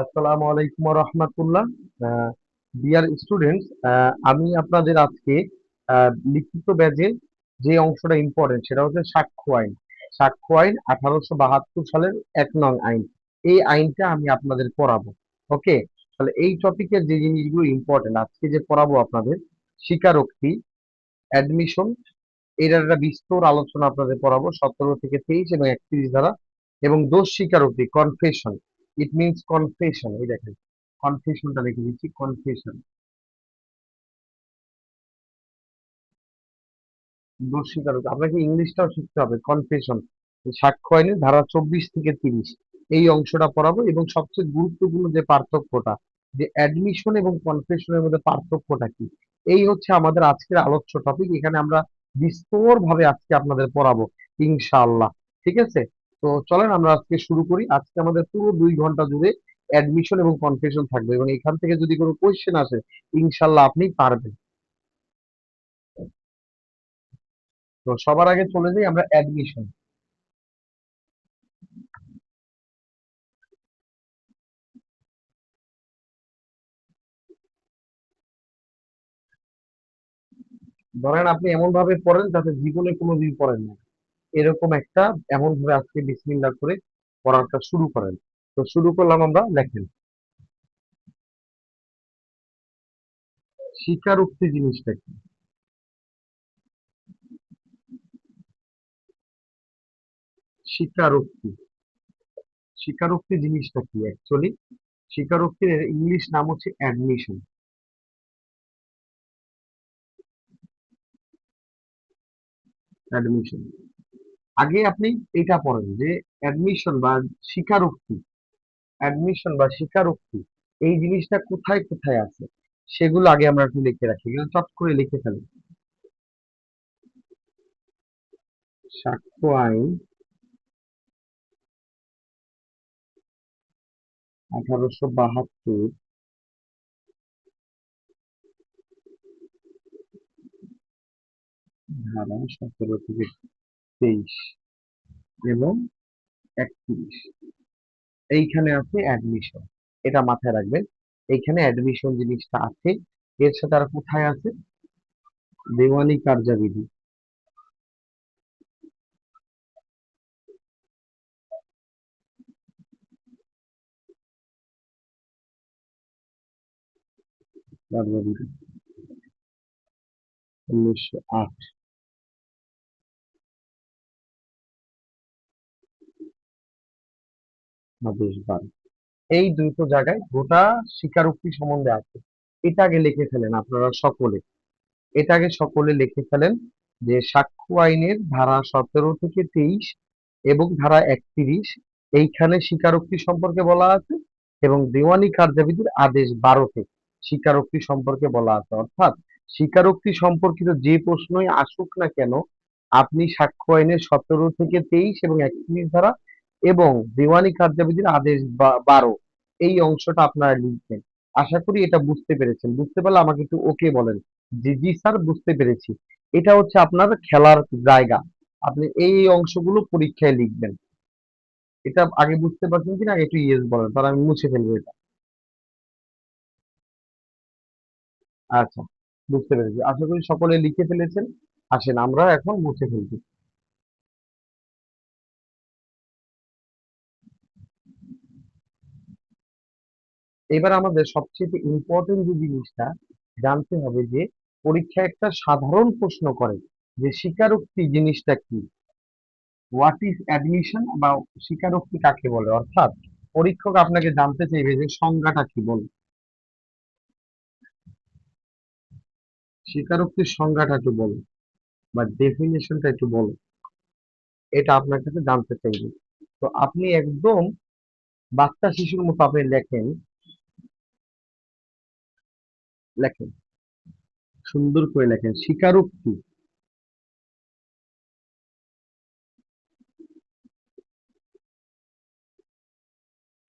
আসসালামু আলাইকুম রহমতুল্লাহ। Dear students, আমি আপনাদের আজকে লিখিত ব্যাজে যে অংশটা ইম্পর্টেন্ট সেটা হচ্ছে সাক্ষ্য আইন। সাক্ষ্য আইন 1872 সালের 1 নং আইন। এই আইনটা আমি আপনাদের পড়াবো। ওকে, তাহলে এই টপিকের যে জিনিসগুলো ইম্পর্টেন্ট আজকে যে পড়াবো আপনাদের: স্বীকারোক্তি, অ্যাডমিশন, এটার একটা বিস্তর আলোচনা আপনাদের পড়াবো 17 থেকে 23 এবং 31 ধারা, এবং দোষ স্বীকারোক্তি, কনফেশন। It means confession. এই দেখেন, কনফেশনটা লিখে দিচ্ছি, কনফেশন। দোষ স্বীকারোক্তি আপনাকে ইংলিশটাও শিখতে হবে। কনফেশন, সাক্ষ্য আইনের ধারা 24 থেকে 30, এই অংশটা পড়াবো। এবং সবচেয়ে গুরুত্বপূর্ণ যে পার্থক্যটা, যে অ্যাডমিশন এবং কনফেশনের মধ্যে পার্থক্যটা কি, এই হচ্ছে আমাদের আজকের আলোচ্য টপিক। এখানে আমরা বিস্তর ভাবে আজকে আপনাদের পড়াবো ইনশাআল্লাহ। ঠিক আছে, তো চলেন আমরা আজকে শুরু করি। আজকে আমাদের পুরো 2 ঘন্টা জুড়ে অ্যাডমিশন এবং কনফেশন থাকবে, এবং এখান থেকে যদি কোনো কোয়েশ্চেন আসে ইনশাআল্লাহ আপনি পারবেন। তো সবার আগে চলে যাই আমরা অ্যাডমিশন। ধরেন আপনি এমন ভাবে পড়েন যাতে জীবনে কোনোদিন পড়েন না, এরকম একটা, এমন ভাবে আজকে বিসমিল্লাহ করে পড়াটা শুরু করেন। তো শুরু করলাম আমরা, লেখেন। স্বীকারোক্তি জিনিসটা কি? স্বীকারোক্তি, স্বীকারোক্তি জিনিসটা কি অ্যাকচুয়ালি? স্বীকারোক্তির ইংলিশ নাম হচ্ছে অ্যাডমিশন। অ্যাডমিশন, আগে আপনি এটা পড়েন যে অ্যাডমিশন বা স্বীকারোক্তি, অ্যাডমিশন বা স্বীকারোক্তি এই জিনিসটা কোথায় কোথায় আছে সেগুলো আগে আমরা একটু লিখে রাখি, এগুলো চট করে লিখে ফেলি। সাক্ষ্য আইন 1872 ধারা 17 থেকে 23 এবং 31, এইখানে আছে অ্যাডমিশন। এটা মাথায় রাখবেন, এইখানে অ্যাডমিশন জিনিসটা আছে। এর সাথে আর কোথায় আছে? দেওয়ানি কার্যাবিধি। কার্যাবিধি 1908, আদেশ 12, এই দুটো জায়গায় গোটা স্বীকারোক্তি সম্বন্ধে আছে। এটা আগে লিখে ফেলেন আপনারা সকলে, এটা আগে সকলে লিখে ফেলেন যে সাক্ষ্য আইনের ধারা 17 থেকে 23 এবং ধারা 31, এইখানে স্বীকারোক্তি সম্পর্কে বলা আছে, এবং দেওয়ানি কার্যাবিধির আদেশ 12-তে স্বীকারোক্তি সম্পর্কে বলা আছে। অর্থাৎ স্বীকারোক্তি সম্পর্কিত যে প্রশ্নই আসুক না কেন, আপনি সাক্ষ্য আইনের 17 থেকে 23 এবং 31 ধারা এবং দেওয়ানি কার্যাবিধির আদেশ 12, এই অংশটা আপনারা লিখবেন। আশা করি এটা বুঝতে পেরেছেন। বুঝতে পারলে আমাকে একটু ওকে বলেন। জি জি স্যার, বুঝতে পেরেছি। এটা হচ্ছে আপনার খেলার জায়গা, আপনি এই এই অংশগুলো পরীক্ষায় লিখবেন। এটা আগে বুঝতে পারছেন কিনা আগে একটু ইয়েস বলেন, তাহলে আমি মুছে ফেলবো এটা। আচ্ছা, বুঝতে পেরেছি, আশা করি সকলে লিখে ফেলেছেন। আসেন আমরা এখন মুছে ফেলবো। এবার আমাদের সবচেয়ে ইম্পর্টেন্ট যে জিনিসটা জানতে হবে, যে পরীক্ষায় একটা সাধারণ প্রশ্ন করে যে স্বীকারোক্তি জিনিসটা কি, হোয়াট ইজ অ্যাডমিশন, বা স্বীকারোক্তি কাকে বলে। অর্থাৎ পরীক্ষক আপনাকে জানতে চাইবে যে সংজ্ঞাটা কি, বল স্বীকারোক্তির সংজ্ঞাটা একটু বলো, বা ডেফিনেশনটা একটু বলো, এটা আপনার কাছে জানতে চাইবে। তো আপনি একদম বাচ্চা শিশুর মতো আপনি লেখেন, লেখেন, সুন্দর করে লেখেন। স্বীকারোক্তি,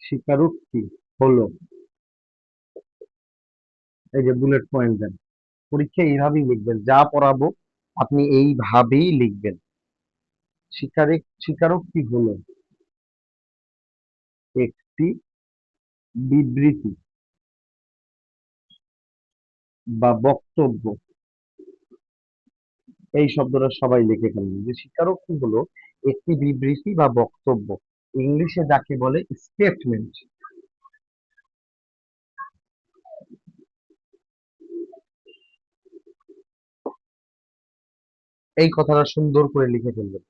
স্বীকারোক্তি হলো, এই যে বুলেট পয়েন্ট দেন, পরীক্ষায় এইভাবেই লিখবেন, যা পড়াবো আপনি এইভাবেই লিখবেন। স্বীকারোক্তি হলো একটি বিবৃতি বা বক্তব্য, এই শব্দটা সবাই লিখে ফেলবেন যে স্বীকারোক্তি হলো একটি বিবৃতি বা বক্তব্য। ইংলিশে যাকে বলে স্টেটমেন্ট। এই কথাটা সুন্দর করে লিখে ফেলবেন।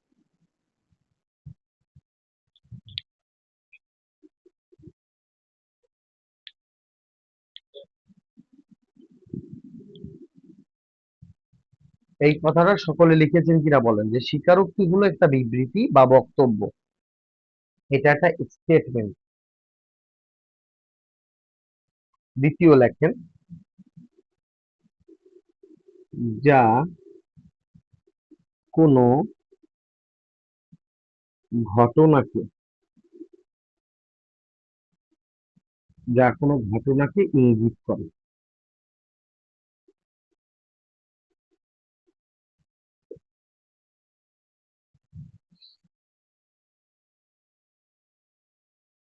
এই কথাটা সকলে লিখেছেন কিনা বলেন, যে স্বীকারোক্তি হলো একটা বিবৃতি বা বক্তব্য, এটা একটা স্টেটমেন্ট। দ্বিতীয় লেখেন, যা কোনো ঘটনাকে যা কোনো ঘটনাকে ইঙ্গিত করে।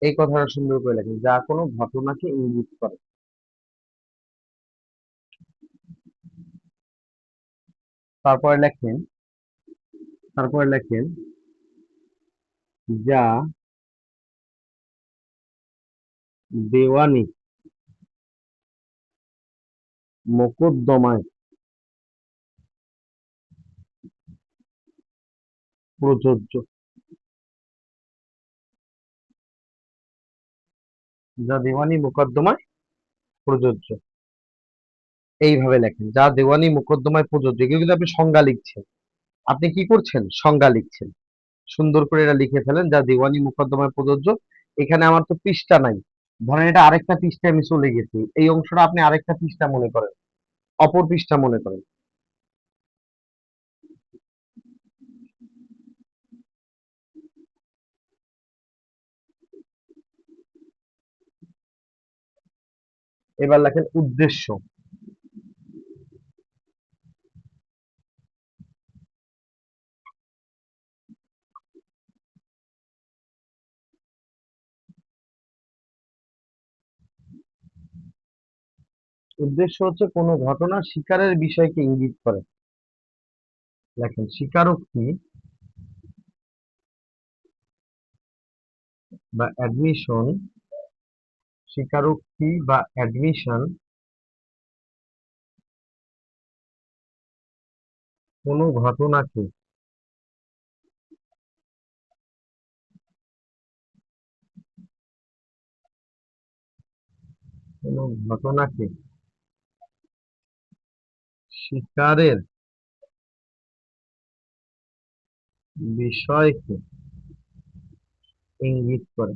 এই কথাটা সুন্দর করে লেখেন, যা কোনো ঘটনাকে ইঙ্গিত করে। তারপরে লেখেন তারপরে লেখেন, যা দেওয়ানি মোকদ্দমায় প্রযোজ্য। যা দেওয়ানি মোকদ্দমায় প্রযোজ্য। এইভাবে লেখেন, যা দেওয়ানি মোকদ্দমায় প্রযোজ্য। এগুলো কিন্তু আপনি সংজ্ঞা লিখছেন। আপনি কি করছেন? সংজ্ঞা লিখছেন। সুন্দর করে এটা লিখে ফেলেন, যা দেওয়ানি মোকদ্দমায় প্রযোজ্য। এখানে আমার তো পৃষ্ঠা নাই, ধরেন এটা আরেকটা পৃষ্ঠায় আমি চলে গেছি, এই অংশটা আপনি আরেকটা পৃষ্ঠা মনে করেন, অপর পৃষ্ঠা মনে করেন। এবার লেখেন উদ্দেশ্য। উদ্দেশ্য হচ্ছে কোনো ঘটনা শিকারের বিষয়কে ইঙ্গিত করে। লেখেন স্বীকারোক্তি বা অ্যাডমিশন। স্বীকারোক্তি বা অ্যাডমিশন কোনো ঘটনাকে কোনো ঘটনাকে শিকারের বিষয়কে ইঙ্গিত করে।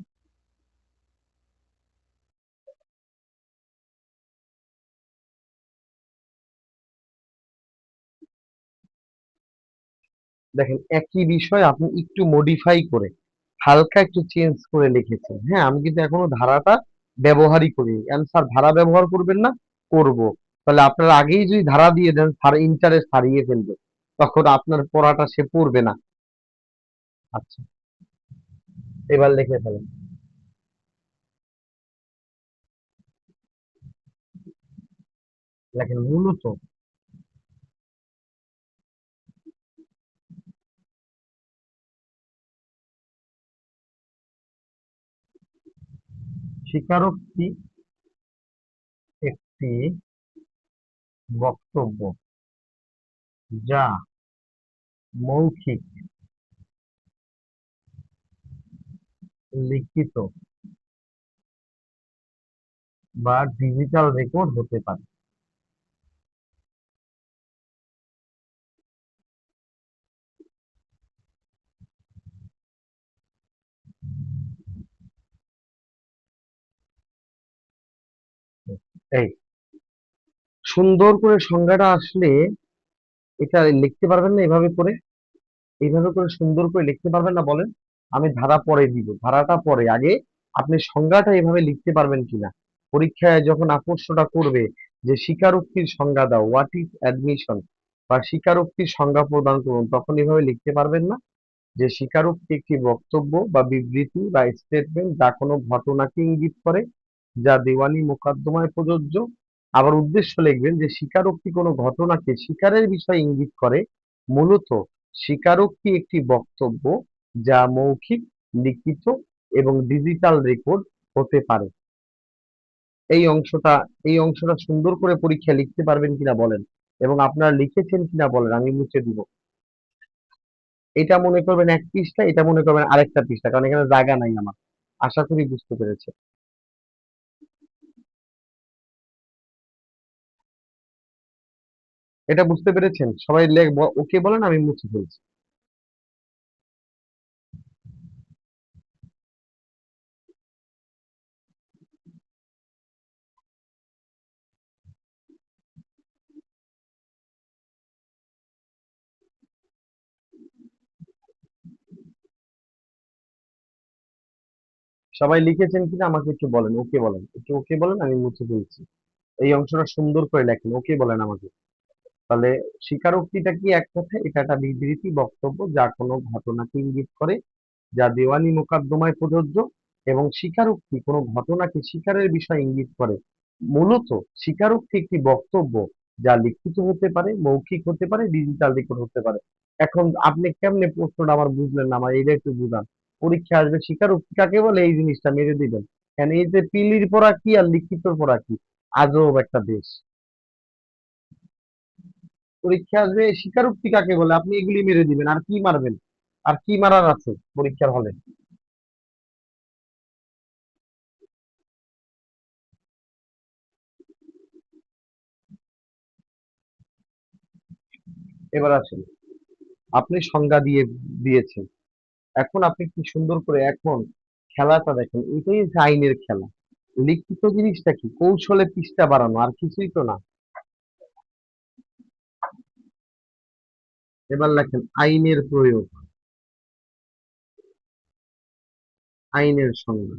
দেখেন একই বিষয় আপনি একটু মডিফাই করে হালকা একটু চেঞ্জ করে লিখেছেন। হ্যাঁ, আমি কিন্তু এখনো ধারাটা ব্যবহারই করিনি। স্যার ধারা ব্যবহার করবেন না? করব। তাহলে আপনার আগেই যদি ধারা দিয়ে দেন, স্যার ইন্টারেস্ট হারিয়ে ফেলবে, তখন আপনার পড়াটা সে পড়বে না। আচ্ছা, এবার লিখে ফেলেন। লেখেন মূলত স্বীকারোক্তি একটি বক্তব্য যা মৌখিক, লিখিত বা ডিজিটাল রেকর্ড হতে পারে। এই সুন্দর করে সংজ্ঞাটা আসলে এটা লিখতে পারবেন না এভাবে করে? এইভাবে করে সুন্দর করে লিখতে পারবেন না বলেন? আমি ধারা পরে দিব, ধারাটা পরে, আগে আপনি সংজ্ঞাটা এভাবে লিখতে পারবেন কিনা। পরীক্ষায় যখন প্রশ্নটা করবে যে স্বীকারোক্তির সংজ্ঞা দাও, হোয়াট ইজ অ্যাডমিশন, বা স্বীকারোক্তির সংজ্ঞা প্রদান করুন, তখন এভাবে লিখতে পারবেন না যে স্বীকারোক্তি একটি বক্তব্য বা বিবৃতি বা স্টেটমেন্ট যা কোনো ঘটনাকে ইঙ্গিত করে, যা দেওয়ানি মোকদ্দমায় প্রযোজ্য। আবার উদ্দেশ্য লিখবেন যে স্বীকারোক্তি কোনো ঘটনাকে শিকারের বিষয়ে ইঙ্গিত করে। মূলত স্বীকারোক্তি একটি বক্তব্য যা মৌখিক, লিখিত এবং ডিজিটাল রেকর্ড হতে পারে। এই অংশটা এই অংশটা সুন্দর করে পরীক্ষায় লিখতে পারবেন কিনা বলেন, এবং আপনারা লিখেছেন কিনা বলেন, আমি মুছে দিব। এটা মনে করবেন এক পৃষ্ঠা, এটা মনে করবেন আরেকটা পৃষ্ঠা, কারণ এখানে জায়গা নাই আমার। আশা করি বুঝতে পেরেছে। এটা বুঝতে পেরেছেন? সবাই ওকে বলেন, আমি মুছে ফেলছি। সবাই লিখেছেন কিনা আমাকে একটু বলেন, ওকে বলেন, একটু ওকে বলেন, আমি মুছে ফেলছি। এই অংশটা সুন্দর করে লেখেন, ওকে বলেন আমাকে। তাহলে স্বীকারোক্তিটা কি? এক কথায় এটা একটা বিবৃতি বক্তব্য যা কোনো ঘটনাকে ইঙ্গিত করে, যা দেওয়ানি মোকদ্দমায় প্রযোজ্য। এবং স্বীকারোক্তি কোনো ঘটনাকে শিকারের বিষয়ে ইঙ্গিত করে। মূলত স্বীকারোক্তি একটি বক্তব্য যা লিখিত হতে পারে, মৌখিক হতে পারে, ডিজিটাল রেকর্ড হতে পারে। এখন আপনি কেমনে প্রশ্নটা আমার বুঝলেন না? আমার এটা একটু বুঝান। পরীক্ষা আসবে, স্বীকারোক্তি কাকে বলে, এই জিনিসটা মেরে দিবেন। কেন এই যে পিলির পড়া কি আর লিখিতর পড়া কি? আজব একটা দেশ। পরীক্ষা আসবে, স্বীকারোক্তি কাকে বলে, আপনি এগুলি মেরে দিবেন। আর কি মারবেন? আর কি মারার আছে পরীক্ষার হলে? এবার আসেন, আপনি সংজ্ঞা দিয়েছেন। এখন আপনি কি সুন্দর করে এখন খেলাটা দেখেন, এটাই হচ্ছে আইনের খেলা। লিখিত জিনিসটা কি? কৌশলে পৃষ্ঠা বাড়ানো, আর কিছুই তো না। এবার লেখেন আইনের প্রয়োগ, আইনের সংজ্ঞা।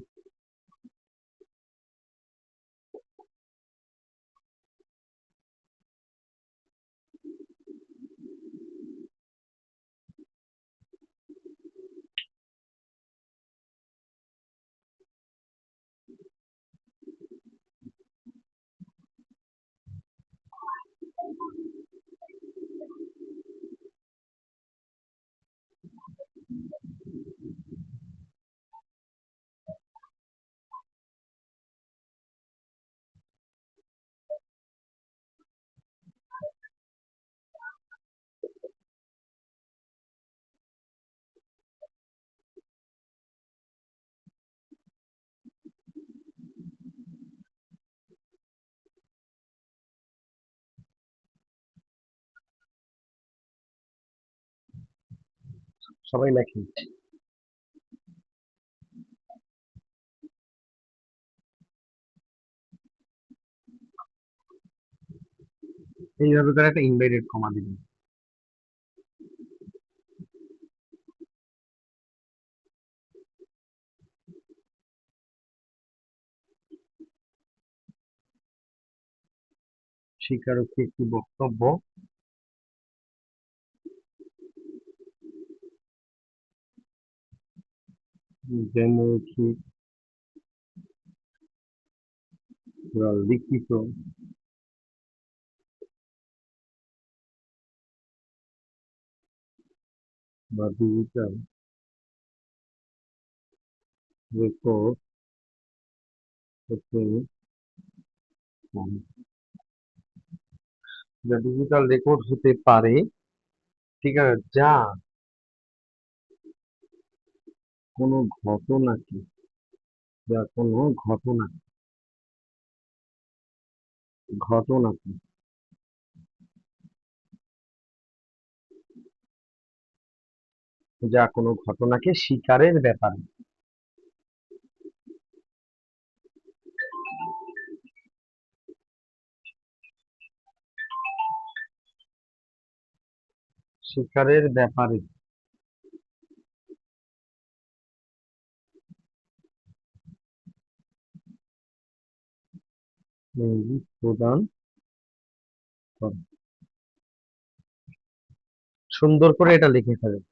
সবাই লেখেন। এইভাবে করে একটা ইনভাইটেড কমা দিবেন। স্বীকারোক্তি একটি বক্তব্য যে মৌখিক বা লিখিত বা ডিজিটাল রেকর্ড হতে পারে। যা ডিজিটাল রেকর্ড হতে পারে, ঠিক আছে, যা কোনো ঘটনাকে, যা কোনো ঘটনাকে যা কোনো ঘটনাকে শিকারের ব্যাপারে, শিকারের ব্যাপারে ইঙ্গিত প্রদান করে। সুন্দর করে এটা লিখে ফেলেন।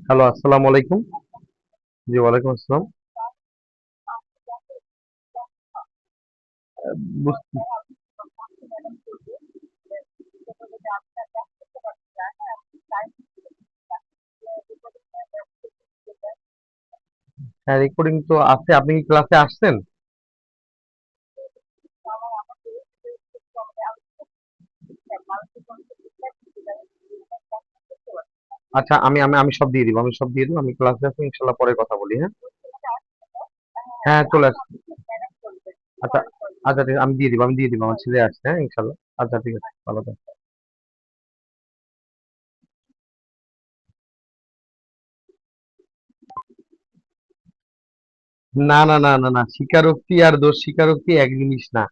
হ্যালো, আসসালামু আলাইকুম। জি, ওয়ালাইকুম আসসালাম। বুঝ- হ্যাঁ, রেকর্ডিং তো আছে। আপনি কি ক্লাসে আসছেন? আচ্ছা, আমি আমি আমি সব দিয়ে দিব। আমি ক্লাসে আছি, ইনশাল্লাহ পরে কথা বলি। হ্যাঁ, হ্যাঁ, চলে আসছি। আচ্ছা, আচ্ছা, ঠিক আছে, আমি দিয়ে দিব। আমার ছেলে আসছে, হ্যাঁ, ইনশাল্লাহ। আচ্ছা, ঠিক আছে, ভালো থাকবেন। না, না, না, না, না, স্বীকারোক্তি আর দোষ স্বীকারোক্তি এক জিনিস না।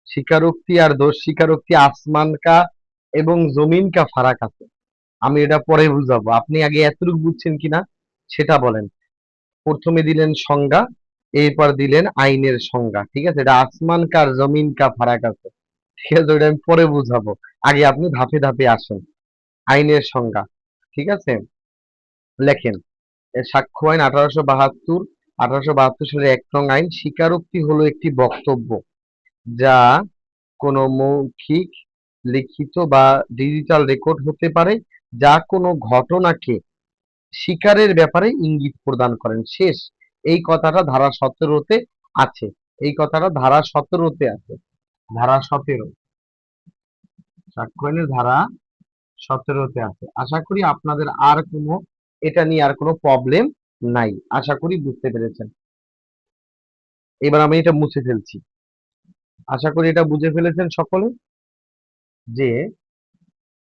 স্বীকারোক্তি আর দোষ স্বীকারোক্তি আসমান কা এবং জমিন কা ফারাক আছে। আমি এটা পরে বুঝাবো। আপনি আগে এতটুকু বুঝছেন কিনা সেটা বলেন। প্রথমে দিলেন সংজ্ঞা, এরপর দিলেন আইনের সংজ্ঞা। ঠিক আছে, এটা আসমান কার জমিন কা ফারাক আছে। ঠিক আছে, ওটা আমি পরে বুঝাবো। আগে আপনি ধাপে ধাপে আসেন। আইনের সংজ্ঞা, ঠিক আছে, লেখেন। সাক্ষ্য আইন 1872। 1872 সালের ১ নং আইন। স্বীকারোক্তি হলো একটি বক্তব্য যা কোনো মৌখিক, লিখিত বা ডিজিটাল রেকর্ড হতে পারে, যা কোনো ঘটনাকে শিকারের ব্যাপারে ইঙ্গিত প্রদান করেন। শেষ। এই কথাটা ধারা 17-তে আছে। এই কথাটা ধারা 17-তে আছে। ধারা 17, সাক্ষ্য আইনের ধারা 17-তে আছে। আশা করি আপনাদের আর কোনো, এটা নিয়ে আর কোনো প্রবলেম নাই। আশা করি বুঝতে পেরেছেন। এবার আমি এটা মুছে ফেলছি। আশা করি এটা বুঝে ফেলেছেন সকলে, যে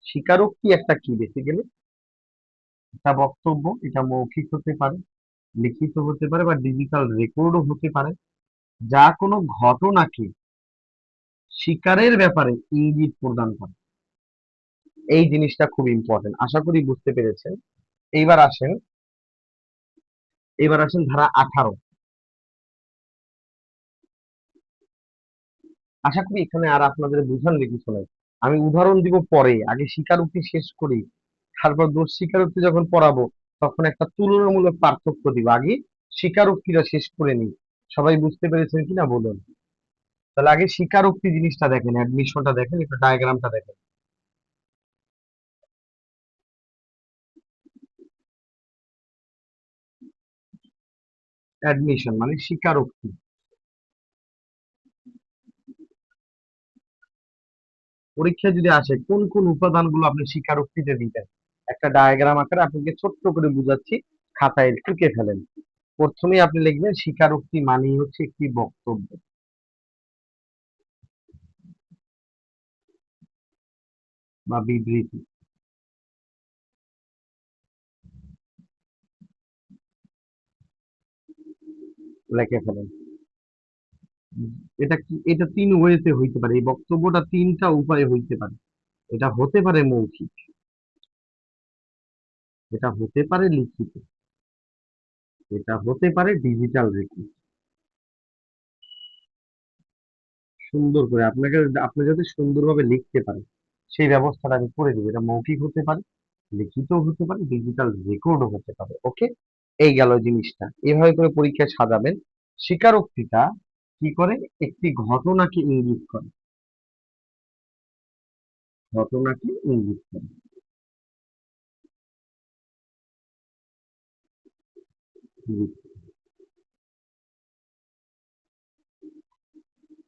স্বীকারোক্তি একটা কি, বেসিক্যালি একটা বক্তব্য। এটা মৌখিক হতে পারে, লিখিত হতে পারে, বা ডিজিটাল রেকর্ডও হতে পারে, যা কোনো ঘটনাকে শিকারের ব্যাপারে ইঙ্গিত প্রদান করে। এই জিনিসটা খুব ইম্পর্টেন্ট। আশা করি বুঝতে পেরেছেন। এইবার আসেন, ধারা 18। আশা করি এখানে আর আপনাদের বুঝানোর কিছু নাই। আমি উদাহরণ দিব পরে, আগে স্বীকারোক্তি শেষ করি। তারপর দোষ স্বীকারোক্তি যখন পড়াবো, তখন একটা তুলনামূলক পার্থক্য দিব। আগে স্বীকারোক্তিটা শেষ করে নিই। সবাই বুঝতে পেরেছেন কিনা বলুন। তাহলে আগে স্বীকারোক্তি জিনিসটা দেখেন, অ্যাডমিশনটা দেখেন, একটু ডায়াগ্রামটা দেখেন। অ্যাডমিশন মানে স্বীকারোক্তি। পরীক্ষায় যদি আসে কোন কোন উপাদানগুলো আপনি স্বীকারোক্তিতে দিবেন, একটা ডায়াগ্রাম আকারে আপনাকে ছোট্ট করে বুঝাচ্ছি, খাতায় টুকে ফেলেন। প্রথমেই আপনি লিখবেন স্বীকারোক্তি মানেই হচ্ছে একটি বক্তব্য বা বিবৃতি। লিখে ফেলেন। এটা কি, এটা তিন ওয়েতে হইতে পারে, এই বক্তব্যটা তিনটা উপায়ে হইতে পারে। এটা হতে পারে মৌখিক, এটা হতে পারে লিখিত, এটা হতে পারে ডিজিটাল রেকর্ড। সুন্দর করে আপনাকে, আপনি যাতে সুন্দরভাবে লিখতে পারেন সেই ব্যবস্থাটা আমি করে দেবো। এটা মৌখিক হতে পারে, লিখিত হতে পারে, ডিজিটাল রেকর্ডও হতে পারে। ওকে, এই গেল জিনিসটা। এভাবে করে পরীক্ষায় সাজাবেন। স্বীকারোক্তিটা কি করে, একটি ঘটনাকে ইঙ্গিত করে। ঘটনাকে ইঙ্গিত করে। ইঙ্গিত।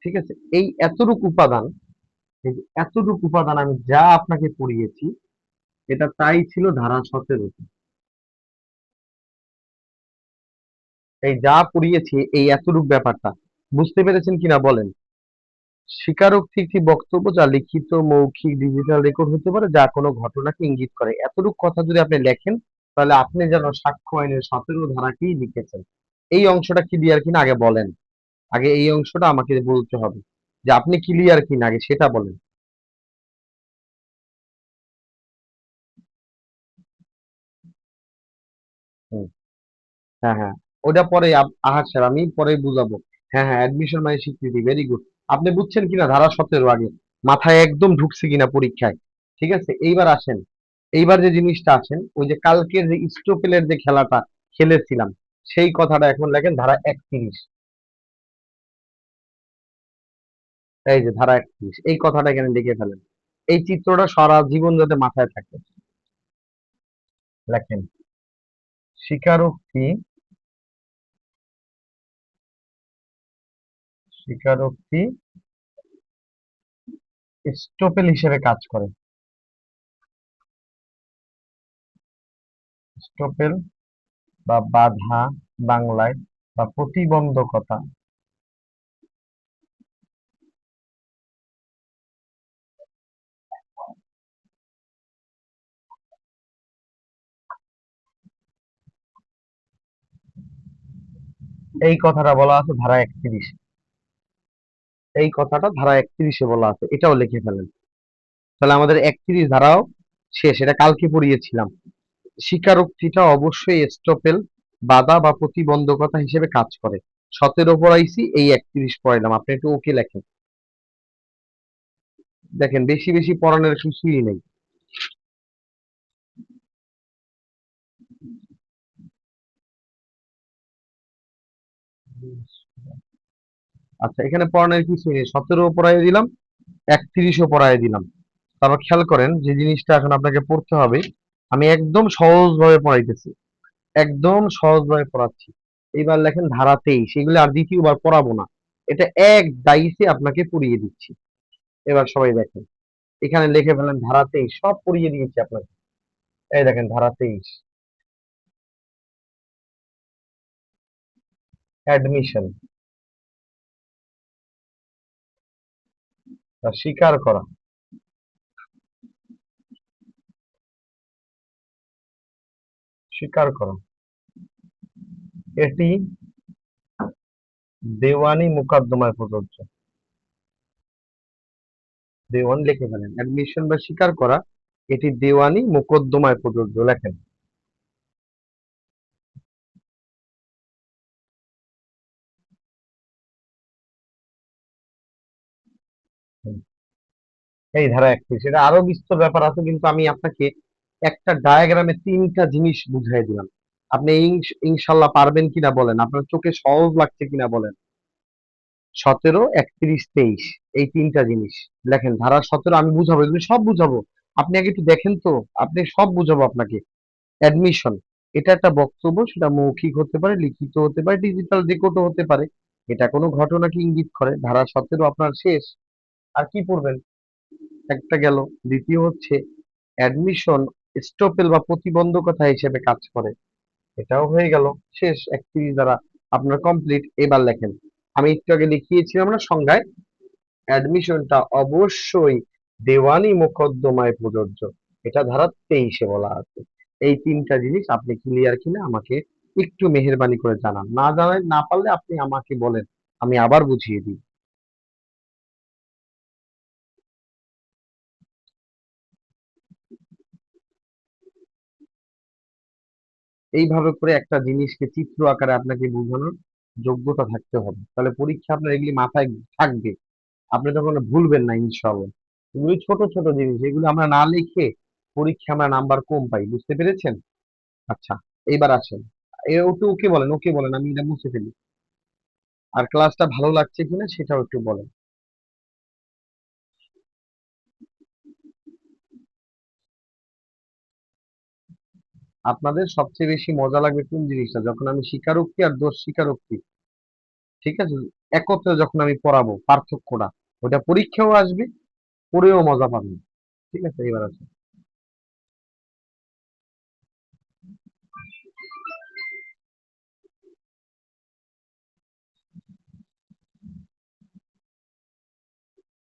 ঠিক আছে, এই এতটুকু উপাদান, এই যে এতটুকু উপাদান আমি যা আপনাকে পড়িয়েছি, এটা তাই ছিল ধারা 17। এই যা পড়িয়েছি, এই এতটুকু ব্যাপারটা বুঝতে পেরেছেন কিনা বলেন। স্বীকারোক্তি একটি বক্তব্য যা লিখিত, মৌখিক, ডিজিটাল রেকর্ড হতে পারে, যা কোনো ঘটনাকে ইঙ্গিত করে। এতটুকু কথা যদি আপনি লেখেন, তাহলে আপনি যেন সাক্ষ্য আইনের 17 ধারাকেই লিখেছেন। এই অংশটা ক্লিয়ার কিনা আগে বলেন। আগে এই অংশটা আমাকে বলতে হবে যে আপনি ক্লিয়ার কিনা, আগে সেটা বলেন। হুম, হ্যাঁ, হ্যাঁ, ওটা পরে আহার স্যার আমি পরে বুঝাবো। হ্যাঁ, হ্যাঁ, অ্যাডমিশন মানে স্বীকৃতি, ভেরি গুড। আপনি বুঝছেন কিনা ধারা 17 আগে মাথায় একদম ঢুকছে কিনা পরীক্ষায়। ঠিক আছে, এইবার আসেন। এইবার যে জিনিসটা আছেন, ওই যে কালকের যে স্টোপেলের যে খেলাটা খেলেছিলাম, সেই কথাটা এখন লেখেন ধারা 31। এই যে ধারা 31, এই কথাটা এখানে লিখে ফেলেন। এই চিত্রটা সারা জীবন যাতে মাথায় থাকে। লেখেন, স্বীকারোক্তি স্বীকারোক্তি স্টোপেল হিসেবে কাজ করে। স্টোপেল বা বাধা বাংলায়, বা প্রতিবন্ধকতা, এই কথাটা বলা আছে ধারা 31। এই কথাটা ধারা 31-এ বলা আছে, এটাও লিখে ফেলেন। তাহলে আমাদের 31 ধারাও শেষ, এটা কালকে পড়িয়েছিলাম। স্বীকারোক্তিটা অবশ্যই এস্টোপেল, বাধা বা প্রতিবন্ধকতা হিসেবে কাজ করে। 17 পড়াইছি, এই 31 পড়াইলাম, আপনি একটু ওকে লেখেন। দেখেন, বেশি বেশি পড়ানোর কিছুই নেই। আচ্ছা, এখানে পড়ানোর কিছুই নেই, 17 পড়াই দিলাম, 31ও পড়াই দিলাম। তারপর খেয়াল করেন যে জিনিসটা এখন আপনাকে পড়তে হবে, আমি একদম সহজ ভাবে পড়াইতেছি, একদম সহজভাবে পড়াচ্ছি। এইবার লেখেন ধারা 23, এগুলো আর দ্বিতীয়বার পড়াবো না, এটা এক ডাইসে আপনাকে পড়িয়ে দিচ্ছি। এবার সবাই দেখেন, এখানে লিখে ফেলেন ধারা 23, সব পড়িয়ে দিয়েছি আপনাকে। এই দেখেন ধারা 23, অ্যাডমিশন, স্বীকার করা, স্বীকার করা, এটি দেওয়ানি মোকদ্দমায় প্রযোজ্য। দেওয়ানি লিখে ফেলেন, অ্যাডমিশন বা স্বীকার করা, এটি দেওয়ানি মোকদ্দমায় প্রযোজ্য, লেখেন। এই ধারা 31, এটা আরো বিস্তর ব্যাপার আছে, কিন্তু আমি আপনাকে একটা ডায়াগ্রামে 3টা জিনিস বুঝাই দিলাম। আপনি ইনশাল্লাহ পারবেন কিনা বলেন, আপনার চোখে সহজ লাগছে কিনা বলেন। 17, 31, 23, এই 3টা জিনিস লেখেন। ধারা 17 আমি বুঝাবো, এগুলো সব বুঝাবো, আপনি আগে একটু দেখেন তো, আপনি সব বুঝাবো আপনাকে। অ্যাডমিশন, এটা একটা বক্তব্য, সেটা মৌখিক হতে পারে, লিখিত হতে পারে, ডিজিটাল যে কোনো হতে পারে। এটা কোনো ঘটনাকে ইঙ্গিত করে। ধারা 17 আপনার শেষ। আর কি পড়বেন? একটা গেল। দ্বিতীয় হচ্ছে অ্যাডমিশন স্টপেল বা প্রতিবন্ধকতা হিসেবে কাজ করে, এটাও হয়ে গেল। শেষ, 31 দ্বারা আপনার কমপ্লিট। এবার লেখেন, আমি একটু আগে লিখিয়েছিলাম না সংজ্ঞায়, অ্যাডমিশনটা অবশ্যই দেওয়ানি মোকদ্দমায় প্রযোজ্য, এটা ধারা 23-এ বলা আছে। এই 3টা জিনিস আপনি ক্লিয়ার কিনা আমাকে একটু মেহেরবানি করে জানান, না জানাই না পারলে আপনি আমাকে বলেন, আমি আবার বুঝিয়ে দিই। এইভাবে করে একটা জিনিসকে চিত্র আকারে আপনাকে বোঝানোর যোগ্যতা থাকতে হবে, তাহলে পরীক্ষা আপনার এগুলি মাথায় থাকবে, আপনি তখন ভুলবেন না ইনশাআল্লাহ। এগুলি ছোট ছোট জিনিস, এগুলো আমরা না লিখে পরীক্ষা আমরা নাম্বার কম পাই, বুঝতে পেরেছেন? আচ্ছা, এইবার আসেন, একটু ওকে বলেন, ওকে বলেন, আমি এটা মুছে ফেলি। আর ক্লাসটা ভালো লাগছে কিনা সেটাও একটু বলেন। আপনাদের সবচেয়ে বেশি মজা লাগবে কোন জিনিসটা, যখন আমি স্বীকারোক্তি আর দোষ স্বীকারোক্তি, ঠিক আছে, একত্রে যখন আমি পড়াবো পার্থক্যটা, ওটা পরীক্ষাও আসবে, পড়েও মজা পাবেন। ঠিক আছে, এবার আছে,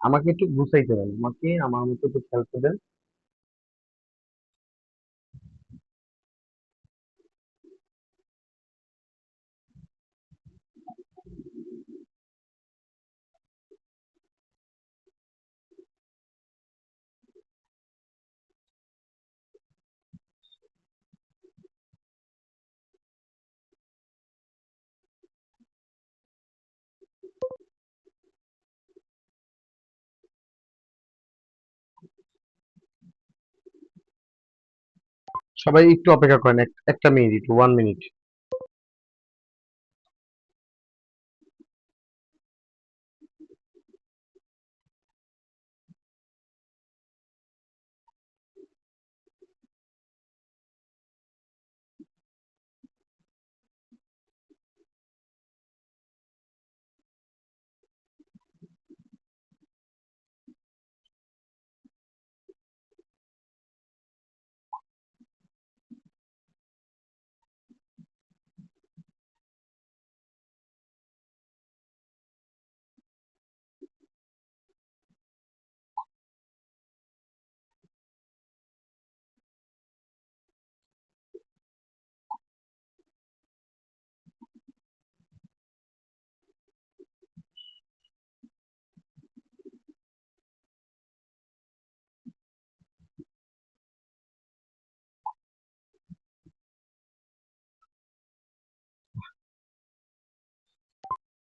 আমাকে একটু গুছাইতে দেন, আমাকে আমার মতো একটু খেলতে দেন। সবাই একটু অপেক্ষা করেন, একটা মিনিট, একটু 1 মিনিট।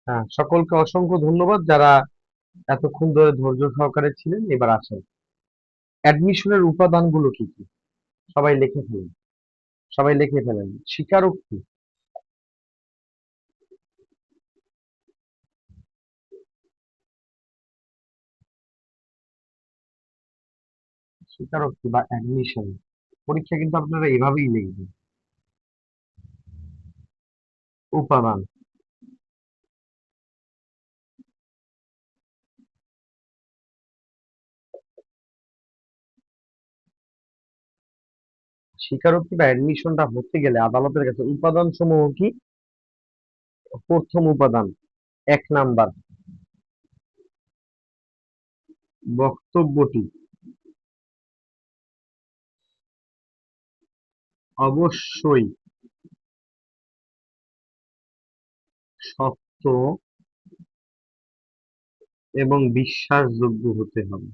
হ্যাঁ, সকলকে অসংখ্য ধন্যবাদ যারা এতক্ষণ ধরে ধৈর্য সহকারে ছিলেন। এবার আসেন, অ্যাডমিশনের উপাদানগুলো কি কি? সবাই লিখে ফেলেন, সবাই লিখে ফেলেন। স্বীকারোক্তি, স্বীকারোক্তি বা অ্যাডমিশন পরীক্ষা কিন্তু আপনারা এভাবেই লিখবেন। উপাদান, স্বীকারোক্তি বা অ্যাডমিশনটা হতে গেলে আদালতের কাছে উপাদান সমূহ কি? প্রথম উপাদান, 1 নাম্বার, বক্তব্যটি অবশ্যই সত্য এবং বিশ্বাসযোগ্য হতে হবে।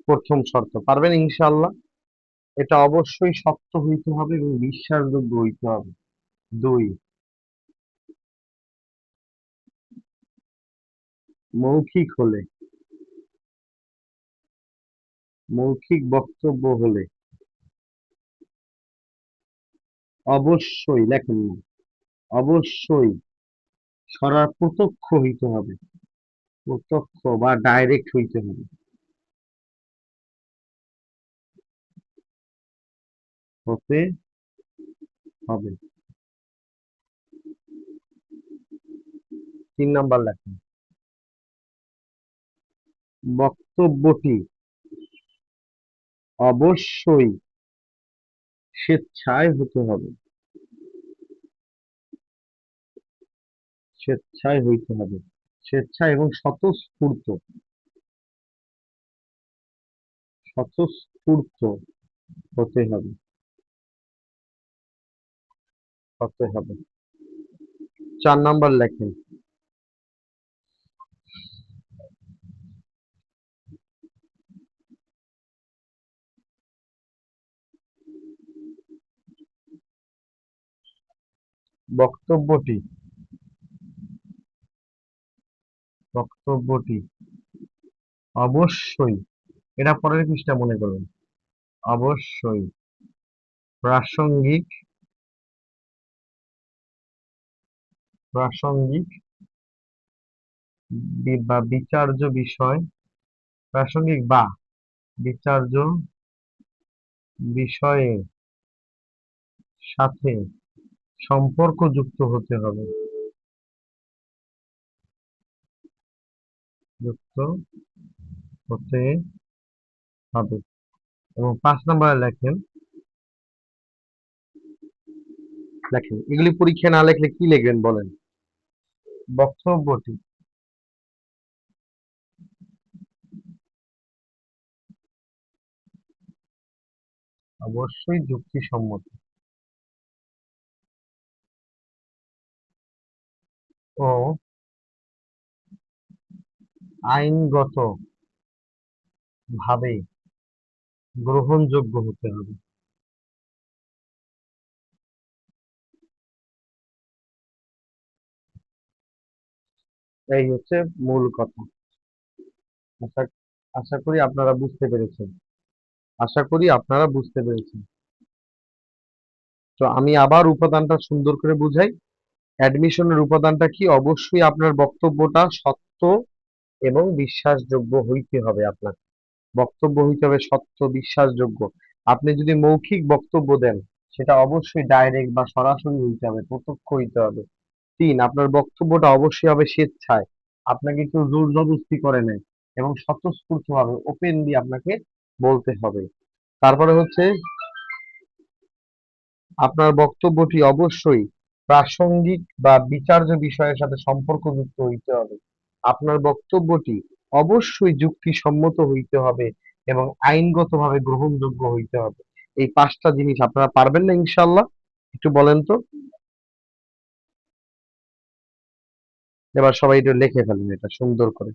প্রথম শর্ত, পারবেন ইনশাআল্লাহ? এটা অবশ্যই সত্য হইতে হবে এবং বিশ্বাসযোগ্য হইতে হবে। 2, মৌখিক হলে, মৌখিক বক্তব্য হলে অবশ্যই, লেখেন না, অবশ্যই প্রত্যক্ষ হইতে হবে, প্রত্যক্ষ বা ডাইরেক্ট হইতে হবে, হতে হবে। 3 নাম্বার লেখেন, বক্তব্যটি অবশ্যই স্বেচ্ছায় হতে হবে, স্বেচ্ছায় হইতে হবে, স্বেচ্ছা এবং স্বতঃস্ফূর্ত, স্বতঃস্ফূর্ত হতে হবে, হতে হবে। 4 নাম্বার লেখেন, বক্তব্যটি, বক্তব্যটি অবশ্যই, এটা পরের পৃষ্ঠা মনে করবেন, অবশ্যই প্রাসঙ্গিক, প্রাসঙ্গিক বা বিচার্য বিষয়, প্রাসঙ্গিক বা বিচার্য বিষয়ের সাথে সম্পর্কযুক্ত হতে হবে, যুক্ত হতে হবে। এবং 5 নাম্বারে লেখেন, লেখেন এগুলি পরীক্ষা না লিখলে কি লিখবেন বলেন? বক্তব্যটি অবশ্যই যুক্তিসম্মত ও আইনগত ভাবে গ্রহণযোগ্য হতে হবে। এই হচ্ছে মূল কথা। আশা আশা করি আপনারা বুঝতে পেরেছেন। আশা করি আপনারা বুঝতে পেরেছেন। তো আমি আবার উপাদানটা সুন্দর করে বুঝাই। অ্যাডমিশনের উপাদানটা কি? অবশ্যই আপনার বক্তব্যটা সত্য এবং বিশ্বাসযোগ্য হইতে হবে। আপনার বক্তব্য হইতে হবে সত্য, বিশ্বাসযোগ্য। আপনি যদি মৌখিক বক্তব্য দেন, সেটা অবশ্যই ডাইরেক্ট বা সরাসরি হইতে হবে, প্রত্যক্ষ হইতে হবে। ৩, আপনার বক্তব্যটা অবশ্যই হবে স্বেচ্ছায়। আপনাকে কেউ জোর জবরদস্তি করে নাই, এবং স্বতঃস্ফূর্তভাবে ওপেনলি আপনাকে বলতে হবে। তারপরে হচ্ছে আপনার বক্তব্যটি অবশ্যই প্রাসঙ্গিক বা বিচার্য বিষয়ের সাথে সম্পর্কযুক্ত হইতে হবে। আপনার বক্তব্যটি অবশ্যই যুক্তিসম্মত হইতে হবে এবং আইনগতভাবে গ্রহণযোগ্য হইতে হবে। এই ৫টা জিনিস আপনারা পারবেন না ইনশাআল্লাহ? একটু বলেন তো। এবার সবাই একটু লিখে ফেলেন এটা সুন্দর করে।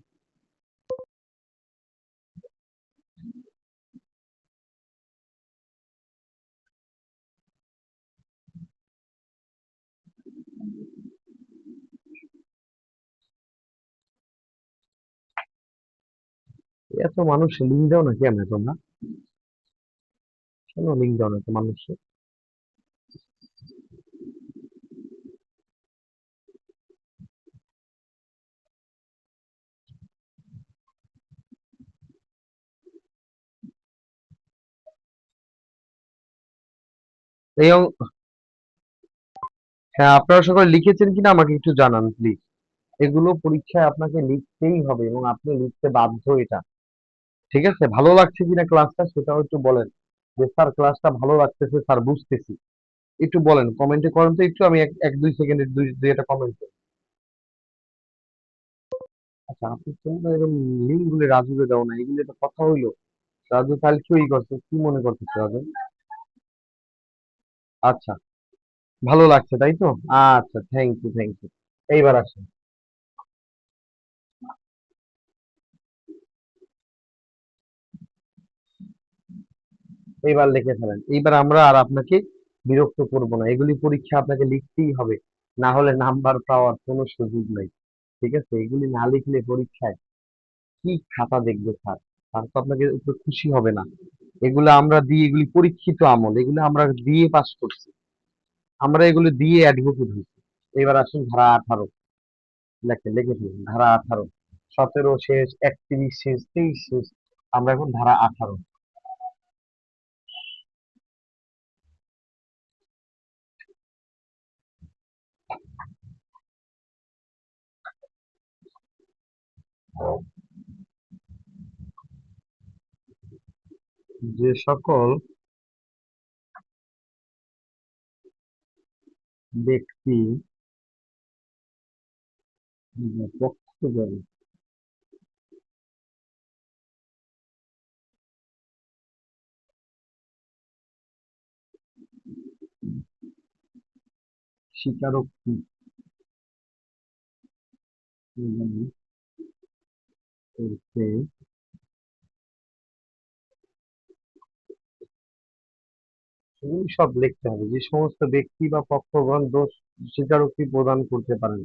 এত মানুষ লিঙ্ক দাও না কেন তোমরা? কেন লিঙ্ক দাও না এত মানুষকে? এই হ্যাঁ, আপনারা সকলে লিখেছেন কিনা আমাকে একটু জানান প্লিজ। এগুলো পরীক্ষায় আপনাকে লিখতেই হবে এবং আপনি লিখতে বাধ্য এটা। ঠিক আছে? ভালো লাগছে কিনা ক্লাসটা সেটাও একটু বলেন। যে স্যার ক্লাসটা ভালো লাগতেছে স্যার, বুঝতেছি। একটু বলেন, কমেন্টে করেন তো একটু, আমি এক এক দুই সেকেন্ডের দুই একটা কমেন্ট করি। আচ্ছা, আপনি তোমরা এরকম লিঙ্ক গুলো রাজুকে দাও না, এগুলো একটা কথা হইলো? রাজু তাহলে কি করছে, কি মনে করতেছে রাজু? আচ্ছা, ভালো লাগছে তাই তো? আচ্ছা, থ্যাংক ইউ, থ্যাংক ইউ। এইবার আসেন। এইবার লিখে ফেলেন। এইবার আমরা আর আপনাকে বিরক্ত করব না, এগুলি পরীক্ষা আপনাকে লিখতেই হবে, না হলে নাম্বার পাওয়ার কোনো সুযোগ নাই। ঠিক আছে? এগুলি না লিখলে পরীক্ষায় কি খাতা দেখবে স্যার? স্যার তো আপনাকে উপর খুশি হবে না। এগুলো আমরা দিয়ে, এগুলি পরীক্ষিত আমল, এগুলো আমরা দিয়ে পাস করছি। আমরা এগুলো দিয়ে অ্যাডভোকেট হয়েছি। এবার আসুন ধারা 18। লেখেন, লিখে ফেলুন ধারা 18। 17 শেষ, 31 শেষ, 23 শেষ। আমরা এখন ধারা 18। যে সকল ব্যক্তি পক্ষগণ স্বীকারোক্তি প্রদান করতে এগুলি সব লিখতে হবে। যে সমস্ত ব্যক্তি বা পক্ষগণ দোষ স্বীকারোক্তি প্রদান করতে পারেন।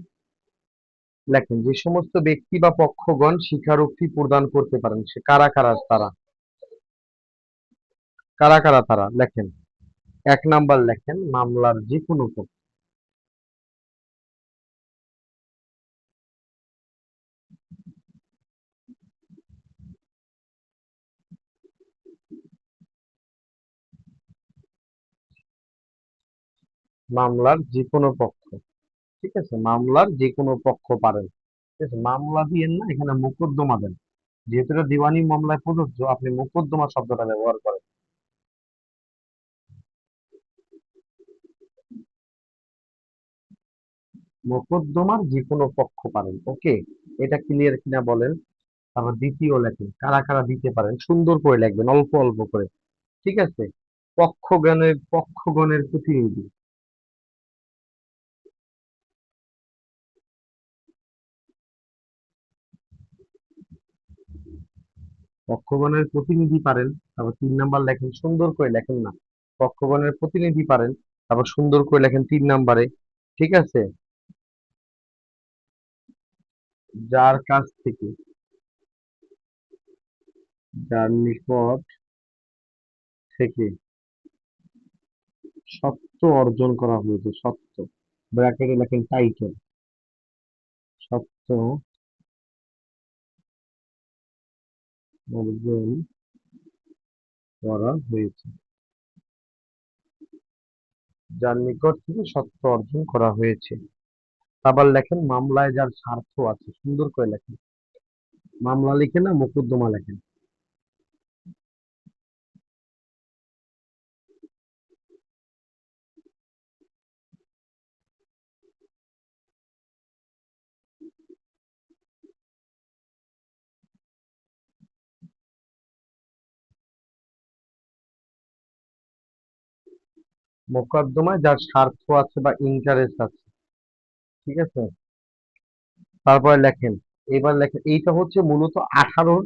লেখেন, যে সমস্ত ব্যক্তি বা পক্ষগণ স্বীকারোক্তি প্রদান করতে পারেন, সে কারা কারা তারা? কারা কারা তারা লেখেন। ১ নাম্বার লেখেন, মামলার যে কোনো পক্ষ। মামলার যে কোনো পক্ষ। ঠিক আছে? মামলার যে কোনো পক্ষ পারেন। ঠিক আছে? মামলা দিয়েন না, এখানে মোকদ্দমা দেন। যেহেতু এটা দিওয়ানি মামলায় প্রযোজ্য, আপনি মোকদ্দমা শব্দটা ব্যবহার করেন। মোকদ্দমার যে কোনো পক্ষ পারেন। ওকে, এটা ক্লিয়ার কিনা বলেন। তারপর দ্বিতীয় লেখেন, কারা কারা দিতে পারেন, সুন্দর করে লিখবেন, অল্প অল্প করে। ঠিক আছে? পক্ষগণের প্রতিনিধি। পক্ষগণের প্রতিনিধি পারেন। তারপর ৩ নাম্বার লেখেন, সুন্দর করে লেখেন না। পক্ষগণের প্রতিনিধি পারেন, তারপর সুন্দর করে লেখেন ৩ নাম্বারে। ঠিক আছে? যার কাছ থেকে, যার নিকট থেকে সত্য অর্জন করা হয়েছে, সত্য, ব্র্যাকেটে লেখেন টাইটেল, সত্য অর্জন করা হয়েছে, যার নিকট থেকে সত্য অর্জন করা হয়েছে। আবার লেখেন মামলায় যার স্বার্থ আছে, সুন্দর করে লেখেন, মামলা লিখে না মোকদ্দমা লেখেন। মোকদ্দমায় যার স্বার্থ আছে বা ইন্টারেস্ট আছে, ঠিক আছে। তারপরে লেখেন, এবার লেখেন এইটা হচ্ছে মূলত 18,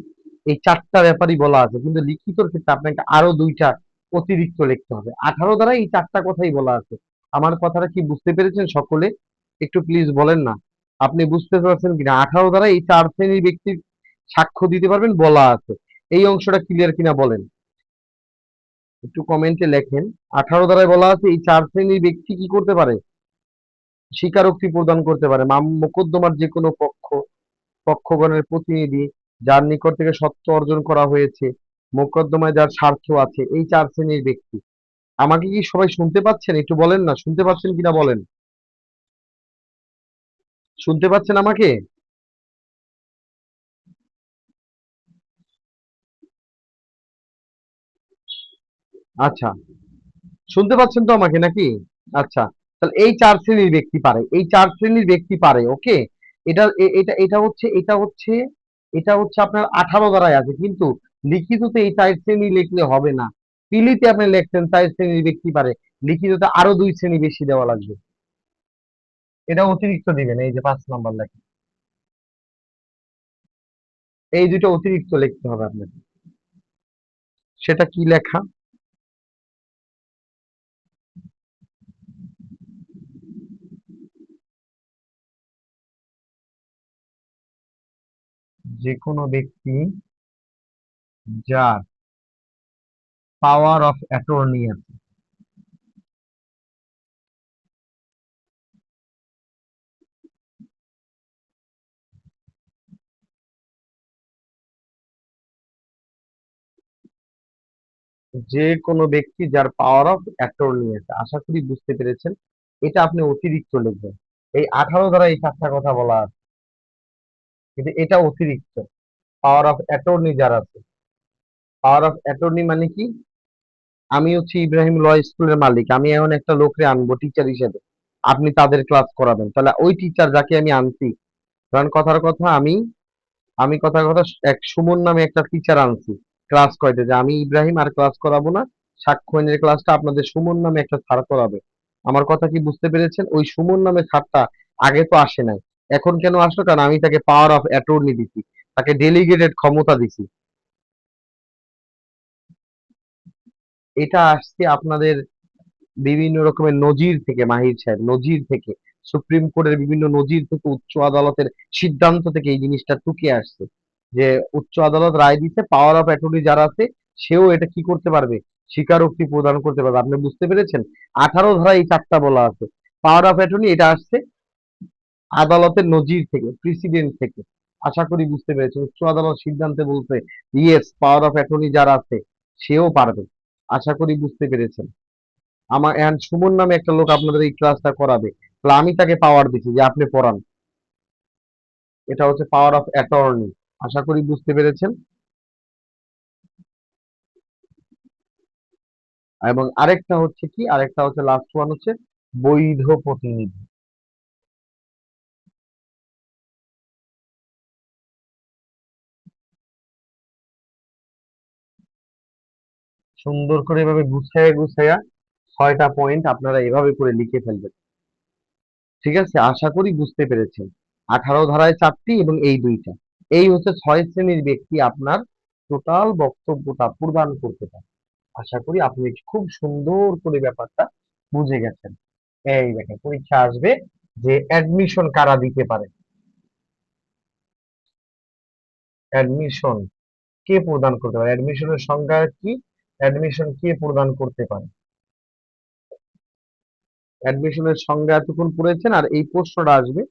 এই চারটা ব্যাপারই বলা আছে, কিন্তু লিখিতর ক্ষেত্রে আপনাকে আরো দুইটা অতিরিক্ত লিখতে হবে। 18 দ্বারা এই চারটা কথাই বলা আছে। আমার কথাটা কি বুঝতে পেরেছেন সকলে? একটু প্লিজ বলেন না, আপনি বুঝতে পারছেন কিনা? 18 দ্বারা এই চার শ্রেণীর ব্যক্তির সাক্ষ্য দিতে পারবেন বলা আছে, এই অংশটা ক্লিয়ার কিনা বলেন, একটু কমেন্টে লেখেন। 18 দ্বারায় বলা আছে এই চার শ্রেণীর ব্যক্তি কি করতে পারে, স্বীকারোক্তি প্রদান করতে পারে। মোকদ্দমার যে কোনো পক্ষগণের প্রতিনিধি, যার নিকট থেকে সত্য অর্জন করা হয়েছে, মোকদ্দমায় যার স্বার্থ আছে, এই চার শ্রেণীর ব্যক্তি। আমাকে কি সবাই শুনতে পাচ্ছেন? একটু বলেন না, শুনতে পাচ্ছেন কিনা বলেন, শুনতে পাচ্ছেন আমাকে? আচ্ছা, শুনতে পাচ্ছেন তো আমাকে নাকি? আচ্ছা, তাহলে এই চার শ্রেণীর ব্যক্তি পারে, এই চার শ্রেণীর ব্যক্তি পারে, ওকে। এটা হচ্ছে আপনার 18 দ্বারাই আছে, কিন্তু লিখিততে এই চার শ্রেণী লিখলে হবে না। পিলিতে আপনি লিখছেন চার শ্রেণীর ব্যক্তি পারে, লিখিততে আরো দুই শ্রেণী বেশি দেওয়া লাগবে। এটা অতিরিক্ত দিবেন, এই যে 5 নাম্বার লেখা, এই দুটো অতিরিক্ত লিখতে হবে আপনাকে। সেটা কি লেখা? যে কোনো ব্যক্তি যার পাওয়ার অফ অ্যাটর্নি আছে, যে কোনো ব্যক্তি যার পাওয়ার অফ অ্যাটর্নি আছে, আশা করি বুঝতে পেরেছেন। এটা আপনি অতিরিক্ত লিখবেন। এই 18 দ্বারা এই চারটা কথা বলা আছে, কিন্তু এটা অতিরিক্ত। পাওয়ার অফ অ্যাটর্নি যার আছে, পাওয়ার অফ অ্যাটর্নি মানে কি? আমি হচ্ছে ইব্রাহিম ল স্কুলের মালিক, আমি এখন একটা লোককে আনবো টিচার হিসেবে, আপনি তাদের ক্লাস করাবেন, তাহলে ওই টিচার যাকে আমি আনছি, কারণ কথার কথা আমি আমি কথার কথা এক সুমন নামে একটা টিচার আনছি ক্লাস করাইতে, যে আমি ইব্রাহিম আর ক্লাস করাবো না, সাক্ষ্যয়নের ক্লাসটা আপনাদের সুমন নামে একটা স্যার করাবে। আমার কথা কি বুঝতে পেরেছেন? ওই সুমন নামে স্যারটা আগে তো আসে নাই, এখন কেন আসলো? কারণ আমি তাকে পাওয়ার অফ অ্যাটর্নি দিছি, তাকে ডেলিগেটেড ক্ষমতা দিছি। এটা আসছে আপনাদের বিভিন্ন রকমের নজির থেকে, মাহির সাহেব, নজির থেকে, সুপ্রিম কোর্টের বিভিন্ন নজির থেকে, উচ্চ আদালতের সিদ্ধান্ত থেকে এই জিনিসটা টুকে আসছে, যে উচ্চ আদালত রায় দিচ্ছে পাওয়ার অফ অ্যাটর্নি যারা আছে, সেও এটা কি করতে পারবে, স্বীকারোক্তি প্রদান করতে পারবে। আপনি বুঝতে পেরেছেন? 18 ধারা এই চারটা বলা আছে। পাওয়ার অফ অ্যাটর্নি এটা আসছে আদালতের নজির থেকে, প্রেসিডেন্ট থেকে। আশা করি বুঝতে পেরেছেন, উচ্চ আদালত সিদ্ধান্তে বলছে ইয়েস, পাওয়ার অফ অ্যাটর্নি যারা আছে সেও পারবে। আশা করি বুঝতে পেরেছেন। আমার এখন সুমন নামে একটা লোক আপনাদের এই ক্লাসটা করাবে, তাহলে আমি তাকে পাওয়ার দিচ্ছি যে আপনি পড়ান। এটা হচ্ছে পাওয়ার অফ অ্যাটর্নি। আশা করি বুঝতে পেরেছেন। এবং আরেকটা হচ্ছে কি, আরেকটা হচ্ছে লাস্ট ওয়ান হচ্ছে বৈধ প্রতিনিধি। সুন্দর করে এভাবে গুছাইয়া গুছাইয়া 6টা পয়েন্ট আপনারা এভাবে করে লিখে ফেলবেন। ঠিক আছে, আশা করি বুঝতে পেরেছেন। 18 ধারায় 4টি এবং এই 2টা, এই হচ্ছে 6 শ্রেণীর ব্যক্তি আপনার টোটাল বক্তব্যটা প্রদান করতে পারে। আশা করি আপনি খুব সুন্দর করে ব্যাপারটা বুঝে গেছেন। এই দেখেন পরীক্ষা আসবে যে অ্যাডমিশন কারা দিতে পারে। অ্যাডমিশন কে প্রদান করতে পারে? অ্যাডমিশনের সংজ্ঞা কি? অ্যাডমিশন কে প্রদান করতে পারে? অ্যাডমিশনের সংজ্ঞা এতক্ষণ পড়েছেন, আর এই প্রশ্নটা আসবে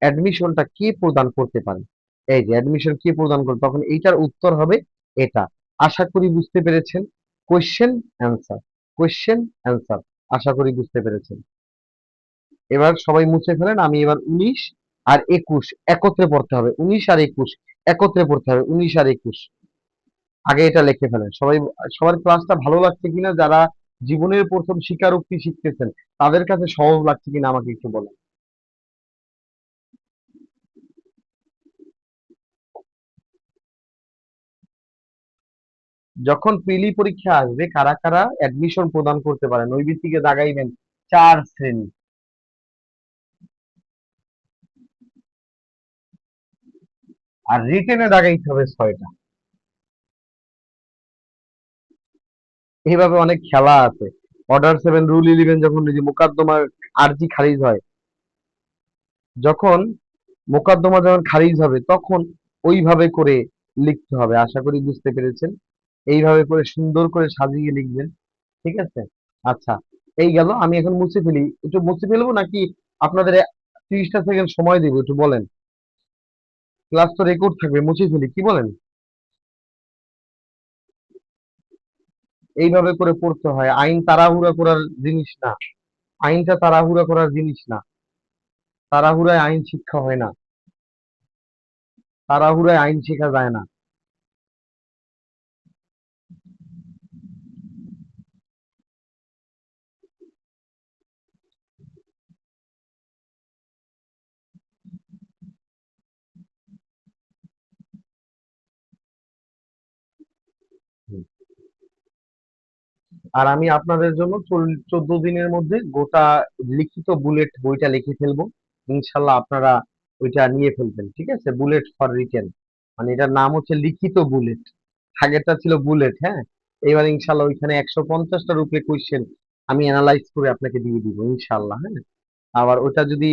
অ্যাডমিশনটা কে প্রদান করতে পারে। এই যে অ্যাডমিশন কে প্রদান করে, তখন এইটার উত্তর হবে এটা। আশা করি বুঝতে পেরেছেন। Question answer, question answer. আশা করি বুঝতে পেরেছেন। এবার সবাই মুছে ফেলেন। আমি এবার 19 আর 21 একত্রে পড়তে হবে। 19 আর 21 একত্রে পড়তে হবে। 19 আর 21 আগে এটা লিখে ফেলেন সবাই। সবার ক্লাসটা ভালো লাগছে কিনা, যারা জীবনের প্রথম স্বীকারোক্তি শিখতেছেন তাদের কাছে সহজ লাগছে কিনা আমাকে একটু বলেন। যখন প্রিলি পরীক্ষা আসবে, কারা কারা অ্যাডমিশন প্রদান করতে পারেন ওই ভিত্তিকে দাগাইবেন 4 শ্রেণী, আর রিটেনে দাগাইতে হবে 6টা। এইভাবে অনেক খেলা আছে। অর্ডার 7 রুল 11, যখন এই যে মোকদ্দমার আর্জি খারিজ হয়, যখন মোকদ্দমা যখন খারিজ হবে তখন ওইভাবে করে লিখতে হবে। আশা করি বুঝতে পেরেছেন। এইভাবে করে সুন্দর করে সাজিয়ে লিখবেন। ঠিক আছে? আচ্ছা, এই গেল। আমি এখন মুছে ফেলি। একটু মুছে ফেলবো নাকি আপনাদের 30টা সেকেন্ড সময় দিব? একটু বলেন। ক্লাস তো রেকর্ড থাকবে, মুছে ফেলি, কি বলেন? এইভাবে করে পড়তে হয়। আইন তাড়াহুড়া করার জিনিস না। আইনটা তাড়াহুড়া করার জিনিস না। তাড়াহুড়ায় আইন শিক্ষা হয় না। তাড়াহুড়ায় আইন শেখা যায় না। হুম। আর আমি আপনাদের জন্য 14 দিনের মধ্যে গোটা লিখিত বুলেট বইটা লিখে ফেলবো। ইনশাল্লাহ আপনারা ওইটা নিয়ে ফেলবেন। ঠিক আছে? বুলেট ফর রিটেন, মানে এটার নাম হচ্ছে লিখিত বুলেট। আগেরটা ছিল বুলেট, হ্যাঁ। এবার ইনশাল্লাহ ওইখানে 150টার উপরে কোয়েশ্চেন আমি অ্যানালাইজ করে আপনাকে দিয়ে দিব ইনশাল্লাহ, হ্যাঁ। আবার ওটা যদি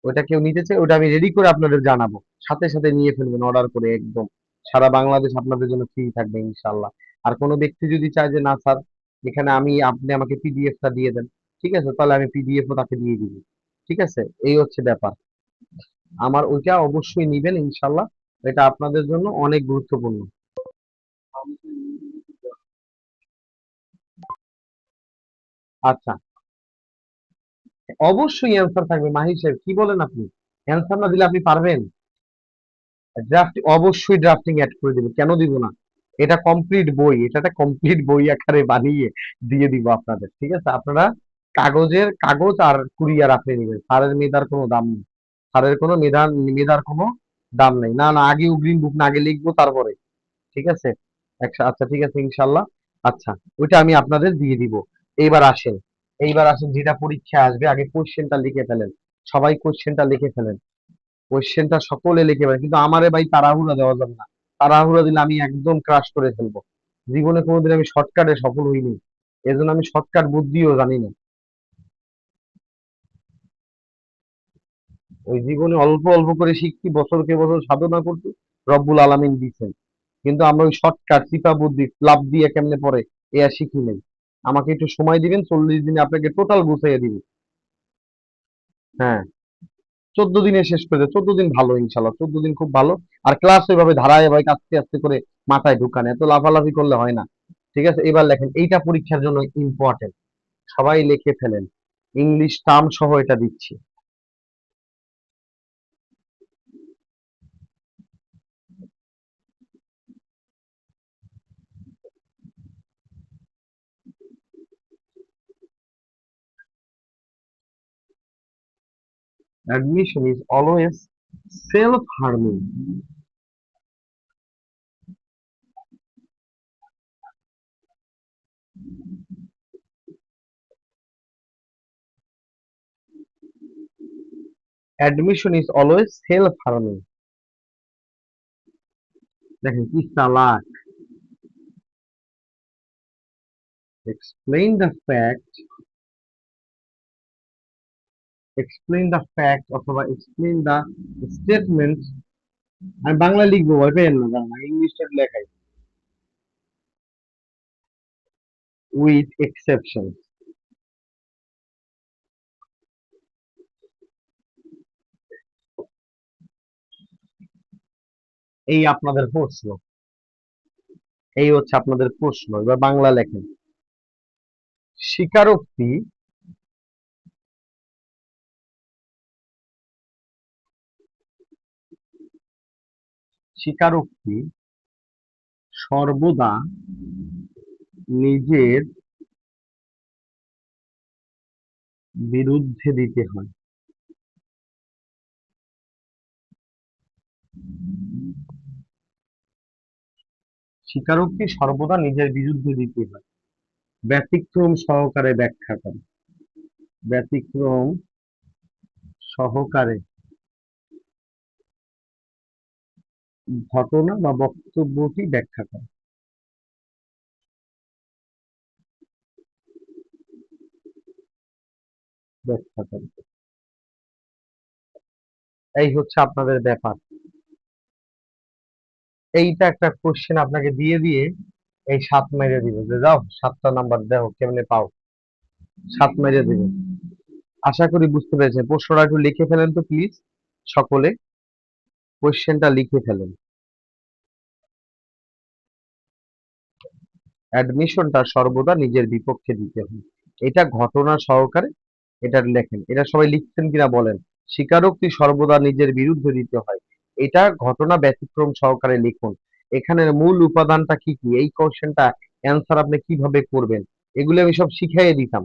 ওটা কেউ নিতে চায়, ওটা আমি রেডি করে আপনাদের জানাবো। সাথে সাথে নিয়ে ফেলবেন অর্ডার করে একদম। সারা বাংলাদেশ আপনাদের জন্য ফ্রি থাকবে ইনশাল্লাহ। আর কোনো ব্যক্তি যদি চায় যে না স্যার, এখানে আপনি আমাকে পিডিএফটা দিয়ে দেন, ঠিক আছে, তাহলে আমি পিডিএফও তাকে দিয়ে দিব। ঠিক আছে? এই হচ্ছে ব্যাপার। আমার ওইটা অবশ্যই নিবেন ইনশাল্লাহ। এটা আপনাদের জন্য অনেক গুরুত্বপূর্ণ। আচ্ছা, অবশ্যই অ্যান্সার থাকবে মাহির সাহেব, কি বলেন আপনি? অ্যান্সার না দিলে আপনি পারবেন? ড্রাফট অবশ্যই ড্রাফটিং অ্যাড করে দিব, কেন দিব না? এটা কমপ্লিট বই, এটা একটা কমপ্লিট বই আকারে বানিয়ে দিয়ে দিব আপনাদের। ঠিক আছে? আপনারা কাগজ আর কুরিয়ার আপনি নেবেন। স্যারের মেধার কোনো দাম নেই। স্যারের কোনো মেধার কোনো দাম নেই। না না, আগে অগ্রিম বুক না, আগে লিখবো তারপরে। ঠিক আছে? আচ্ছা, ঠিক আছে ইনশাল্লাহ। আচ্ছা, ওইটা আমি আপনাদের দিয়ে দিব। এইবার আসেন, যেটা পরীক্ষা আসবে, আগে কোশ্চেনটা লিখে ফেলেন। সবাই কোশ্চেনটা লিখে ফেলেন। কোশ্চেনটা সকলে লিখে ফেলেন, কিন্তু আমারে ভাই তাড়াহুড়া দেওয়া যাবে না। তাড়াহুড়া দিলে আমি একদম ক্রাশ করে ফেলবো। জীবনে কোনোদিন আমি শর্টকাটে সফল হইনি, এজন্য আমি শর্টকাট বুদ্ধিও জানি না। ওই জীবনে অল্প অল্প করে শিখছি, বছরকে বছর সাধনা করছি, রব্বুল আলামিন দিচ্ছেন। কিন্তু আমরা ওই শর্টকাট চিপা বুদ্ধি লাভ দিয়ে কেমনে পড়ে এ আর শিখি নাই। আমাকে একটু সময় দিবেন, 40 দিনে আপনাকে টোটাল গুছাইয়ে দিব। হ্যাঁ, 14 দিনে শেষ করে দেব। 14 দিন ভালো ইনশাল্লাহ, 14 দিন খুব ভালো। আর ক্লাস ওইভাবে ধারাবাহিক আস্তে আস্তে করে মাথায় ঢুকান, এত লাফালাফি করলে হয় না। ঠিক আছে? এবার লেখেন, এইটা পরীক্ষার জন্য ইম্পর্টেন্ট। সবাই লিখে ফেলেন। ইংলিশ টার্ম সহ এটা দিচ্ছি। Admission is always self-harming. Admission is always self-harming. দেখেন কি চালাক। Explain the fact, explain the fact অথবা explain the statement আমি বাংলা লিখবো, ভয় পেয়েন না, দাঁড়ান ইংলিশটা লেখাই। উইথ এক্সেপশন, এই আপনাদের প্রশ্ন, এই হচ্ছে আপনাদের প্রশ্ন, এবার বাংলা লেখেন। স্বীকারোক্তি স্বীকারোক্তি সর্বদা নিজের বিরুদ্ধে দিতে হয়। স্বীকারোক্তি সর্বদা নিজের বিরুদ্ধে দিতে হয়, ব্যতিক্রম সহকারে ব্যাখ্যা করে, ব্যতিক্রম সহকারে ঘটনা বা বক্তব্যটি ব্যাখ্যা করে, ব্যাখ্যা করে। এই হচ্ছে আপনাদের ব্যাপার। এইটা একটা কোশ্চেন আপনাকে দিয়ে দিয়ে এই 7 মেরে দিবে যে যাও 7টা নাম্বার দেখো কেমনে পাও, 7 মেরে দিবে। আশা করি বুঝতে পেরেছেন। প্রশ্নটা একটু লিখে ফেলেন তো প্লিজ, সকলে কোশ্চেনটা লিখে ফেলেন। অ্যাডমিশনটা সর্বদা নিজের বিপক্ষে দিতে হয়, এটা ঘটনা সহকারে এটা লেখেন। এটা সবাই লিখছেন কিনা বলেন। স্বীকারোক্তি সর্বদা নিজের বিরুদ্ধে দিতে হয়, এটা ঘটনা ব্যতিক্রম সহকারে লিখুন। এখানের মূল উপাদানটা কি কি, এই কোশ্চেনটা অ্যান্সার আপনি কিভাবে করবেন, এগুলো আমি সব শিখাইয়ে দিতাম।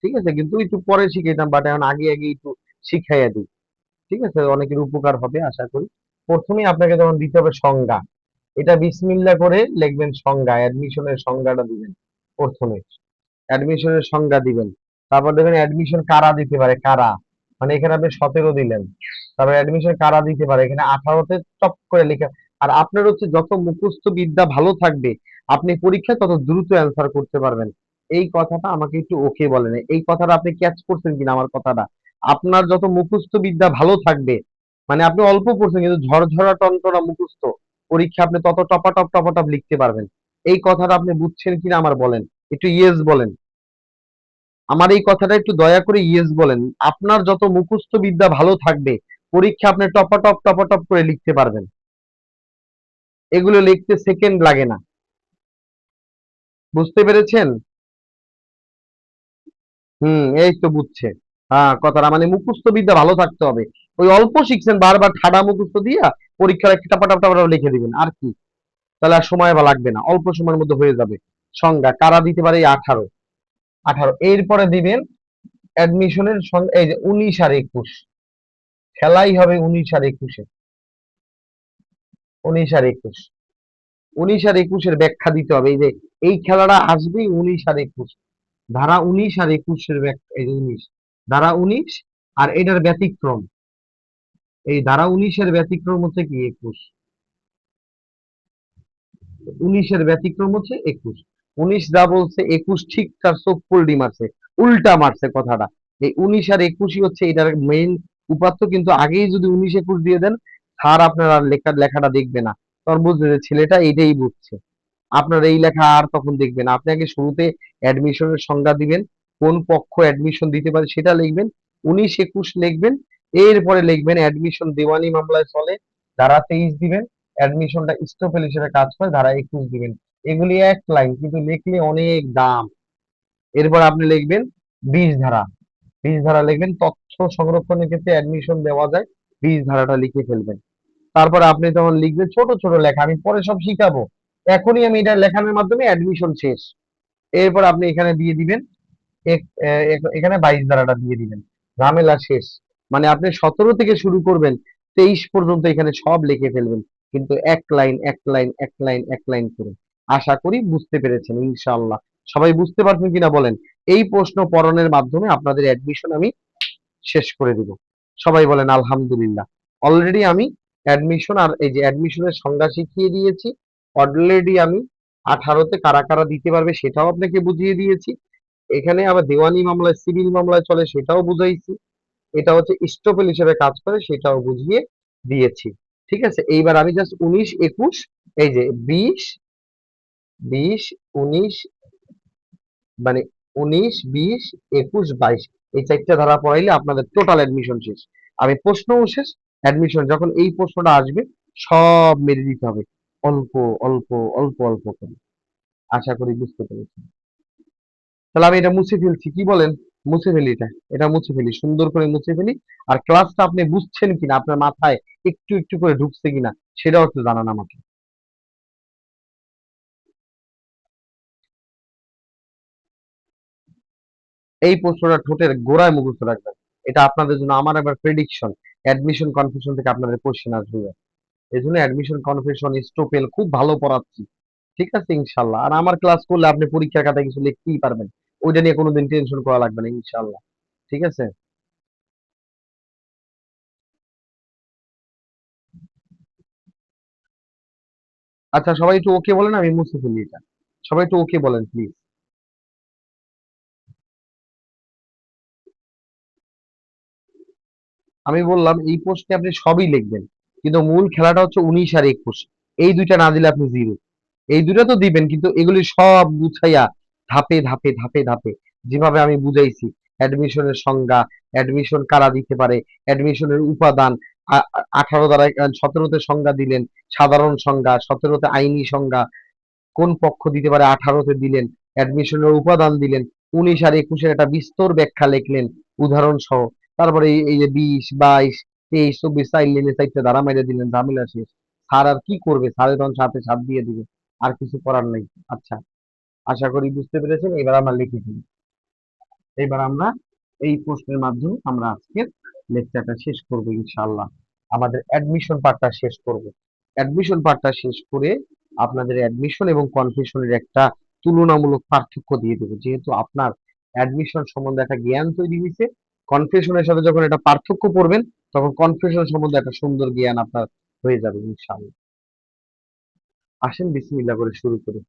ঠিক আছে, কিন্তু একটু পরে শিখাইতাম, বাট এখন আগে আগে একটু শিখাইয়া দিই। ঠিক আছে, অনেকের উপকার হবে আশা করি। প্রথমেই আপনাকে যেমন দিতে হবে সংজ্ঞা, এটা বিসমিল্লাহ করে লিখবেন সংজ্ঞা, অ্যাডমিশনের সংজ্ঞাটা দিবেন প্রথমে, অ্যাডমিশনের সংজ্ঞা দিবেন। তারপর দেখবেন অ্যাডমিশন কারা দিতে পারে, কারা, মানে এখানে আপনি 17 দিলেন, তারপর অ্যাডমিশন কারা দিতে পারে, এখানে 18তে টপ করে লেখা। আর আপনার হচ্ছে যত মুখস্থ বিদ্যা ভালো থাকবে, আপনি পরীক্ষা তত দ্রুত অ্যান্সার করতে পারবেন। এই কথাটা আমাকে একটু ওকে বলেন, এই কথাটা আপনি ক্যাচ করছেন কিনা আমার কথাটা। আপনার যত মুখস্থ বিদ্যা ভালো থাকবে, মানে আপনি অল্প পড়ছেন কিন্তু ঝরঝরা টনটনা মুখস্থ, পরীক্ষা আপনি তত টপাটপ লিখতে পারবেন। এই কথাটা আপনি বুঝছেন কিনা আমার বলেন, একটু ইয়েস বলেন। আমার এই কথাটা একটু দয়া করে ইয়েস বলেন। আপনার যত মুখস্থ বিদ্যা ভালো থাকবে, পরীক্ষা আপনি টপাটপ করে লিখতে পারবেন। এগুলো লিখতে সেকেন্ড লাগে না। বুঝতে পেরেছেন? এই তো বুঝছে। হ্যাঁ, কথাটা মানে মুখস্থ বিদ্যা ভালো থাকতে হবে। ওই অল্প শিখছেন, বারবার ঠাডা মুখস্থ দিয়া পরীক্ষার টপাটপ লিখে দিবেন আর কি। তাহলে আর সময় বা লাগবে না, অল্প সময়ের মধ্যে হয়ে যাবে। সংজ্ঞা কারা দিতে পারে, এই 18, 18 এরপরে দিবেন অ্যাডমিশনের সংজ্ঞা, এই যে 19 আর 21, খেলাই হবে 19 আর 21-এ, 19 আর 21, 19 আর 21-এর ব্যাখ্যা দিতে হবে। এই যে এই খেলাটা আসবেই 19 আর 21, ধারা 19 আর 21-এর ব্যাখ্যা, এই যে 19 ধারা 19 আর এটার ব্যতিক্রম, এই ধারা 19-এর ব্যতিক্রম হচ্ছে কি 21, 19-এর ব্যতিক্রম হচ্ছে 21। 19 যা বলছে 21 ঠিক তার চোখ পল্টি মারছে, উল্টা মারছে কথাটা। এই 19 আর 21ই হচ্ছে এটার মেইন উপাত্ত, কিন্তু আগেই যদি 19 21 দিয়ে দেন, স্যার আপনার আর লেখাটা দেখবে না, তখন বুঝবে যে ছেলেটা এইটাই বুঝছে। আপনার এই লেখা আর তখন দেখবেন। আপনি আগে শুরুতে অ্যাডমিশনের সংজ্ঞা দিবেন, কোন পক্ষ অ্যাডমিশন দিতে পারে সেটা লিখবেন, 19 21 লিখবেন। এরপরে লিখবেন অ্যাডমিশন দেওয়ানি মামলায় চলে, ধারা 23 দিবেন। অ্যাডমিশনটা স্টপেল হিসেবে কাজ করে, ধারা 21 দিবেন। এগুলি এক লাইন কিন্তু লিখলে অনেক দাম। এরপর আপনি লিখবেন 20 ধারা, 20 ধারা লিখবেন, তথ্য সংরক্ষণের ক্ষেত্রে অ্যাডমিশন দেওয়া যায়, 20 ধারাটা লিখে ফেলবেন। তারপর আপনি তখন লিখবেন ছোট ছোট লেখা, আমি পরে সব শিখাবো, এখনই আমি এটা লেখানোর মাধ্যমে অ্যাডমিশন শেষ। এরপর আপনি এখানে দিয়ে দিবেন এখানে 22 ধারাটা দিয়ে দিবেন, ঝামেলা শেষ। মানে আপনি 17 থেকে শুরু করবেন, 23 পর্যন্ত এখানে সব লিখে ফেলবেন, কিন্তু এক লাইন এক লাইন এক লাইন এক লাইন করে। আশা করি বুঝতে পেরেছেন ইনশাআল্লাহ। সবাই বুঝতে পারছেন কিনা বলেন। এই প্রশ্ন পড়নের মাধ্যমে আপনাদের অ্যাডমিশন আমি শেষ করে দিব। সবাই বলেন আলহামদুলিল্লাহ। অলরেডি আমি অ্যাডমিশন আর এই যে অ্যাডমিশনের সংজ্ঞা শিখিয়ে দিয়েছি। অলরেডি আমি 18তে কারা কারা দিতে পারবে সেটাও আপনাকে বুঝিয়ে দিয়েছি। এখানে আবার দেওয়ানি মামলায়, সিভিল মামলায় চলে সেটাও বুঝাইছি। এটা হচ্ছে স্টপেল হিসেবে কাজ করে সেটাও বুঝিয়ে দিয়েছি। ঠিক আছে, এইবার আমি জাস্ট 19 21, এই যে 20 20 19, মানে 19 20 21 22, এই চারটা ধারা পড়াইলে আপনাদের টোটাল অ্যাডমিশন শেষ। আমি প্রশ্নও শেষ, অ্যাডমিশন যখন এই প্রশ্নটা আসবে সব মেরে দিতে হবে, অল্প অল্প অল্প অল্প করে। আশা করি বুঝতে পেরেছি। তাহলে আমি এটা মুছে ফেলছি, কি বলেন? মুছে ফেলি, এটা মুছে ফেলি, সুন্দর করে মুছে ফেলি। আর ক্লাসটা আপনি বুঝছেন কিনা, আপনার মাথায় একটু একটু করে ঢুকছে কিনা, সেটাও একটু জানান আমাকে। এই প্রশ্নটা ঠোঁটের গোড়ায় মুখস্থ রাখবেন। এটা আপনাদের জন্য আমার একবার প্রেডিকশন, অ্যাডমিশন কনফিউশন থেকে আপনাদের কোশ্চেন আসবে। এই জন্য অ্যাডমিশন কনফিউশন স্টোপেল খুব ভালো পড়াচ্ছি। ঠিক আছে ইনশাল্লাহ। আর আমার ক্লাস করলে আপনি পরীক্ষার খাতায় কিছু লিখতেই পারবেন, ওইটা নিয়ে কোনোদিন টেনশন করা লাগবে না ইনশাল্লাহ। ঠিক আছে। আচ্ছা, সবাই একটু ওকে বলেন, আমি মুছে ফেলি এটা। সবাই একটু ওকে বলেন প্লিজ। আমি বললাম এই প্রশ্নে আপনি সবই লিখবেন, কিন্তু মূল খেলাটা হচ্ছে 19 আর 21, এই দুইটা না দিলে আপনি জিরো। এই দুটো তো দিবেন, কিন্তু এগুলি সব গুছাইয়া ধাপে ধাপে ধাপে ধাপে, যেভাবে আমি বুঝাইছি, অ্যাডমিশনের সংজ্ঞা, অ্যাডমিশন কারা দিতে পারে, অ্যাডমিশনের উপাদান, 18 দ্বারা 17তে সংজ্ঞা দিলেন, সাধারণ সংজ্ঞা 17তে আইনি সংজ্ঞা, কোন পক্ষ দিতে পারে 18তে দিলেন, অ্যাডমিশনের উপাদান দিলেন, 19 আর 21-এর একটা বিস্তর ব্যাখ্যা লিখলেন উদাহরণ সহ। তারপরে এই যে 20 22 23 24 চার লাইনে চারটে ধারা মেরে দিলেন, ঝামেলা শেষ। স্যার আর কি করবে, স্যারের তখন সাথে সাথ দিয়ে দিবে, আর কিছু করার নাই। আচ্ছা, আশা করি বুঝতে পেরেছেন। এবার আমরা লিখে দিই। এবার আমরা এই প্রশ্নের মাধ্যমে আমরা আজকের লেকচারটা শেষ করবো ইনশাআল্লাহ। আমাদের অ্যাডমিশন পার্টটা শেষ করব। অ্যাডমিশন পার্টটা শেষ করে আপনাদের অ্যাডমিশন এবং কনফিউশনের একটা তুলনামূলক পার্থক্য দিয়ে দেবো, যেহেতু আপনার অ্যাডমিশন সম্বন্ধে একটা জ্ঞান তৈরি হয়েছে। কনফিউশনের সাথে যখন একটা পার্থক্য পড়বেন, তখন কনফিউশন সম্বন্ধে একটা সুন্দর জ্ঞান আপনার হয়ে যাবে ইনশাআল্লাহ। আসেন বিসমিল্লাহ করে শুরু করি।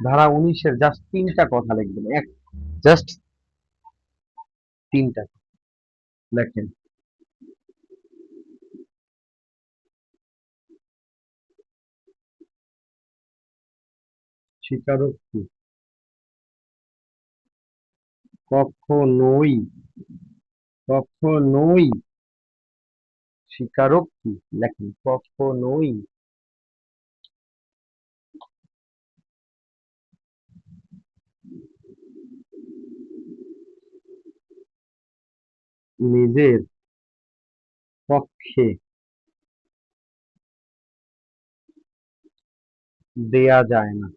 ধারা 19-এর জাস্ট তিনটা কথা লিখবেন, জাস্ট তিনটা লেখেন। স্বীকারোক্তি কখনোই, কখনোই, স্বীকারোক্তি লেখেন, কখনোই নিজের পক্ষে দেয়া যায় না।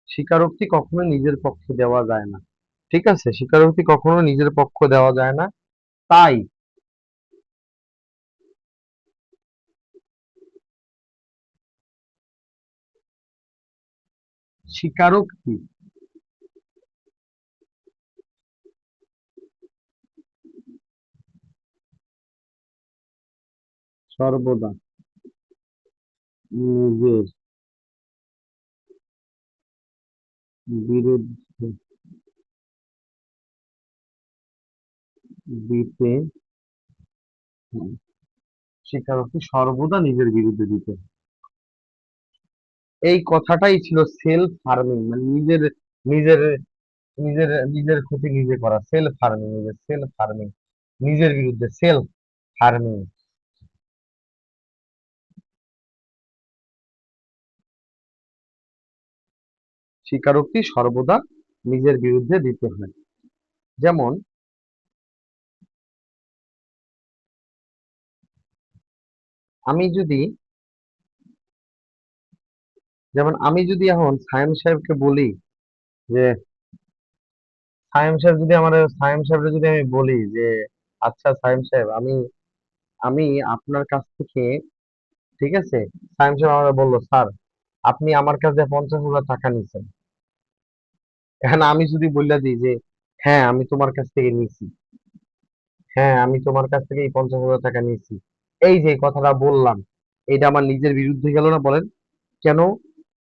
স্বীকারোক্তি কখনো নিজের পক্ষে দেওয়া যায় না। ঠিক আছে, স্বীকারোক্তি কখনো নিজের পক্ষ দেওয়া যায় না। তাই স্বীকারোক্তি সর্বদা নিজের বিরুদ্ধে দিতে হয়। স্বীকারোক্তি সর্বদা নিজের বিরুদ্ধে দিতে হয়। এই কথাটাই ছিল সেলফ ফার্মিং, মানে নিজের নিজের নিজের নিজের ক্ষতি নিজে করা, সেলফ ফার্মিং, নিজের সেলফ ফার্মিং, নিজের বিরুদ্ধে সেলফ ফার্মিং। স্বীকারোক্তি সর্বদা নিজের বিরুদ্ধে দিতে হয়। যেমন আমি যদি আমি যদি এখন সায়েম সাহেবকে বলি যে সায়েম সাহেব যদি আমি বলি যে আচ্ছা সায়েম সাহেব, আমি আমি আপনার কাছ থেকে, ঠিক আছে, সায়েম সাহেব আমাকে বললো স্যার আপনি আমার কাছে 50,000 টাকা নিছেন। এখন আমি যদি বললা দিই যে হ্যাঁ আমি তোমার কাছ থেকে নিছি, হ্যাঁ আমি তোমার কাছ থেকে এই 50,000 টাকা নিয়েছি, এই যে কথাটা বললাম, এটা আমার নিজের বিরুদ্ধে গেল না বলেন? কেন?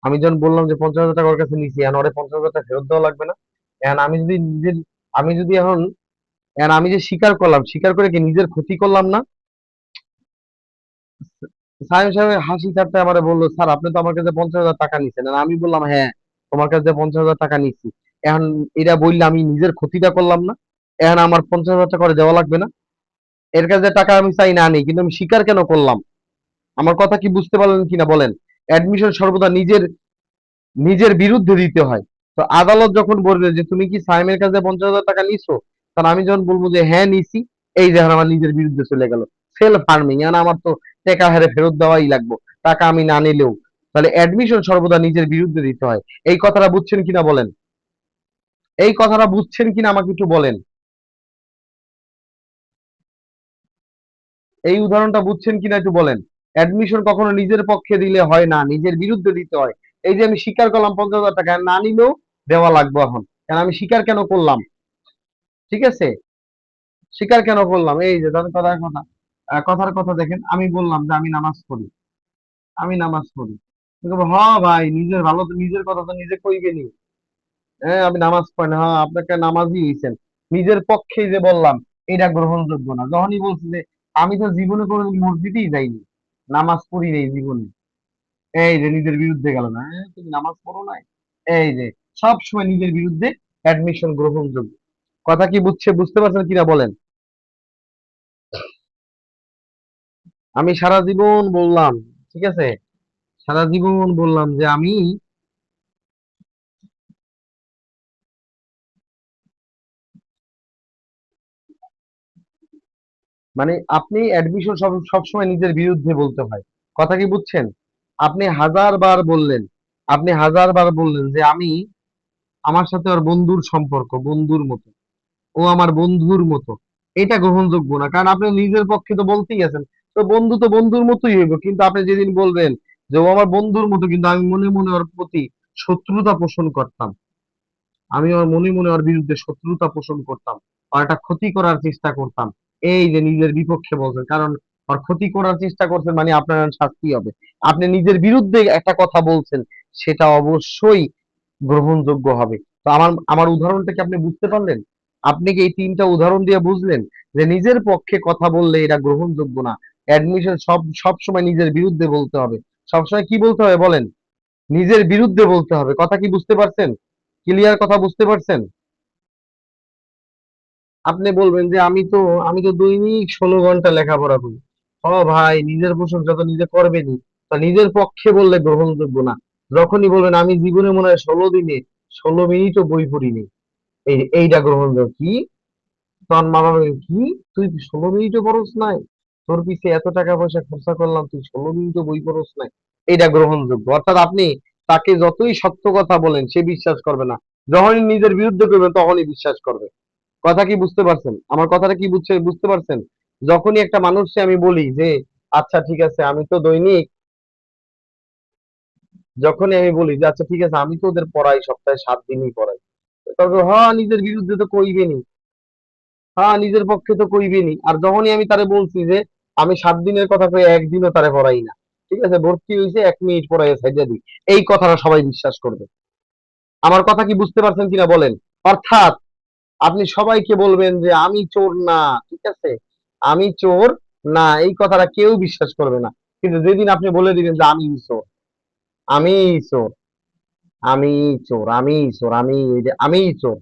আমি যখন বললাম যে 50,000 টাকা ওর কাছে নিছি, এখন ওরে 50,000 টাকা ফেরত দেওয়া লাগবে না? এখন আমি যদি নিজের, আমি যদি এখন, এখন আমি যে স্বীকার করলাম, স্বীকার করে কি নিজের ক্ষতি করলাম না? সাহেব সাহেব হাসি ঠাট্টা আমারে বললো স্যার আপনি তো আমার কাছে 50,000 টাকা নিছেন, আর আমি বললাম হ্যাঁ তোমার কাছে 50,000 টাকা নিছি। এখন এটা বললে আমি নিজের ক্ষতিটা করলাম না? এখন আমার 50,000 টাকা করে দেওয়া লাগবে না? এর কাছে টাকা আমি চাই না নেই, কিন্তু আমি স্বীকার কেন করলাম? আমার কথা কি বুঝতে পারলেন কিনা বলেন? অ্যাডমিশন সর্বদা নিজের নিজের বিরুদ্ধে দিতে হয়। তো আদালত যখন বলবে যে তুমি কি সাইমের কাছে 50,000 টাকা নিছো, তাহলে আমি যখন বলবো যে হ্যাঁ নিছি, এই দেখেন আমার নিজের বিরুদ্ধে চলে গেল। সেলফ হার্মিং, মানে আমার তো টাকা হারে ফেরত দেওয়াই লাগবে, টাকা আমি না নিলেও। তাহলে অ্যাডমিশন সর্বদা নিজের বিরুদ্ধে দিতে হয়। এই কথাটা বুঝছেন কিনা বলেন? এই কথাটা বুঝছেন কিনা আমাকে একটু বলেন। এই উদাহরণটা বুঝছেন কিনা একটু বলেন। অ্যাডমিশন কখনো নিজের পক্ষে দিলে হয় না, নিজের বিরুদ্ধে দিতে হয়। এই যে আমি স্বীকার করলাম 50,000 টাকা না নিলেও দেওয়া লাগবে এখন, কারণ আমি স্বীকার কেন করলাম? ঠিক আছে, স্বীকার কেন করলাম? এই যে ধরেন কথার কথা, কথার কথা দেখেন, আমি বললাম যে আমি নামাজ পড়ি, আমি নামাজ পড়ি। তুমি বলবে, হ্যাঁ ভাই নিজের ভালো তো নিজের কথা তো নিজে কইবেনি। হ্যাঁ আমি নামাজ পড়ি না, হ্যাঁ আপনাকে নামাজই হইছেন। নিজের পক্ষে যে বললাম, এটা গ্রহণযোগ্য না। যখনই বলছি যে আমি তো জীবনে কোনো মসজিদেই যাইনি, নামাজ পড়ি নেই জীবনে, এই যে নিজের বিরুদ্ধে গেল না, তুমি নামাজ পড়ো নাই, এই যে সব সময় নিজের বিরুদ্ধে অ্যাডমিশন গ্রহণযোগ্য। কথা কি বুঝতে পারছেন কিনা বলেন? আমি সারা জীবন বললাম, ঠিক আছে, সারা জীবন বললাম যে আমি, মানে আপনি অ্যাডমিশন সব সবসময় নিজের বিরুদ্ধে বলতে হয়। কথা কি বুঝছেন? আপনি হাজার বার বললেন, আপনি হাজার বার বললেন যে আমি, আমার সাথে ওর বন্ধুর সম্পর্ক, বন্ধুর মতো, ও আমার বন্ধুর মতো। এটা গ্রহণযোগ্য না, কারণ আপনি নিজের পক্ষে তো বলতেই আছেন। তো বন্ধু তো বন্ধুর মতোই হইব, কিন্তু আপনি যেদিন বলবেন যে ও আমার বন্ধুর মতো, কিন্তু আমি মনে মনে ওর প্রতি শত্রুতা পোষণ করতাম, আমি ওর মনে মনে ওর বিরুদ্ধে শত্রুতা পোষণ করতাম, আর একটা ক্ষতি করার চেষ্টা করতাম। এই যে নিজের বিপক্ষে বলছেন, কারণ ওর ক্ষতি করার চেষ্টা করছেন মানে আপনার শাস্তি হবে। আপনি নিজের বিরুদ্ধে একটা কথা বলছেন, সেটা অবশ্যই গ্রহণযোগ্য হবে। তো আমার আমার উদাহরণটা কি আপনি বুঝতে পারলেন? আপনি কি এই তিনটা উদাহরণ দিয়ে বুঝলেন যে নিজের পক্ষে কথা বললে এটা গ্রহণযোগ্য না? অ্যাডমিশন সব সময় নিজের বিরুদ্ধে বলতে হবে। সবসময় কি বলতে হবে বলেন? নিজের বিরুদ্ধে বলতে হবে। কথা কি বুঝতে পারছেন? ক্লিয়ার কথা বুঝতে পারছেন? আপনি বলবেন যে আমি তো দৈনিক 16 ঘন্টা লেখাপড়া করি। ও ভাই নিজের প্রশংসা তো নিজে করবেনই, তা নিজের পক্ষে বললে গ্রহণযোগ্য না। যখনই বলবেন আমি জীবনে মনে হয় 16 দিনে 16 মিনিটও বই পড়িনি, এইটা গ্রহণযোগ্য। কি? তখন মা বাবা বলবে, কি তুই 16 মিনিটও পড়স নাই? তোর পিছে এত টাকা পয়সা খরচা করলাম, তুই 16 মিনিটও বই পড়স নাই? এটা গ্রহণযোগ্য। অর্থাৎ আপনি তাকে যতই সত্য কথা বলেন সে বিশ্বাস করবে না, যখনই নিজের বিরুদ্ধে করবেন তখনই বিশ্বাস করবে। কথা কি বুঝতে পারছেন? আমার কথাটা কি বুঝতে পারছেন? যখনই একটা মানুষকে আমি বলি যে আচ্ছা ঠিক আছে আমি তো দৈনিক, যখনই আমি বলি যে আচ্ছা ঠিক আছে আমি তো ওদের পড়াই, সপ্তাহে 7 দিনই পড়াই, তবে হ্যাঁ নিজের বিরুদ্ধে তো কইবেনি, হ্যাঁ নিজের পক্ষে তো কইবেনি। আর যখনই আমি তারে বলছি যে আমি 7 দিনের কথা কই, একদিনও তারে পড়াই না, ঠিক আছে ভর্তি হয়েছে 1 মিনিট পড়াই সাইডা দিই, এই কথাটা সবাই বিশ্বাস করবে। আমার কথা কি বুঝতে পারছেন কিনা বলেন? অর্থাৎ আপনি সবাইকে বলবেন যে আমি চোর না, ঠিক আছে, আমি চোর না, এই কথাটা কেউ বিশ্বাস করবে না। কিন্তু যেদিন আপনি বলে দিবেন যে আমি চোর, আমি চোর, আমি চোর, আমি চোর, আমি চোর,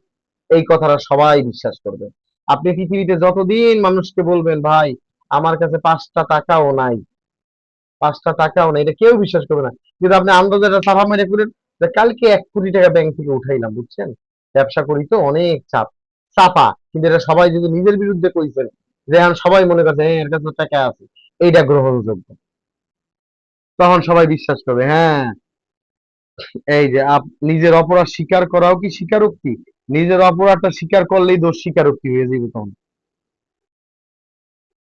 এই কথাটা সবাই বিশ্বাস করবে। আপনি পৃথিবীতে যতদিন মানুষকে বলবেন ভাই আমার কাছে 5টা টাকাও নাই, 5টা টাকাও নাই, এটা কেউ বিশ্বাস করবে না। কিন্তু আপনি আন্দাজে একটা চাপা মেরে করেন যে কালকে 1 কোটি টাকা ব্যাংক থেকে উঠাইলাম, বুঝছেন, ব্যবসা করি তো অনেক চাপ, চাপা। কিন্তু এটা সবাই যদি নিজের বিরুদ্ধে কইছেন, যে এখন সবাই মনে করছে হ্যাঁ এর কাছে তো টাকা আছে, এইটা গ্রহণযোগ্য, তখন সবাই বিশ্বাস করবে। হ্যাঁ, এই যে নিজের অপরাধ স্বীকার করাও কি স্বীকারোক্তি? নিজের অপরাধটা স্বীকার করলেই দোষ স্বীকারোক্তি হয়ে যাবে তখন।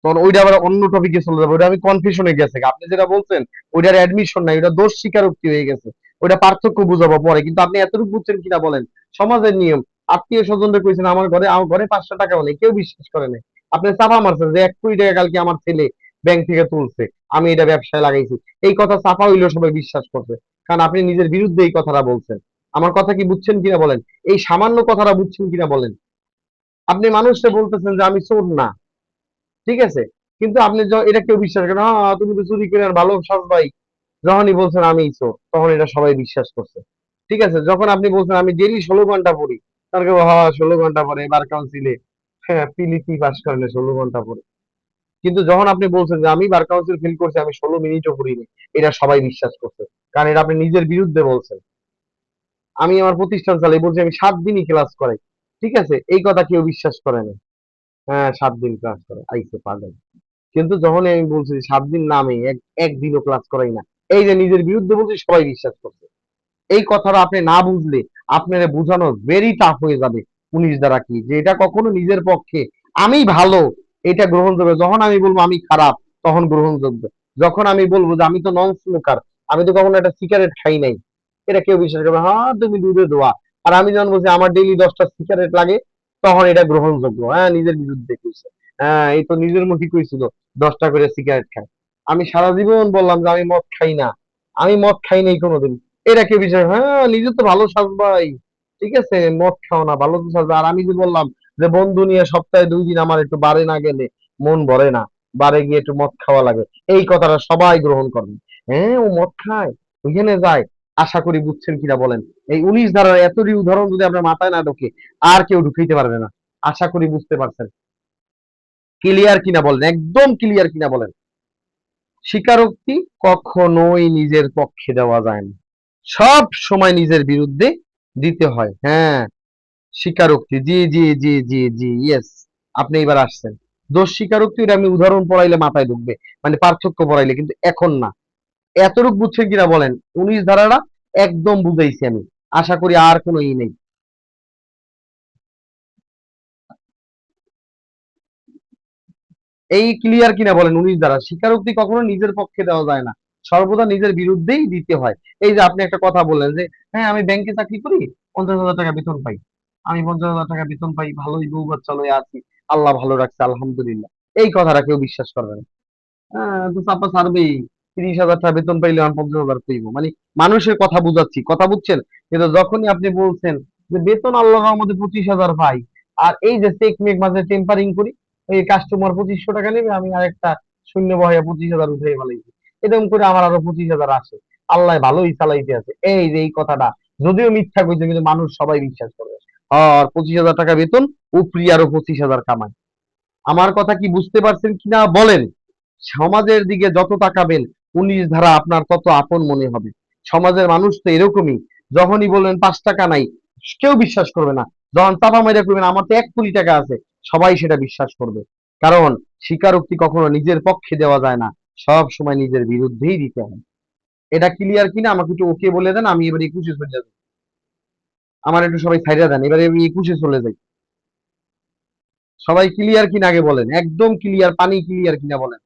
তখন ওইটা আবার অন্য টপিকে চলে যাবে, ওইটা আমি কনফিউশনে গেছে। আপনি যেটা বলছেন ওইটার অ্যাডমিশন নাই, ওইটা দোষ স্বীকারোক্তি হয়ে গেছে। ওইটা পার্থক্য বুঝাবো পরে, কিন্তু আপনি এতটুকু বুঝছেন কিনা বলেন। সমাজের নিয়ম, আত্মীয় স্বজনদের কইছেন আমার ঘরে 500 টাকাও নেই, কেউ বিশ্বাস করে নাই। আপনি চাপা মারছেন যে 1 কোটি টাকা কালকে আমার ছেলে ব্যাংক থেকে তুলছে, আমি এটা ব্যবসায় লাগাইছি। এই কথা চাপা হইলেও সবাই বিশ্বাস করছে, কারণ আপনি নিজের বিরুদ্ধে এই কথাটা বলছেন। আমার কথা কি বুঝছেন কিনা বলেন, এই সামান্য কথাটা বুঝছেন কিনা বলেন। আপনি মানুষকে বলতেছেন যে আমি চোর না, ঠিক আছে, কিন্তু আপনি এটা কেউ বিশ্বাস করেন, হ্যাঁ তুমি তো চুরি করে আর ভালো সাজ ভাই। যখনই বলছেন আমি চোর, তখন এটা সবাই বিশ্বাস করছে। ঠিক আছে, যখন আপনি বলছেন আমি ডেইলি 16 ঘন্টা পড়ি, তার কেউ হ্যাঁ 16 ঘন্টা পরে বার কাউন্সিলে, হ্যাঁ পিলিপি পাস করেন 16 ঘন্টা পরে। কিন্তু যখন আপনি বলছেন যে আমি বার কাউন্সিল ফিল করছি, আমি 16 মিনিটও পড়িনি, এটা সবাই বিশ্বাস করছে, কারণ এটা আপনি নিজের বিরুদ্ধে বলছেন। আমি আমার প্রতিষ্ঠান চালাই, বলছি আমি 7 দিনই ক্লাস করাই, ঠিক আছে, এই কথা কেউ বিশ্বাস করে না। হ্যাঁ 7 দিন ক্লাস করে আইসে পাগল। কিন্তু যখনই আমি বলছি যে 7 দিন না, আমি একদিনও ক্লাস করাই না, এই যে নিজের বিরুদ্ধে বলছি, সবাই বিশ্বাস করছে। এই কথাটা আপনি না বুঝলে আপনার বোঝানো ভেরি টাফ হয়ে যাবে। 19 দ্বারা কি যে এটা কখনো নিজের পক্ষে আমি ভালো এটা গ্রহণযোগ্য, যখন আমি বলবো আমি খারাপ তখন গ্রহণযোগ্য। যখন আমি বলবো যে আমি তো নন স্মোকার, আমি তো কখনো একটা সিগারেট খাই নাই, এটা কেউ বিশ্বাস করবে, হ্যাঁ তুমি দুধে দোয়া। আর আমি যখন বলছি আমার ডেইলি 10টা সিগারেট লাগে, তখন এটা গ্রহণযোগ্য, হ্যাঁ নিজের বিরুদ্ধে কইছে। হ্যাঁ এই তো নিজের মুখে কইছিল 10টা করে সিগারেট খায়। আমি সারা জীবন বললাম যে আমি মদ খাই না, আমি মদ খাই নাই কোনোদিন, এটা কেউ বিশ্বাস, হ্যাঁ নিজে তো ভালো সাজবাই, ঠিক আছে মদ খাও না ভালো তো সাজবা। আর আমি যে বললাম যে বন্ধু নিয়ে সপ্তাহে 2 দিন আমার একটু বারে না গেলে মন ভরে না, বারে গিয়ে একটু মদ খাওয়া লাগে, এই কথাটা সবাই গ্রহণ করবে। হ্যাঁ ও মদ খায়, ওইখানে যায়। আশা করি বুঝছেন কিনা বলেন। এই 19 ধারার এতটি উদাহরণ যদি আপনার মাথায় না ঢোকে, আর কেউ ঢুকাইতে পারবে না। আশা করি বুঝতে পারছেন। ক্লিয়ার কিনা বলেন, একদম ক্লিয়ার কিনা বলেন। স্বীকারোক্তি কখনোই নিজের পক্ষে দেওয়া যায় না, সব সময় নিজের বিরুদ্ধে দিতে হয়। হ্যাঁ স্বীকারোক্তি, জি জি জি জি জি ইয়েস, আপনি এবার আসছেন। দোষ স্বীকারোক্তি ওটা আমি উদাহরণ পড়াইলে মাথায় ঢুকবে, মানে পার্থক্য পড়াইলে, কিন্তু এখন না। এতটুকু বুঝছেন কিনা বলেন, 19 ধারাটা একদম বুঝাইছি আমি। আশা করি আর কোনো ই নেই। এই ক্লিয়ার কিনা বলেন, 19 ধারা স্বীকারোক্তি কখনো নিজের পক্ষে দেওয়া যায় না, সর্বদা নিজের বিরুদ্ধেই দিতে হয়। এই যে আপনি একটা কথা বললেন যে হ্যাঁ আমি ব্যাংকে চাকরি করি, 50,000 টাকা বেতন পাই, আমি 50,000 টাকা বেতন পাই, ভালোই বউ বাচ্চা লয়ে আছি, আল্লাহ ভালো রাখছে আলহামদুলিল্লাহ, এই কথাটা কেউ বিশ্বাস করবে না। হ্যাঁ তো চাপা ছাড়বেই, 30,000 টাকা বেতন পাইলে আমি 50,000 পাইবো, মানে মানুষের কথা বুঝাচ্ছি, কথা বুঝছেন। কিন্তু যখনই আপনি বলছেন যে বেতন আল্লাহ আমাদের 25,000 পাই, আর এই যে চেক মেক মাঝে টেম্পারিং করি, এই কাস্টমার 2500 টাকা নেবে, আমি আরেকটা শূন্য বহাইয়া 25,000 উঠে ফেলাইছি, এরকম করে আমার আরো 25,000 আসে, আল্লাহ ভালোই চালাইতে আছে। এই যে এই কথাটা যদিও মিথ্যা কইছে, কিন্তু মানুষ সবাই বিশ্বাস করবে। আর 25,000 টাকা বেতন, উপরি আরো 25,000 কামায়। আমার কথা কি বুঝতে পারছেন কিনা বলেন। সমাজের দিকে যত তাকাবেন 19 ধারা আপনার তত আপন মনে হবে। সমাজের মানুষ তো এরকমই, যখনই বলবেন 5 টাকা নাই, কেউ বিশ্বাস করবে না। যখন চাপা মেরে করবেন আমার তো 1 কোটি টাকা আছে, সবাই সেটা বিশ্বাস করবে। কারণ স্বীকারোক্তি কখনো নিজের পক্ষে দেওয়া যায় না, সব সময় নিজের বিরুদ্ধেই দিতে হয়। এটা ক্লিয়ার কিনা আমাকে একটু ওকে বলে দেন, আমি এবার 21-এ চলে যাবো। আমার একটু সবাই সাইডা দেন, এবারে আমি 21-এ চলে যাই। সবাই ক্লিয়ার কিনা আগে বলেন, একদম ক্লিয়ার, পানি ক্লিয়ার কিনা বলেন।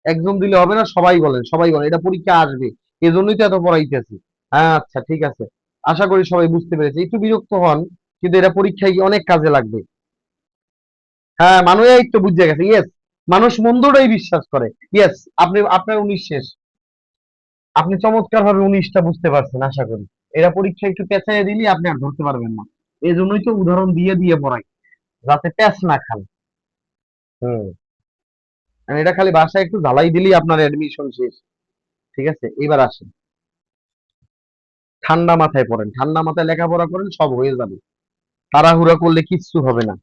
একদম দিলে হবে না, সবাই বলেন, সবাই বলেন, এটা পরীক্ষা আসবে, এজন্যই তো এত পড়াইতেছি। হ্যাঁ আচ্ছা ঠিক আছে, আশা করি সবাই বুঝতে পেরেছে, একটু বিরক্ত হন, কিন্তু এটা পরীক্ষায় গিয়ে অনেক কাজে লাগবে। হ্যাঁ মানুষ এই তো বুঝে গেছে, ইয়েস, মানুষ মন্দটাই বিশ্বাস করে। ইয়েস, আপনার 19 শেষ, আপনি চমৎকার ভাবে 19টা বুঝতে পারছেন আশা করি। এরা পরীক্ষা একটু পেঁচাইয়া দিলে আপনি আর ধরতে পারবেন না, এই জন্যই তো উদাহরণ দিয়ে দিয়ে পড়াই, যাতে প্যাচ না খান। হুম, আর এটা খালি বাসায় একটু জ্বালাই দিলেই আপনার অ্যাডমিশন শেষ। ঠিক আছে, এবার আসেন। ঠান্ডা মাথায় পড়েন, ঠান্ডা মাথায় লেখাপড়া করেন, সব হয়ে যাবে। তাড়াহুড়া করলে কিচ্ছু হবে না,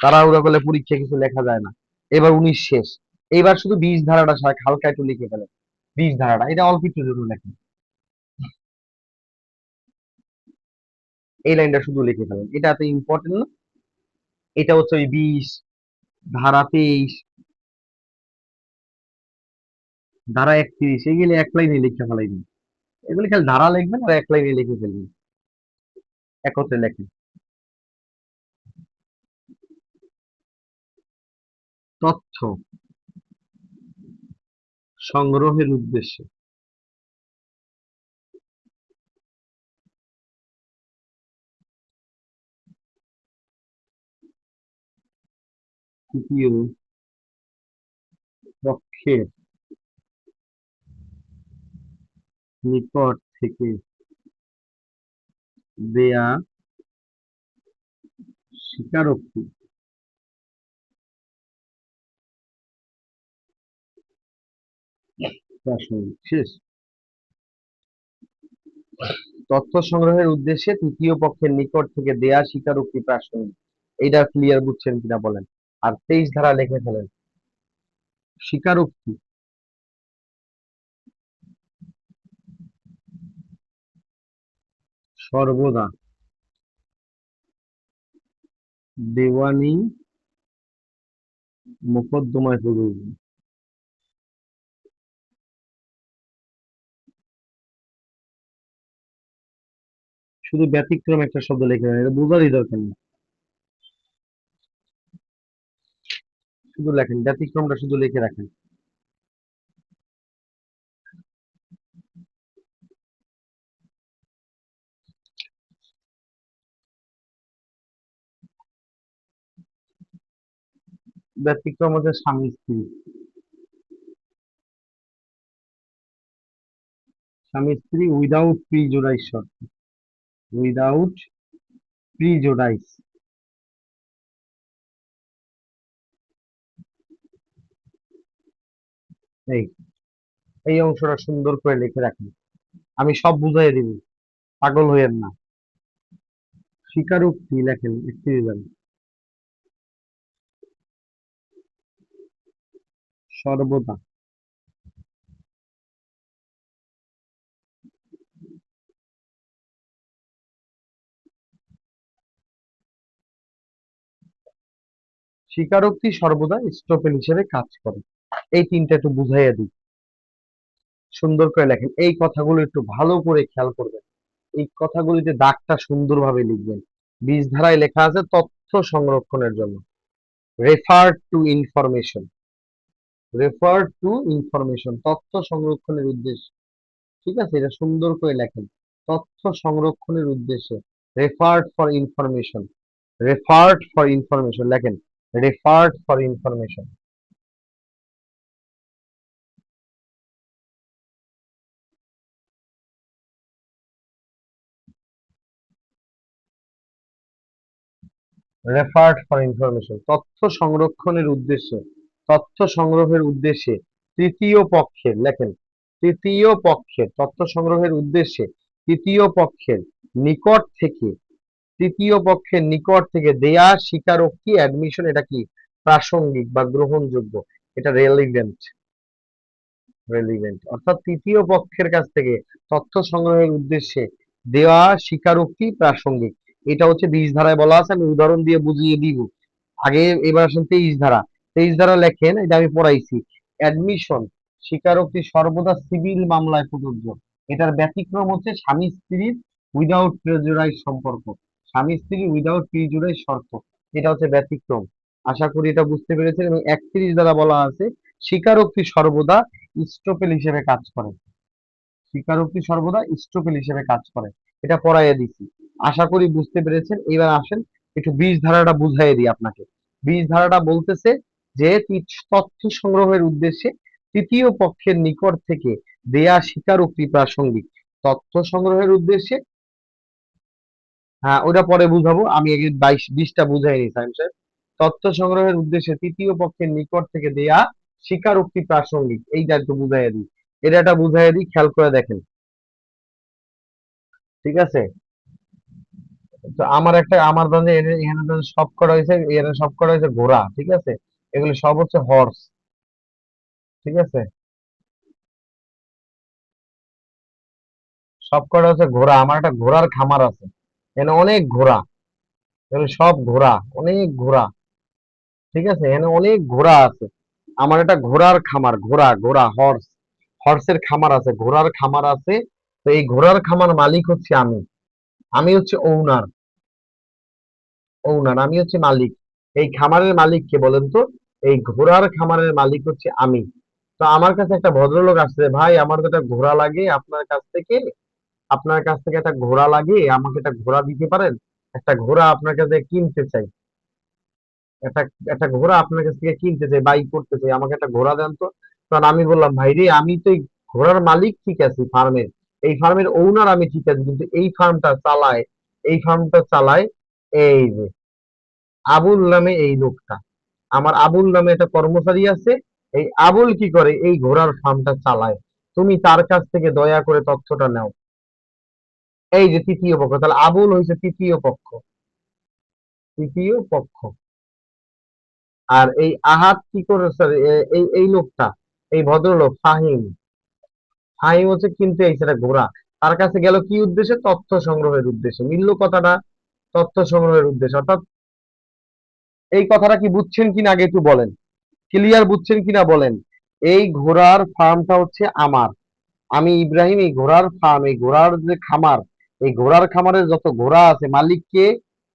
তাড়াহুড়া করলে পরীক্ষা কিছু লেখা যায় না। এবার 19 শেষ, এইবার শুধু 20 ধারাটা হালকা একটু লিখে ফেলেন। 20 ধারাটা এটা অল্প একটু জন্য লেখেন, এই লাইনটা শুধু লিখে ফেলেন, এটা এত ইম্পর্টেন্ট না। এটা হচ্ছে ওই 20, ধারা 23, ধারা 31, এইগুলি এক লাইনে লিখে ফেলাইবেন। এগুলি খালি ধারা লিখবেন আর এক লাইনে লিখে ফেলবেন। একত্রে লেখেন। তথ্য সংগ্রহের উদ্দেশ্যে তৃতীয় পক্ষের নিকট থেকে দেয়া স্বীকারোক্তি প্রাসঙ্গিক। শেষ। তথ্য সংগ্রহের উদ্দেশ্যে তৃতীয় পক্ষের নিকট থেকে দেয়া স্বীকারোক্তি প্রাসঙ্গিক। এইটা ক্লিয়ার বুঝছেন কিনা বলেন। আর 23 ধারা লিখে ফেলেন। স্বীকারোক্তি সর্বদা দেওয়ানি মোকদ্দমায় প্রযোজ্য। শুধু ব্যতিক্রম একটা শব্দ লিখে নেন, এটা বোঝারই দরকার নেই। শুধু লেখেন, ব্যতিক্রমটা শুধু লিখে রাখেন। ব্যতিক্রম হচ্ছে স্বামী স্ত্রী। স্বামী স্ত্রী উইদাউট প্রিজুডাইস শর্ত। Without prejudice. এই এই অংশটা সুন্দর করে লিখে রাখেন। আমি সব বুঝাই দিব, পাগল হইয়েন না। স্বীকারোক্তি লেখেন, একটু দিবেন। সর্বদা স্বীকারোক্তি সর্বদা স্টপেল হিসেবে কাজ করে। এই তিনটা একটু বুঝাইয়া দিই, সুন্দর করে লেখেন। এই কথাগুলো একটু ভালো করে খেয়াল করবেন। এই কথাগুলিতে দাগটা সুন্দরভাবে লিখবেন। 20 ধারায় লেখা আছে তথ্য সংরক্ষণের জন্য। Refer to information. Refer to information, তথ্য সংরক্ষণের উদ্দেশ্যে। ঠিক আছে, এটা সুন্দর করে লেখেন। তথ্য সংরক্ষণের উদ্দেশ্যে। Referred for information. Referred for information লেখেন। Referred for information. Referred for information, তথ্য সংরক্ষণের উদ্দেশ্যে। তথ্য সংগ্রহের উদ্দেশ্যে তৃতীয় পক্ষের লেখেন। তৃতীয় পক্ষের তথ্য সংগ্রহের উদ্দেশ্যে তৃতীয় পক্ষের নিকট থেকে তৃতীয় পক্ষের নিকট থেকে দেয়া স্বীকারোক্তি অ্যাডমিশন, এটা কি প্রাসঙ্গিক বা গ্রহণযোগ্য? এটা রেলিভেন্ট। রেলিভেন্ট অর্থাৎ তৃতীয় পক্ষের কাছ থেকে তথ্য সংগ্রহের উদ্দেশ্যে দেওয়া স্বীকারোক্তি প্রাসঙ্গিক। এটা হচ্ছে 20 ধারায় বলা আছে, আমি উদাহরণ দিয়ে বুঝিয়ে দিব। আগে এবার আসেন 23 ধারা। 23 ধারা লেখেন, এটা আমি পড়াইছি। অ্যাডমিশন স্বীকারোক্তি সর্বদা সিভিল মামলায় প্রযোজ্য। এটার ব্যতিক্রম হচ্ছে স্বামী স্ত্রীর উইদাউট প্রিজুডাইস সম্পর্ক। স্বামী স্ত্রী উইদাউট প্রিজুডাইস শর্ত, এটা হচ্ছে ব্যতিক্রম। আশা করি এটা বুঝতে পেরেছেন। এবং 31 দ্বারা বলা আছে স্বীকারোক্তি সর্বদা স্টোপেল হিসেবে কাজ করে। স্বীকারোক্তি সর্বদা স্টোপেল হিসেবে কাজ করে, এটা পড়াইয়া দিছি। আশা করি বুঝতে পেরেছেন। এবার আসেন একটু 20 ধারাটা বুঝাইয়া দিই আপনাকে। 20 ধারাটা বলতেছে যে তথ্য সংগ্রহের উদ্দেশ্যে তৃতীয় পক্ষের নিকট থেকে দেয়া স্বীকারোক্তি প্রাসঙ্গিক। তথ্য সংগ্রহের উদ্দেশ্যে, হ্যাঁ ওটা পরে বুঝাবো, আমি আগে 20টা বুঝাই নি সাইম সাহেব। তথ্য সংগ্রহের উদ্দেশ্যে তৃতীয় পক্ষের নিকট থেকে দেয়া স্বীকারোক্তি প্রাসঙ্গিক, এইটা একটু বুঝাইয়া দিই। এটা একটা বুঝাইয়া দিই, খেয়াল করে দেখেন। ঠিক আছে, তো আমার ধরেন যে এখানে ধরেন সব করা হয়েছে, এখানে সব করা হয়েছে ঘোড়া। ঠিক আছে, এগুলি সব হচ্ছে হর্স। ঠিক আছে, সব করা হচ্ছে ঘোড়া। আমার একটা ঘোড়ার খামার আছে, এখানে অনেক ঘোড়া। এগুলো সব ঘোড়া, অনেক ঘোড়া। ঠিক আছে, এখানে অনেক ঘোড়া আছে। আমার একটা ঘোড়ার খামার, ঘোড়া ঘোড়া হর্স, হর্সের খামার আছে, ঘোড়ার খামার আছে। তো এই ঘোড়ার খামার মালিক হচ্ছে আমি। আমি হচ্ছে ওনার। ওনার, আমি হচ্ছে মালিক। এই খামারের মালিক কে বলেন তো? এই ঘোড়ার খামারের মালিক হচ্ছে আমি। তো আমার কাছে একটা ভদ্রলোক আসছে, ভাই আমার তো একটা ঘোড়া লাগে আপনার কাছ থেকে, আপনার কাছ থেকে একটা ঘোড়া লাগে, আমাকে একটা ঘোড়া দিতে পারেন? একটা ঘোড়া আপনার কাছে কিনতে চাই, একটা একটা ঘোড়া আপনার কাছ থেকে কিনতে চাই, বাই করতে চাই, আমাকে একটা ঘোড়া দেন তো। তখন আমি বললাম, ভাই রে, আমি তো এই ঘোড়ার মালিক ঠিক আছি ফার্মের, এই ফার্মের ওনার আমি ঠিক আছি, কিন্তু এই ফার্মটা চালায় এই যে আবুল নামে এই লোকটা। আমার আবুল নামে একটা কর্মচারী আছে, এই আবুল কি করে, এই ঘোড়ার ফার্মটা চালায়। তুমি তার কাছ থেকে দয়া করে তথ্যটা নাও। এই যে তৃতীয় পক্ষ, তাহলে আবুল হয়েছে তৃতীয় পক্ষ, তৃতীয় পক্ষ। আর এই আহাত কি করে স্যার, এই এই লোকটা, এই ভদ্রলোক ফাহিম, ফাহিম হচ্ছে কিনতে আইছে একটা ঘোড়া। তার কাছে গেল কি উদ্দেশ্যে? তথ্য সংগ্রহের উদ্দেশ্যে। মিলল কথাটা? তথ্য সংগ্রহের উদ্দেশ্যে। অর্থাৎ এই কথাটা কি বুঝছেন কিনা আগে একটু বলেন, ক্লিয়ার বুঝছেন কিনা বলেন। এই ঘোড়ার ফার্মটা হচ্ছে আমার, আমি ইব্রাহিম, এই ঘোড়ার ফার্ম, এই ঘোড়ার যে খামার, এই ঘোড়ার খামারের যত ঘোড়া আছে মালিককে,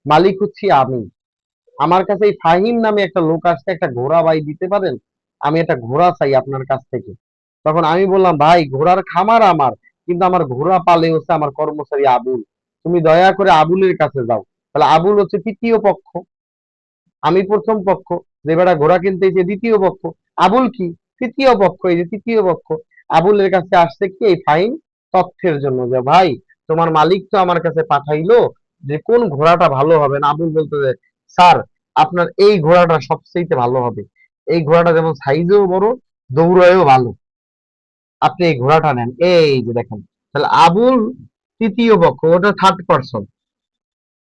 মালিক হচ্ছি আমি। আমার কাছে এই ফাহিম নামে একটা লোক আসছে, একটা ঘোড়া ভাই দিতে পারেন? আমি একটা ঘোড়া চাই আপনার কাছ থেকে। তখন আমি বললাম, ভাই ঘোড়ার খামার আমার, কিন্তু আমার ঘোড়া পালে হচ্ছে আমার কর্মচারী আবুল, তুমি দয়া করে আবুলের কাছে যাও। তাহলে আবুল হচ্ছে তৃতীয় পক্ষ, আমি প্রথম পক্ষ, যে বেটা ঘোড়া কিনতে এসে দ্বিতীয় পক্ষ, আবুল কি তৃতীয় পক্ষ, এই যে তৃতীয় পক্ষ। আবুলের কাছে আসছে কি এই ফাইন তথ্যের জন্য, যে ভাই তোমার মালিক তো আমার কাছে পাঠাইলো যে কোন ঘোড়াটা ভালো হবে না। আবুল বলতে যে, স্যার আপনার এই ঘোড়াটা সবচেয়ে ভালো হবে, এই ঘোড়াটা যেমন সাইজেও বড়, দৌড়ায়ও ভালো, আপনি এই ঘোড়াটা নেন। এই যে দেখেন, তাহলে আবুল তৃতীয় পক্ষ, ওটা থার্ড পার্সন,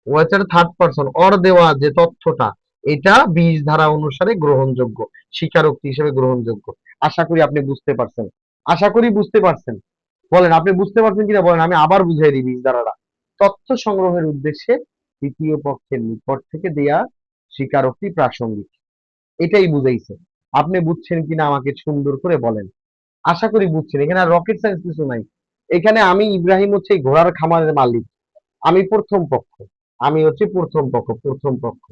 ওয়েচার থার্ড পার্সন, ওর দেওয়া যে তথ্যটা, এটা 20 ধারা অনুসারে গ্রহণযোগ্য, স্বীকারোক্তি হিসেবে গ্রহণযোগ্য। আশা করি আপনি বুঝতে পারছেন, আশা করি বুঝতে পারছেন। বলেন আপনি বুঝতে পারছেন কিনা বলেন, আমি আবার বুঝাই দিই 20 ধারাটা। তথ্য সংগ্রহের উদ্দেশ্যে তৃতীয় পক্ষের নিকট থেকে দেয়া স্বীকারোক্তি প্রাসঙ্গিক, এটাই বুঝাইছে। আপনি বুঝছেন কিনা আমাকে সুন্দর করে বলেন। আশা করি বুঝছেন, এখানে আর রকেট সায়েন্স কিছু নাই। এখানে আমি ইব্রাহিম হচ্ছে এই ঘোড়ার খামারের মালিক, আমি প্রথম পক্ষ, আমি হচ্ছে প্রথম পক্ষ, প্রথম পক্ষ।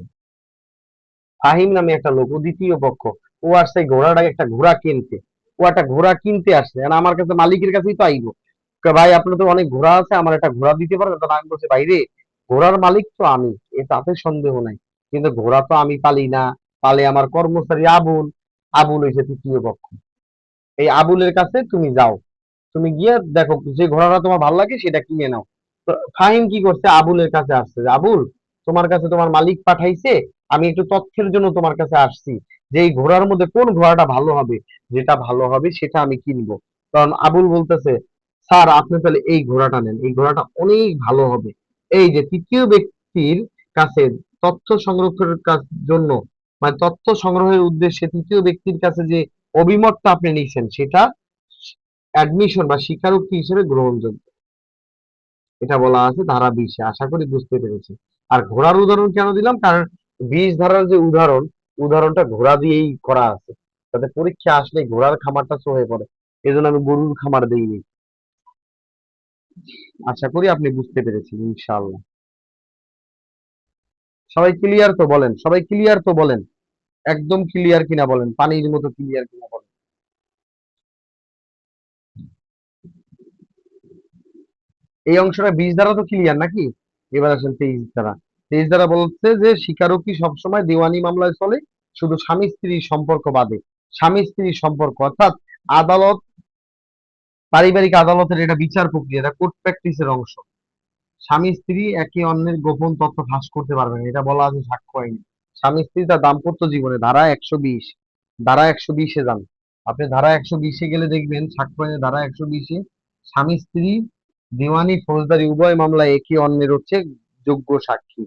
ফাহিম নামে একটা লোক ও দ্বিতীয় পক্ষ, ও আসছে এই ঘোড়াটাকে, একটা ঘোড়া কিনতে, ও একটা ঘোড়া কিনতে আসছে, আর আমার কাছে মালিকের কাছেই তো আইবো, ভাই আপনার তো অনেক ঘোড়া আছে, আমার একটা ঘোড়া দিতে পারবেন? তখন আমি বলছি, ভাই রে, ঘোড়ার মালিক তো আমি, এ তাতে সন্দেহ নাই, কিন্তু ঘোড়া তো আমি পালি না, পালে আমার কর্মচারী আবুল, আবুল হয়েছে তৃতীয় পক্ষ। এই আবুলের কাছে তুমি যাও, তুমি গিয়ে দেখো যে ঘোড়াটা তোমার ভালো লাগে সেটা কিনে নাও। তো ফাহিম কি করছে, আবুলের কাছে আসছে যে, আবুল তোমার কাছে তোমার মালিক পাঠাইছে, আমি একটু তথ্যের জন্য তোমার কাছে আসছি, যে এই ঘোড়ার মধ্যে কোন ঘোড়াটা ভালো হবে, যেটা ভালো হবে সেটা আমি কিনবো। কারণ আবুল বলতেছে, স্যার আপনি তাহলে এই ঘোড়াটা নেন, এই ঘোড়াটা অনেক ভালো হবে। এই যে তৃতীয় ব্যক্তির কাছে তথ্য সংরক্ষণের জন্য, মানে তথ্য সংগ্রহের উদ্দেশ্যে তৃতীয় ব্যক্তির কাছে যে অভিমতটা আপনি নিয়েছেন, সেটা অ্যাডমিশন বা স্বীকারোক্তি হিসেবে গ্রহণযোগ্য। এটা বলা আছে ধারা 20-এ। আশা করি বুঝতে পেরেছি। আর ঘোড়ার উদাহরণ কেন দিলাম, কারণ 20 ধারার যে উদাহরণ, উদাহরণটা ঘোড়া দিয়েই করা আছে, যাতে পরীক্ষা আসলে ঘোড়ার খামারটা চোখে পড়ে, এই জন্য আমি গরুর খামার দিইনি। আশা করি আপনি বুঝতে পেরেছেন ইনশাআল্লাহ। সবাই ক্লিয়ার তো বলেন, সবাই ক্লিয়ার তো বলেন, একদম ক্লিয়ার কিনা বলেন, পানির মতো ক্লিয়ার কিনা বলেন। এই অংশটা 20 দ্বারা তো ক্লিয়ার নাকি? এবার আসেন 23 দ্বারা। 23 দ্বারা বলছে যে স্বীকারোক্তি সবসময় দেওয়ানি মামলায় চলে, শুধু স্বামী স্ত্রীর সম্পর্ক বাদে। স্বামী স্ত্রীর সম্পর্ক অর্থাৎ আদালত, পারিবারিক আদালতের এটা বিচার প্রক্রিয়া, এটা কোর্ট প্র্যাকটিসের অংশ। স্বামী স্ত্রী একে অন্যের গোপন তথ্য ফাঁস করতে পারবে না, এটা বলা আছে সাক্ষ্য আইনে। স্বামী স্ত্রী তার দাম্পত্য জীবনে, ধারা 120, ধারা 120-এ যান, আপনি ধারা 120-এ গেলে দেখবেন সাক্ষ্য আইনে ধারা 120-এ, স্বামী স্ত্রী দেওয়ানি ফৌজদারি উভয় মামলায় একে অন্যের হচ্ছে যোগ্য সাক্ষী।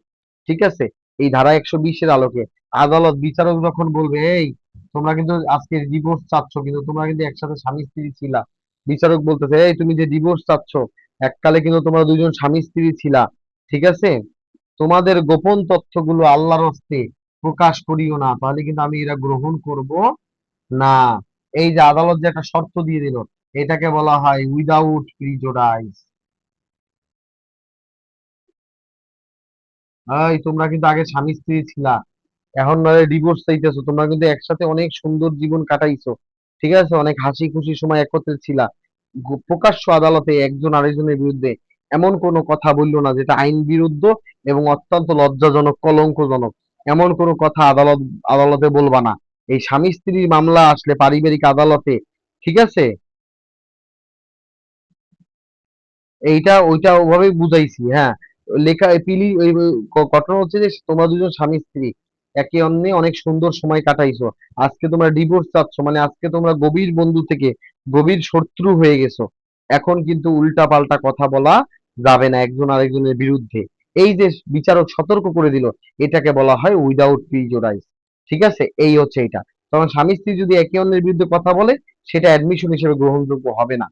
ঠিক আছে? এই ধারা 120-এর আলোকে আদালত, বিচারক যখন বলবে, এই তোমরা কিন্তু আজকে ডিভোর্স চাচ্ছ, কিন্তু তোমরা কিন্তু একসাথে স্বামী স্ত্রী ছিলা, বিচারক বলতেছে, এই তুমি যে ডিভোর্স চাচ্ছ, এককালে কিন্তু তোমরা দুজন স্বামী স্ত্রী ছিলা, ঠিক আছে, তোমাদের গোপন তথ্যগুলো আল্লাহর হস্তে প্রকাশ করিও না, তাহলে কিন্তু আমি এরা গ্রহণ করব না। এই যে আদালত যে একটা শর্ত দিয়ে দিল, এটাকে বলা হয় উইদাউট প্রিজুডাইস। এই তোমরা কিন্তু আগে স্বামী স্ত্রী ছিলা, এখন নয় ডিভোর্স চাইতেছো। তোমরা কিন্তু একসাথে অনেক সুন্দর জীবন কাটাইছো, ঠিক আছে, অনেক হাসি খুশি সময় একত্রে ছিলা। প্রকাশ্য আদালতে একজন আরেকজনের বিরুদ্ধে এমন কোনো কথা বললো না যেটা আইন বিরুদ্ধ এবং অত্যন্ত লজ্জাজনক, কলঙ্কজনক। এমন কোনো কথা আদালতে বলবা না। এই স্বামী স্ত্রীর মামলা আসলে পারিবারিক আদালতে, ঠিক আছে, এইটা ওইটা ওভাবেই বুঝাইছি, হ্যাঁ। লেখা পিলি ওই ঘটনা হচ্ছে যে তোমরা দুজন স্বামী স্ত্রী একে অন্যে অনেক সুন্দর সময় কাটাইছো, আজকে তোমরা ডিভোর্স চাচ্ছ, মানে আজকে তোমরা গভীর বন্ধু থেকে গভীর শত্রু হয়ে গেছো। এখন কিন্তু উল্টা পাল্টা কথা বলা যাবে না একজন আরেকজনের বিরুদ্ধে। এই যে বিচারক সতর্ক করে দিল, এটাকে বলা হয় উইদাউট প্রিজুডাইস। ঠিক আছে, এই হচ্ছে এটা। তখন স্বামী স্ত্রী যদি একে অন্যের বিরুদ্ধে কথা বলে, সেটা অ্যাডমিশন হিসেবে গ্রহণযোগ্য হবে না।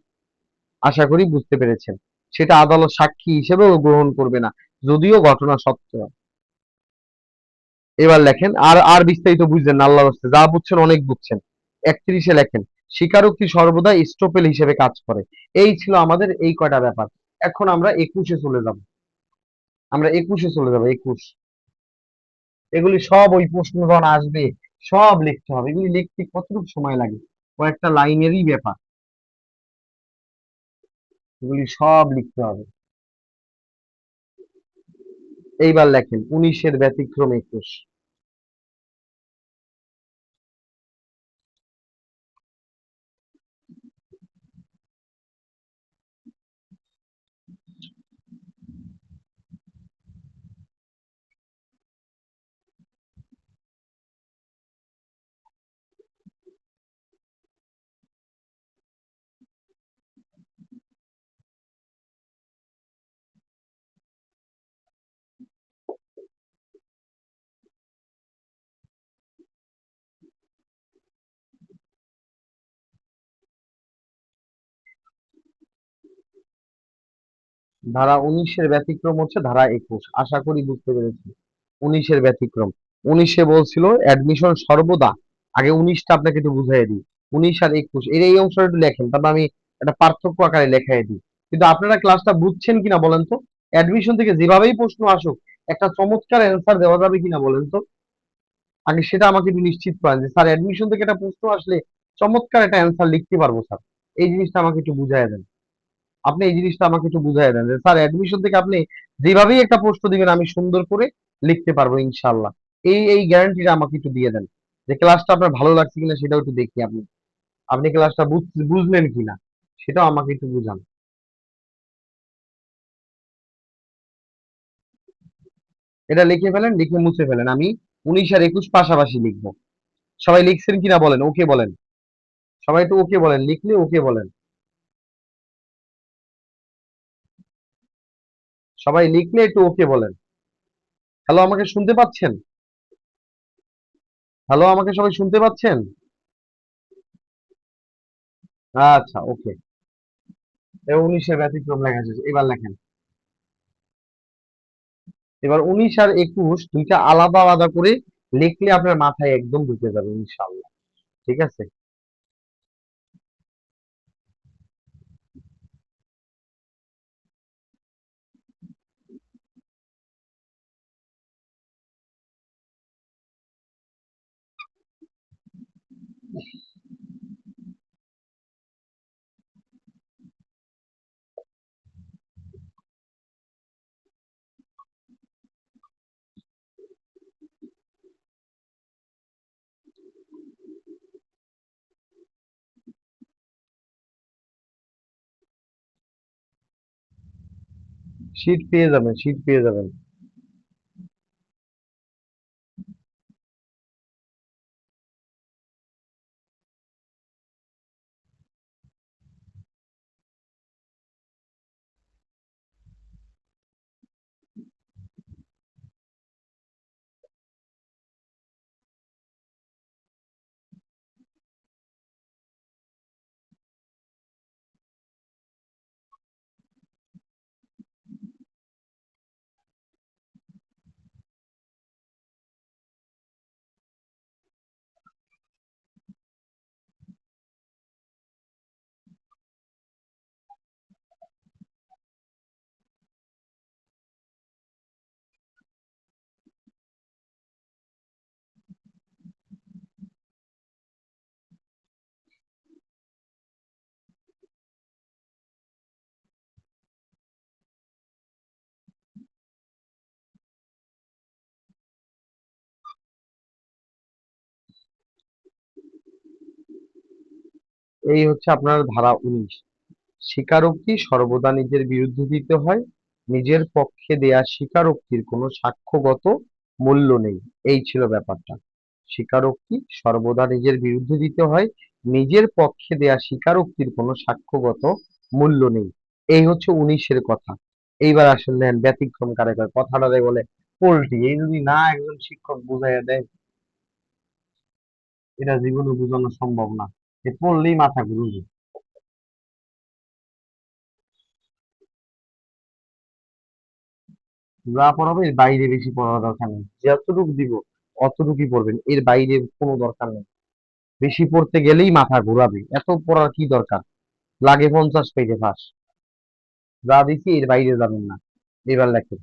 আশা করি বুঝতে পেরেছেন। সেটা আদালত সাক্ষী হিসেবেও গ্রহণ করবে না, যদিও ঘটনা সত্য। এবার লেখেন, আর আর বিস্তারিত বুঝলেন না, আল্লাহর হস্তে যা বুঝছেন অনেক বুঝছেন। 31-এ লেখেন, স্বীকারোক্তি সর্বদা স্টোপেল হিসেবে কাজ করে। এই ছিল আমাদের এই কয়টা ব্যাপার। এখন আমরা 21-এ চলে যাব। আমরা 21-এ চলে যাব, 21। এগুলি সব ওই প্রশ্ন যখন আসবে সব লিখতে হবে। এগুলি লিখতে কতটুকু সময় লাগে, কয়েকটা লাইনেরই ব্যাপার। এগুলি সব লিখতে হবে। এইবার লেখেন 19-এর ব্যতিক্রম 21। ধারা 19-এর ব্যতিক্রম হচ্ছে ধারা 21। আশা করি বুঝতে পেরেছি। 19-এর ব্যতিক্রম, 19-এ বলছিল অ্যাডমিশন সর্বদা, আগে 19টা আপনাকে একটু বুঝাই দিই। 19 আর 21 এর এই অংশটা একটু লেখেন, তারপর আমি একটা পার্থক্য আকারে লেখাই দিই। কিন্তু আপনারা ক্লাসটা বুঝছেন কিনা বলেন তো? অ্যাডমিশন থেকে যেভাবেই প্রশ্ন আসুক, একটা চমৎকার অ্যান্সার দেওয়া যাবে কিনা বলেন তো? আগে সেটা আমাকে একটু নিশ্চিত করেন যে স্যার অ্যাডমিশন থেকে একটা প্রশ্ন আসলে চমৎকার একটা অ্যান্সার লিখতে পারবো স্যার। এই জিনিসটা আমাকে একটু বুঝাই দেন। আপনি এই জিনিসটা আমাকে একটু বুঝাই দেন যে স্যার অ্যাডমিশন থেকে আপনি যেভাবেই একটা প্রশ্ন দিবেন আমি সুন্দর করে লিখতে পারবো ইনশাল্লাহ। এই গ্যারান্টিটা আমাকে একটু দিয়ে দেন, যে ক্লাসটা আপনার ভালো লাগছে কিনা সেটাও একটু দেখি। আপনি আপনি ক্লাসটা বুঝলেন কিনা সেটাও আমাকে একটু বুঝান। এটা লিখে ফেলেন, লিখে মুছে ফেলেন। আমি 19 আর 21 পাশাপাশি লিখবো। সবাই লিখছেন কিনা বলেন, ওকে বলেন। সবাই তো ওকে বলেন, লিখলে ওকে বলেন। সবাই লিখলে একটু ওকে বলেন। হ্যালো, আমাকে শুনতে পাচ্ছেন? হ্যালো, আমাকে সবাই শুনতে পাচ্ছেন? আচ্ছা, ওকে। 19-এর ব্যতিক্রম লেখা শেষ, এবার লেখেন। এবার 19 আর 21 দুইটা আলাদা আলাদা করে লিখলে আপনার মাথায় একদম ঢুকে যাবে ইনশাআল্লাহ। ঠিক আছে। শীট পেয়ে যাবেন, শীট পেয়ে যাবেন। এই হচ্ছে আপনার ধারা 19। স্বীকারোক্তি সর্বদা নিজের বিরুদ্ধে দিতে হয়, নিজের পক্ষে দেয়া স্বীকারোক্তির কোনো সাক্ষ্যগত মূল্য নেই। এই ছিল ব্যাপারটা। স্বীকারোক্তি সর্বদা নিজের বিরুদ্ধে দিতে হয়, নিজের পক্ষে দেয়া স্বীকারোক্তির কোনো সাক্ষ্যগত মূল্য নেই। এই হচ্ছে 19-এর কথা। এইবার আসেন দেখেন ব্যতিক্রম কারে কয়, কথাটারে বলে পোল্ট্রি। এই যদি না একজন শিক্ষক বুঝাইয়া দেয়, এটা জীবনে বোঝানো সম্ভব না। এ পড়লেই মাথা ঘুরবে। যা পড়াবো এর বাইরে বেশি পড়ার দরকার নেই, যতটুকু দিব অতটুকুই পড়বেন, এর বাইরে কোনো দরকার নেই। বেশি পড়তে গেলেই মাথা ঘোরাবে, এত পড়ার কি দরকার? লাগে 50 পেজে পাস। যা দিছি এর বাইরে যাবেন না। এবার লেখেন।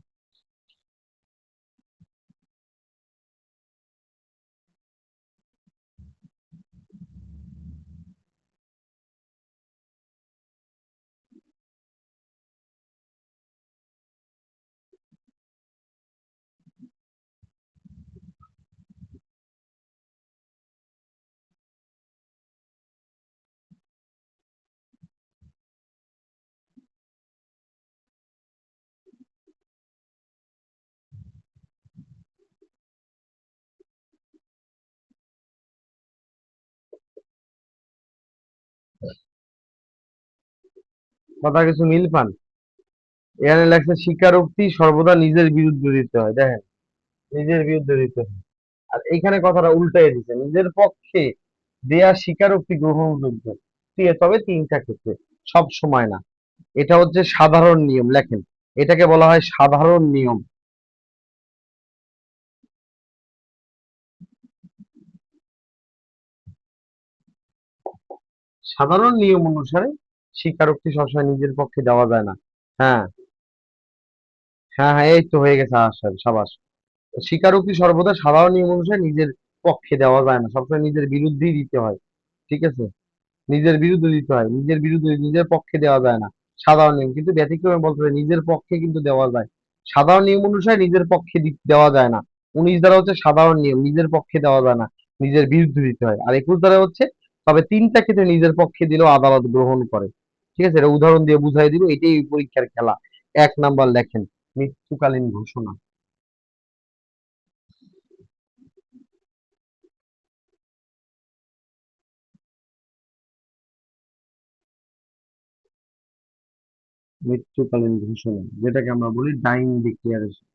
কথা কিছু মিল পান? এখানে লেখছে স্বীকারোক্তি সর্বদা নিজের বিরুদ্ধে দিতে হয়, দেখেন, নিজের বিরুদ্ধে দিতে হয়। আর এইখানে কথাটা উল্টাই দিচ্ছে, নিজের পক্ষে দেয়া স্বীকারোক্তি গ্রহণযোগ্য, ঠিক আছে, তবে তিনটা ক্ষেত্রে, সব সময় না। এটা হচ্ছে সাধারণ নিয়ম, লেখেন। এটাকে বলা হয় সাধারণ নিয়ম। সাধারণ নিয়ম অনুসারে স্বীকারোক্তি সবসময় নিজের পক্ষে দেওয়া যায় না। হ্যাঁ, হ্যাঁ, হ্যাঁ, এই তো হয়ে গেছে, আসেন সাবাস। স্বীকারোক্তি সর্বদা সাধারণ নিয়ম অনুসারে নিজের পক্ষে দেওয়া যায় না, সবসময় নিজের বিরুদ্ধেই দিতে হয়। ঠিক আছে, নিজের বিরুদ্ধে দিতে হয়, নিজের বিরুদ্ধে, নিজের পক্ষে দেওয়া যায় না। সাধারণ নিয়ম কিন্তু ব্যতিক্রমে বলতে হবে নিজের পক্ষে কিন্তু দেওয়া যায়। সাধারণ নিয়ম অনুসারে নিজের পক্ষে দেওয়া যায় না। 19 দ্বারা হচ্ছে সাধারণ নিয়ম, নিজের পক্ষে দেওয়া যায় না, নিজের বিরুদ্ধে দিতে হয়। আর 21 দ্বারা হচ্ছে তবে তিনটা ক্ষেত্রে নিজের পক্ষে দিলেও আদালত গ্রহণ করে। ঠিক আছে, এটা উদাহরণ দিয়ে বুঝাই দিব, এটাই পরীক্ষার খেলা। 1 নাম্বার লেখেন, মৃত্যুকালীন ঘোষণা। মৃত্যুকালীন ঘোষণা যেটাকে আমরা বলি ডাইং ডিক্লিয়ারেশন।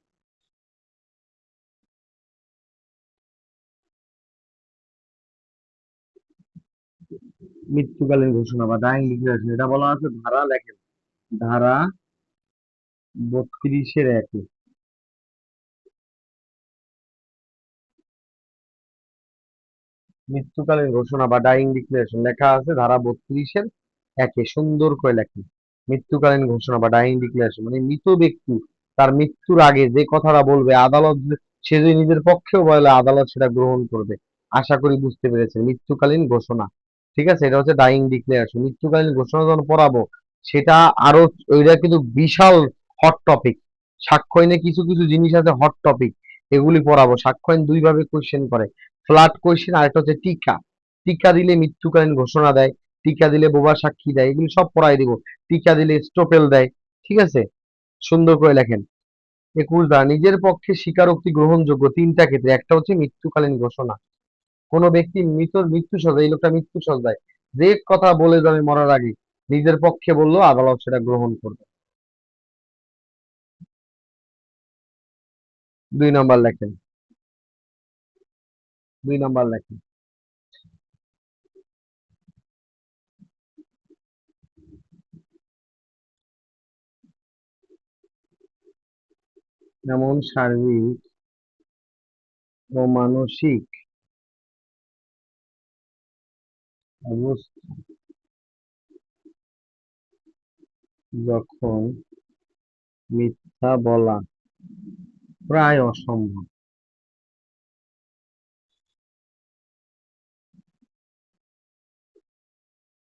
মৃত্যুকালীন ঘোষণা বা ডাইং ডিক্লারেশন, এটা বলা আছে ধারা, লেখেন, ধারা 32-এর 1-এ। মৃত্যুকালীন ঘোষণা বা ডাইং ডিক্লারেশন লেখা আছে ধারা 32-এর 1-এ, সুন্দর করে লেখেন। মৃত্যুকালীন ঘোষণা বা ডাইং ডিক্লারেশন মানে মৃত ব্যক্তি তার মৃত্যুর আগে যে কথাটা বলবে, আদালত সে যদি নিজের পক্ষেও বলে আদালত সেটা গ্রহণ করবে। আশা করি বুঝতে পেরেছেন, মৃত্যুকালীন ঘোষণা। ঠিক আছে, এটা হচ্ছে ডাইং ডিক্লারেশন। মৃত্যুকালীন ঘোষণা যখন পড়াবো সেটা আরো, ওইটা কিন্তু বিশাল হট টপিক। সাক্ষ্য আইনে কিছু কিছু জিনিস আছে হট টপিক, এগুলি পড়াবো। সাক্ষ্য আইন দুই ভাবে কোশ্চেন করে, ফ্ল্যাট কোশ্চেন আর একটা হচ্ছে টিকা। টিকা দিলে মৃত্যুকালীন ঘোষণা দেয়, টিকা দিলে বোবা সাক্ষী দেয়, এগুলি সব পড়াই দিব। টিকা দিলে স্টোপেল দেয়। ঠিক আছে, সুন্দর করে লেখেন। 21 দ্বারা নিজের পক্ষে স্বীকারোক্তি গ্রহণযোগ্য তিনটা ক্ষেত্রে, একটা হচ্ছে মৃত্যুকালীন ঘোষণা। কোনো ব্যক্তি মৃত্যু সজ্জায়, এই লোকটা মৃত্যু সজ্জায়, যে কথা বলে যাবে মরার আগে, নিজের পক্ষে বললেও আদালত সেটা গ্রহণ করবে। 2 নাম্বার লেখেন, 2 নাম্বার লেখেন। যেমন শারীরিক ও মানসিক অবস্থা যখন মিথ্যা বলা প্রায় অসম্ভব।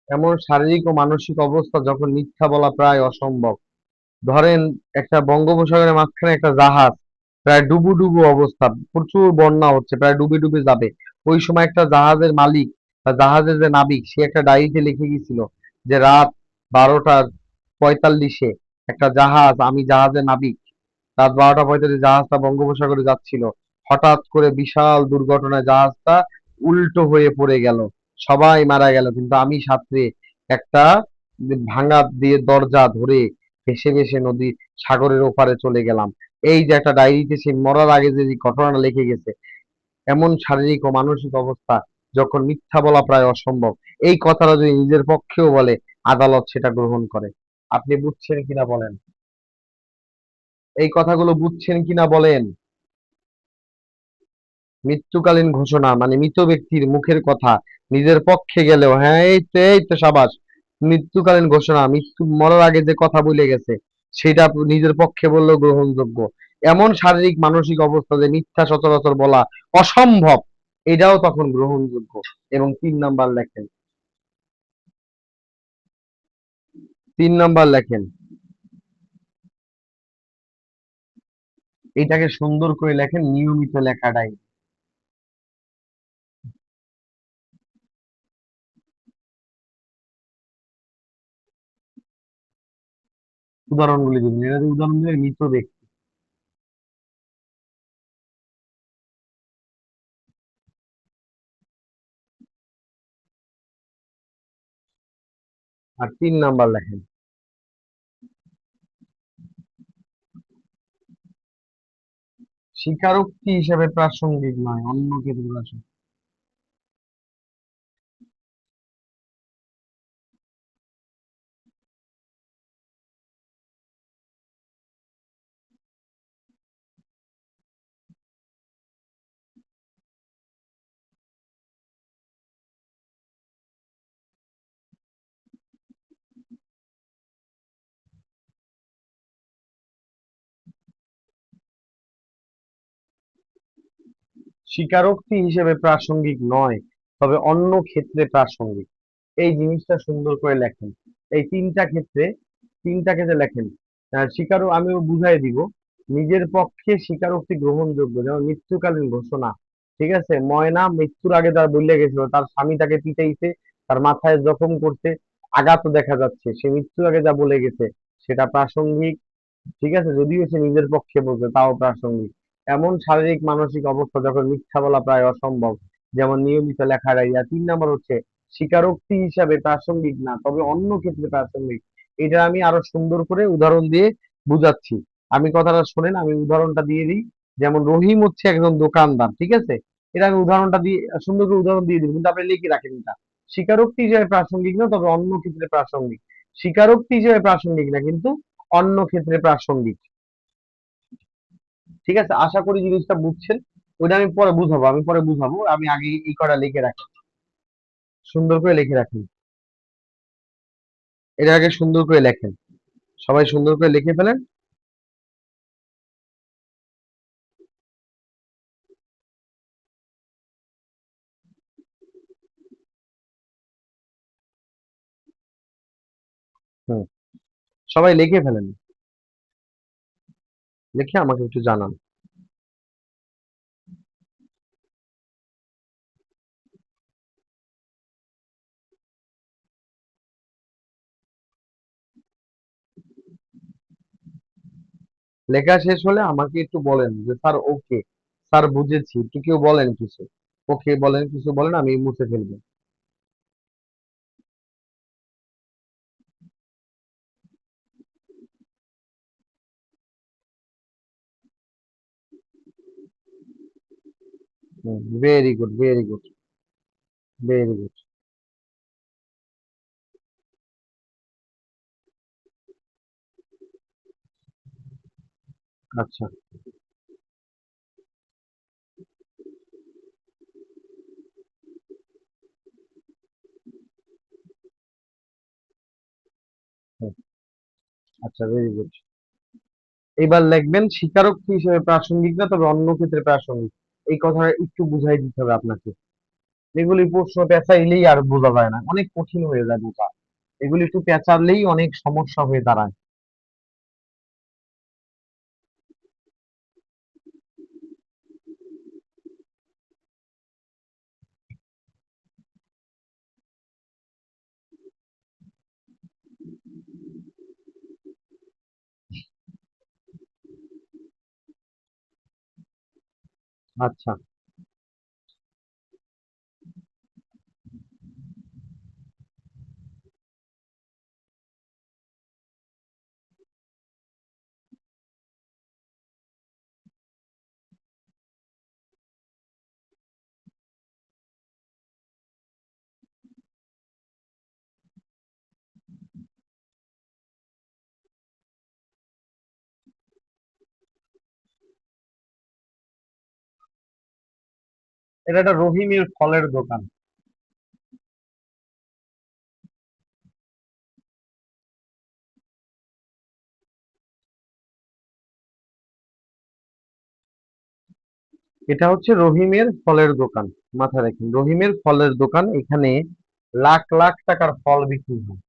এমন শারীরিক ও মানসিক অবস্থা যখন মিথ্যা বলা প্রায় অসম্ভব। ধরেন একটা বঙ্গোপসাগরের মাঝখানে একটা জাহাজ, প্রায় ডুবু ডুবু অবস্থা, প্রচুর বন্যা হচ্ছে, প্রায় ডুবে ডুবে যাবে। ওই সময় একটা জাহাজের মালিক বা জাহাজের যে নাবিক সে একটা ডায়েরিতে লিখে গেছিল যে রাত 12:45 একটা জাহাজ, আমি জাহাজের নাবিক, রাত 12:45 জাহাজটা বঙ্গোপসাগরে যাচ্ছিল, হঠাৎ করে বিশাল দুর্ঘটনায় জাহাজটা উল্টো হয়ে পড়ে গেল, সবাই মারা গেল, কিন্তু আমি সাঁতরে একটা ভাঙা দিয়ে দরজা ধরে ভেসে ভেসে নদী সাগরের ওপারে চলে গেলাম। এই যে একটা ডায়েরিতে সে মরার আগে যে ঘটনাটা লিখে গেছে, এমন শারীরিক ও মানসিক অবস্থা যখন মিথ্যা বলা প্রায় অসম্ভব, এই কথাটা যদি নিজের পক্ষেও বলে, আদালত সেটা গ্রহণ করে। আপনি বুঝছেন কিনা বলেন? এই কথাগুলো বুঝছেন কিনা বলেন? মৃত্যুকালীন ঘোষণা মানে মৃত ব্যক্তির মুখের কথা নিজের পক্ষে গেলেও, হ্যাঁ এই তো সাবাস, মৃত্যুকালীন ঘোষণা, মৃত্যু মরার আগে যে কথা বলে গেছে সেটা নিজের পক্ষে বললেও গ্রহণযোগ্য। এমন শারীরিক মানসিক অবস্থা যে মিথ্যা সচরাচর বলা অসম্ভব, এটাও তখন গ্রহণযোগ্য। এবং 3 নাম্বার লেখেন, 3 নাম্বার লেখেন, এটাকে সুন্দর করে লেখেন নিয়মিত লেখাটাই। উদাহরণগুলি দিবেন, এটা যে উদাহরণ দিলেন মৃত ব্যক্তি। আর 3 নাম্বার লেখেন, স্বীকারোক্তি হিসেবে প্রাসঙ্গিক নয়, অন্য ক্ষেত্রে প্রাসঙ্গিক। স্বীকারোক্তি হিসেবে প্রাসঙ্গিক নয়, তবে অন্য ক্ষেত্রে প্রাসঙ্গিক। এই জিনিসটা সুন্দর করে লেখেন। এই তিনটা ক্ষেত্রে লেখেন। আমিও বুঝাই দিব। নিজের পক্ষে স্বীকারোক্তি গ্রহণযোগ্য, যেমন মৃত্যুকালীন ঘোষণা। ঠিক আছে, ময়না মৃত্যুর আগে তার বললে গেছিল তার স্বামী তাকে পিটাইছে, তার মাথায় জখম করছে, আঘাত দেখা যাচ্ছে, সে মৃত্যুর আগে যা বলে গেছে সেটা প্রাসঙ্গিক। ঠিক আছে, যদিও সে নিজের পক্ষে বলছে তাও প্রাসঙ্গিক। এমন শারীরিক মানসিক অবস্থা যখন মিথ্যা বলা প্রায় অসম্ভব, যেমন নিয়মিত লেখা ডায়েরি। আর 3 নাম্বার হচ্ছে স্বীকারোক্তি হিসাবে প্রাসঙ্গিক না, তবে অন্য ক্ষেত্রে প্রাসঙ্গিক। এটা আমি আরো সুন্দর করে উদাহরণ দিয়ে বুঝাচ্ছি। আমি কথাটা শোনেন, আমি উদাহরণটা দিয়ে দিই। যেমন রহিম হচ্ছে একজন দোকানদার, ঠিক আছে, এটা আমি উদাহরণটা দিয়ে সুন্দর করে উদাহরণ দিয়ে দিই, কিন্তু আপনি লিখে রাখেন এটা। স্বীকারোক্তি হিসেবে প্রাসঙ্গিক না, তবে অন্য ক্ষেত্রে প্রাসঙ্গিক। স্বীকারোক্তি হিসেবে প্রাসঙ্গিক না, কিন্তু অন্য ক্ষেত্রে প্রাসঙ্গিক। ঠিক আছে, আশা করি জিনিসটা বুঝছেন। ওইটা আমি পরে বুঝাবো, আমি আগে এই কটা লিখে রাখি, সুন্দর করে লিখে রাখি। এটা আগে সুন্দর করে লেখেন, সবাই সুন্দর করে লিখে ফেলেন। হুম, সবাই লিখে ফেলেন, লিখে আমাকে একটু জানান। লেখা শেষ হলে আমাকে একটু বলেন যে স্যার ওকে, স্যার বুঝেছি, একটু কেউ বলেন কিছু, ওকে বলেন, কিছু বলেন, আমি মুছে ফেলবো। Very good, very good, very good. আচ্ছা, হুম, আচ্ছা, ভেরি গুড। এবার লিখবেন স্বীকারোক্তি হিসেবে প্রাসঙ্গিক না, তবে অন্য ক্ষেত্রে প্রাসঙ্গিক। এই কথাটা একটু বুঝাই দিতে হবে আপনাকে। এগুলি প্রশ্ন পেঁচাইলেই আর বোঝা যায় না, অনেক কঠিন হয়ে যায় বোঝা। এগুলি একটু পেঁচালেই অনেক সমস্যা হয়ে দাঁড়ায়। আচ্ছা, এটা একটা রহিমের ফলের দোকান। এটা হচ্ছে রহিমের ফলের দোকান। মাথায় রাখেন, রহিমের ফলের দোকান। এখানে লাখ লাখ টাকার ফল বিক্রি হয়।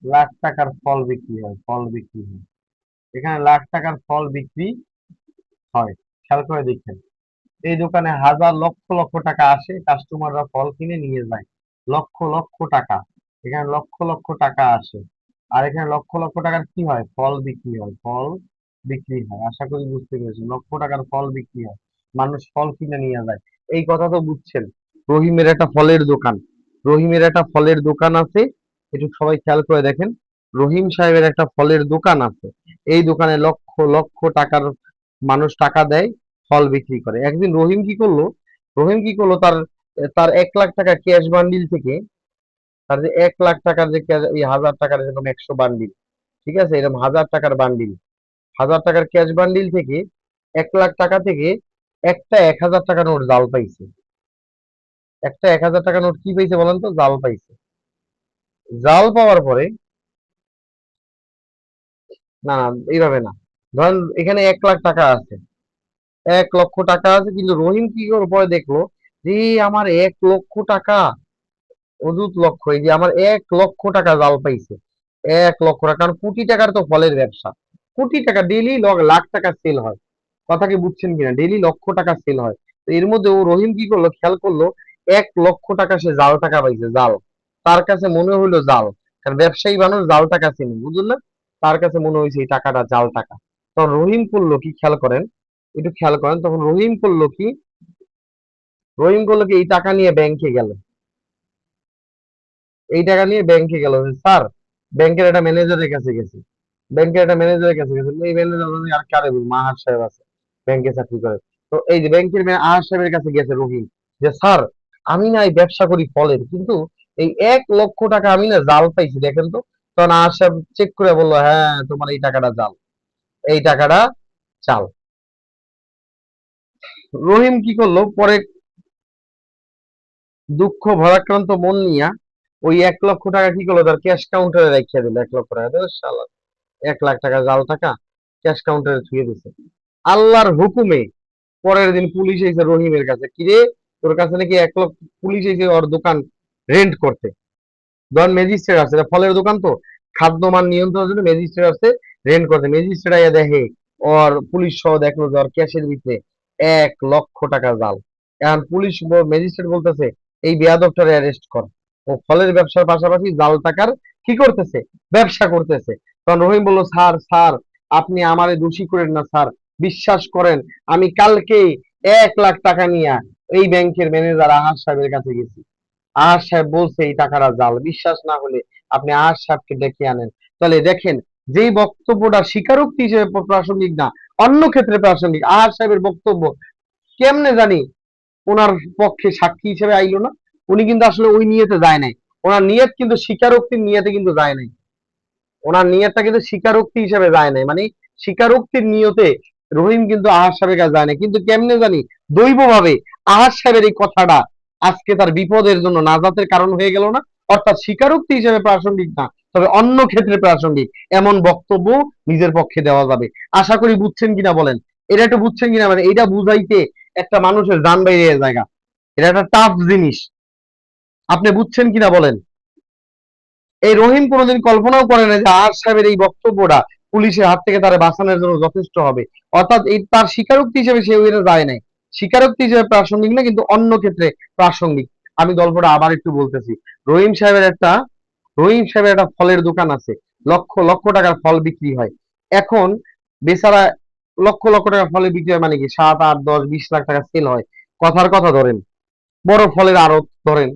লাখ টাকার ফল বিক্রি হয়, ফল বিক্রি হয়। এখানে লাখ টাকার ফল বিক্রি হয়। খেয়াল করে দেখেন, এই দোকানে হাজার লক্ষ লক্ষ টাকা আসে, কাস্টমাররা ফল কিনে নিয়ে যায়। লক্ষ লক্ষ টাকা, এখানে লক্ষ লক্ষ টাকা আসে। আর এখানে লক্ষ লক্ষ টাকার কি হয়? ফল বিক্রি হয়, ফল বিক্রি হয়। আশা করি বুঝতে পেরেছেন, লক্ষ টাকার ফল বিক্রি হয়, মানুষ ফল কিনে নিয়ে যায়। এই কথা তো বুঝছেন। রহিমের একটা ফলের দোকান, রহিমের একটা ফলের দোকান আছে। একটু সবাই খেয়াল করে দেখেন, রহিম সাহেবের একটা ফলের দোকান আছে। এই দোকানে লক্ষ লক্ষ টাকার মানুষ টাকা দেয়, ফল বিক্রি করে। একদিন রহিম কি করলো, তার তার 1 লাখ টাকা ক্যাশ বান্ডিল থেকে, তার যে 1 লাখ টাকার যে এই 1000 টাকার এরকম 100 বান্ডিল, ঠিক আছে, এরকম 1000 টাকার বান্ডিল, 1000 টাকার ক্যাশ বান্ডিল থেকে 1 লাখ টাকা থেকে একটা 1000 টাকা নোট জাল পাইছে। একটা 1000 টাকা নোট কি পাইছে বলেন তো? জাল পাইছে। জাল পাওয়ার পরে, না না, এইভাবে না, ধরেন এখানে 1 লাখ টাকা আছে, 1 লক্ষ টাকা আছে, কিন্তু রহিম কি করে পরে দেখলো যে আমার 1 লক্ষ টাকা অযুত লক্ষ, এই যে আমার 1 লক্ষ টাকা জাল পাইছে। 1 লক্ষ টাকা, কারণ কোটি টাকার তো ফলের ব্যবসা। কোটি টাকা ডেইলি, লাখ টাকা সেল হয়। কথা কি বুঝছেন কিনা? ডেইলি লক্ষ টাকা সেল হয়। তো এর মধ্যে ও রহিম কি করলো, খেয়াল করলো 1 লক্ষ টাকা সে জাল টাকা পাইছে, জাল। তার কাছে মনে হইলো জাল, কারণ ব্যবসায়ী মানুষ জাল টাকা চিনি, বুঝলেন না? তার কাছে মনে হয়েছে এই টাকাটা জাল টাকা। তখন রহিম করলো কি, খেয়াল করেন, একটু খেয়াল করেন, তখন রহিম করলো কি এই টাকা নিয়ে ব্যাংকে গেল। এই টাকা নিয়ে ব্যাংকে গেল, স্যার, ব্যাংকের একটা ম্যানেজারের কাছে গেছে। এই ম্যানেজার আর কারে বলবো, আহার সাহেব আছে, ব্যাংকে চাকরি করে। তো এই যে ব্যাংকের আহার সাহেবের কাছে গেছে রহিম, যে স্যার, আমি না এই ব্যবসা করি ফলের, কিন্তু এই 1 লক্ষ টাকা আমি না জাল পাইছি, দেখেন তো। তখন আহার সাহেব চেক করে বললো, হ্যাঁ, তোমার এই টাকাটা জাল, এই টাকাটা চাল। রহিম কি করলো পরে, দুঃখ ভারাক্রান্ত মন নিয়া ওই 1 লক্ষ টাকা কি করলো, তার ক্যাশ কাউন্টারে রাখিয়া দিল। 1 লক্ষ টাকা, ধুর শালা, 1 লাখ টাকা জাল টাকা ক্যাশ কাউন্টারে থুয়ে দিছে। আল্লাহর হুকুমে পরের দিন পুলিশ এসে রহিমের কাছে, কিরে, তোর কাছে নাকি 1 লক্ষ, পুলিশ এসে ওর দোকান রেন্ট করতে। ধরেন ম্যাজিস্ট্রেট আছে, এটা ফলের দোকান তো, খাদ্যমান নিয়ন্ত্রণের জন্য ম্যাজিস্ট্রেট আছে রেন্ট করতে। ম্যাজিস্ট্রেট আইয়া দেখে, ওর পুলিশ সহ দেখলো যে ওর ক্যাশের ভিতরে 1 লক্ষ টাকা জাল। এখন ম্যাজিস্ট্রেট বলতেছে, এই বেয়াদবটারে অ্যারেস্ট কর, ও ফলের ব্যবসার পাশাপাশি জাল টাকার কি করতেছে, ব্যবসা করতেছে। তখন রহিম বলল, স্যার স্যার, আপনি আমারে দোষী করেন না স্যার, বিশ্বাস করেন, আমি কালকে 1 লাখ টাকা নিয়ে এই ব্যাংকের ম্যানেজার আহার সাহেবের কাছে গেছি। আহার সাহেব বলছে এই টাকাটা জাল। বিশ্বাস না হলে আপনি আহার সাহেবকে ডেকে আনেন। তাহলে দেখেন, যেই বক্তব্যটা স্বীকারোক্তি হিসেবে প্রাসঙ্গিক না, অন্য ক্ষেত্রে প্রাসঙ্গিক, আহার সাহেবের বক্তব্য কেমনে জানি ওনার পক্ষে সাক্ষী হিসেবে আইলো না। উনি কিন্তু আসলে ওই নিয়তে যায় নাই। ওনার নিয়ত কিন্তু স্বীকারোক্তির নিয়তে কিন্তু যায় নাই। ওনার নিয়তটা কিন্তু স্বীকারোক্তি হিসেবে যায় নাই, মানে স্বীকারোক্তির নিয়তে রহিম কিন্তু আহার সাহেবের কাছে যায় না। কিন্তু কেমনে জানি দৈব ভাবে আহার সাহেবের এই কথাটা আজকে তার বিপদের জন্য নাজাতের কারণ হয়ে গেল না। অর্থাৎ স্বীকারোক্তি হিসেবে প্রাসঙ্গিক না, তবে অন্য ক্ষেত্রে প্রাসঙ্গিক এমন বক্তব্য নিজের পক্ষে দেওয়া যাবে। আশা করি বুঝছেন কিনা বলেন। এটা একটু বুঝছেন কিনা, মানে এটা বুঝাইতে একটা মানুষের জান বাইরে জায়গা, এটা একটা টাফ জিনিস। আপনি বুঝছেন কিনা বলেন। এই রহিম কোনোদিন কল্পনাও করে না যে আহার সাহেবের এই বক্তব্যটা পুলিশের হাত থেকে তারা বাঁচানোর জন্য যথেষ্ট হবে। অর্থাৎ এই তার স্বীকারোক্তি হিসেবে সে ওইটা যায় নাই। স্বীকারোক্তি হিসেবে প্রাসঙ্গিক না, কিন্তু অন্য ক্ষেত্রে প্রাসঙ্গিক। আমি গল্পটা আবার একটু বলতেছি। রহিম সাহেবের একটা রহিম সাহেবের একটা ফলের দোকান আছে, লক্ষ লক্ষ টাকার ফল বিক্রি হয়। এখন বেচারা লক্ষ লক্ষ টাকা ফলে বিক্রি হয়, মানে কি 7, 8, 10, 20 লাখ টাকা সেল হয়। কথার কথা ধরেন, বড় ফলের আড়ত ধরেন,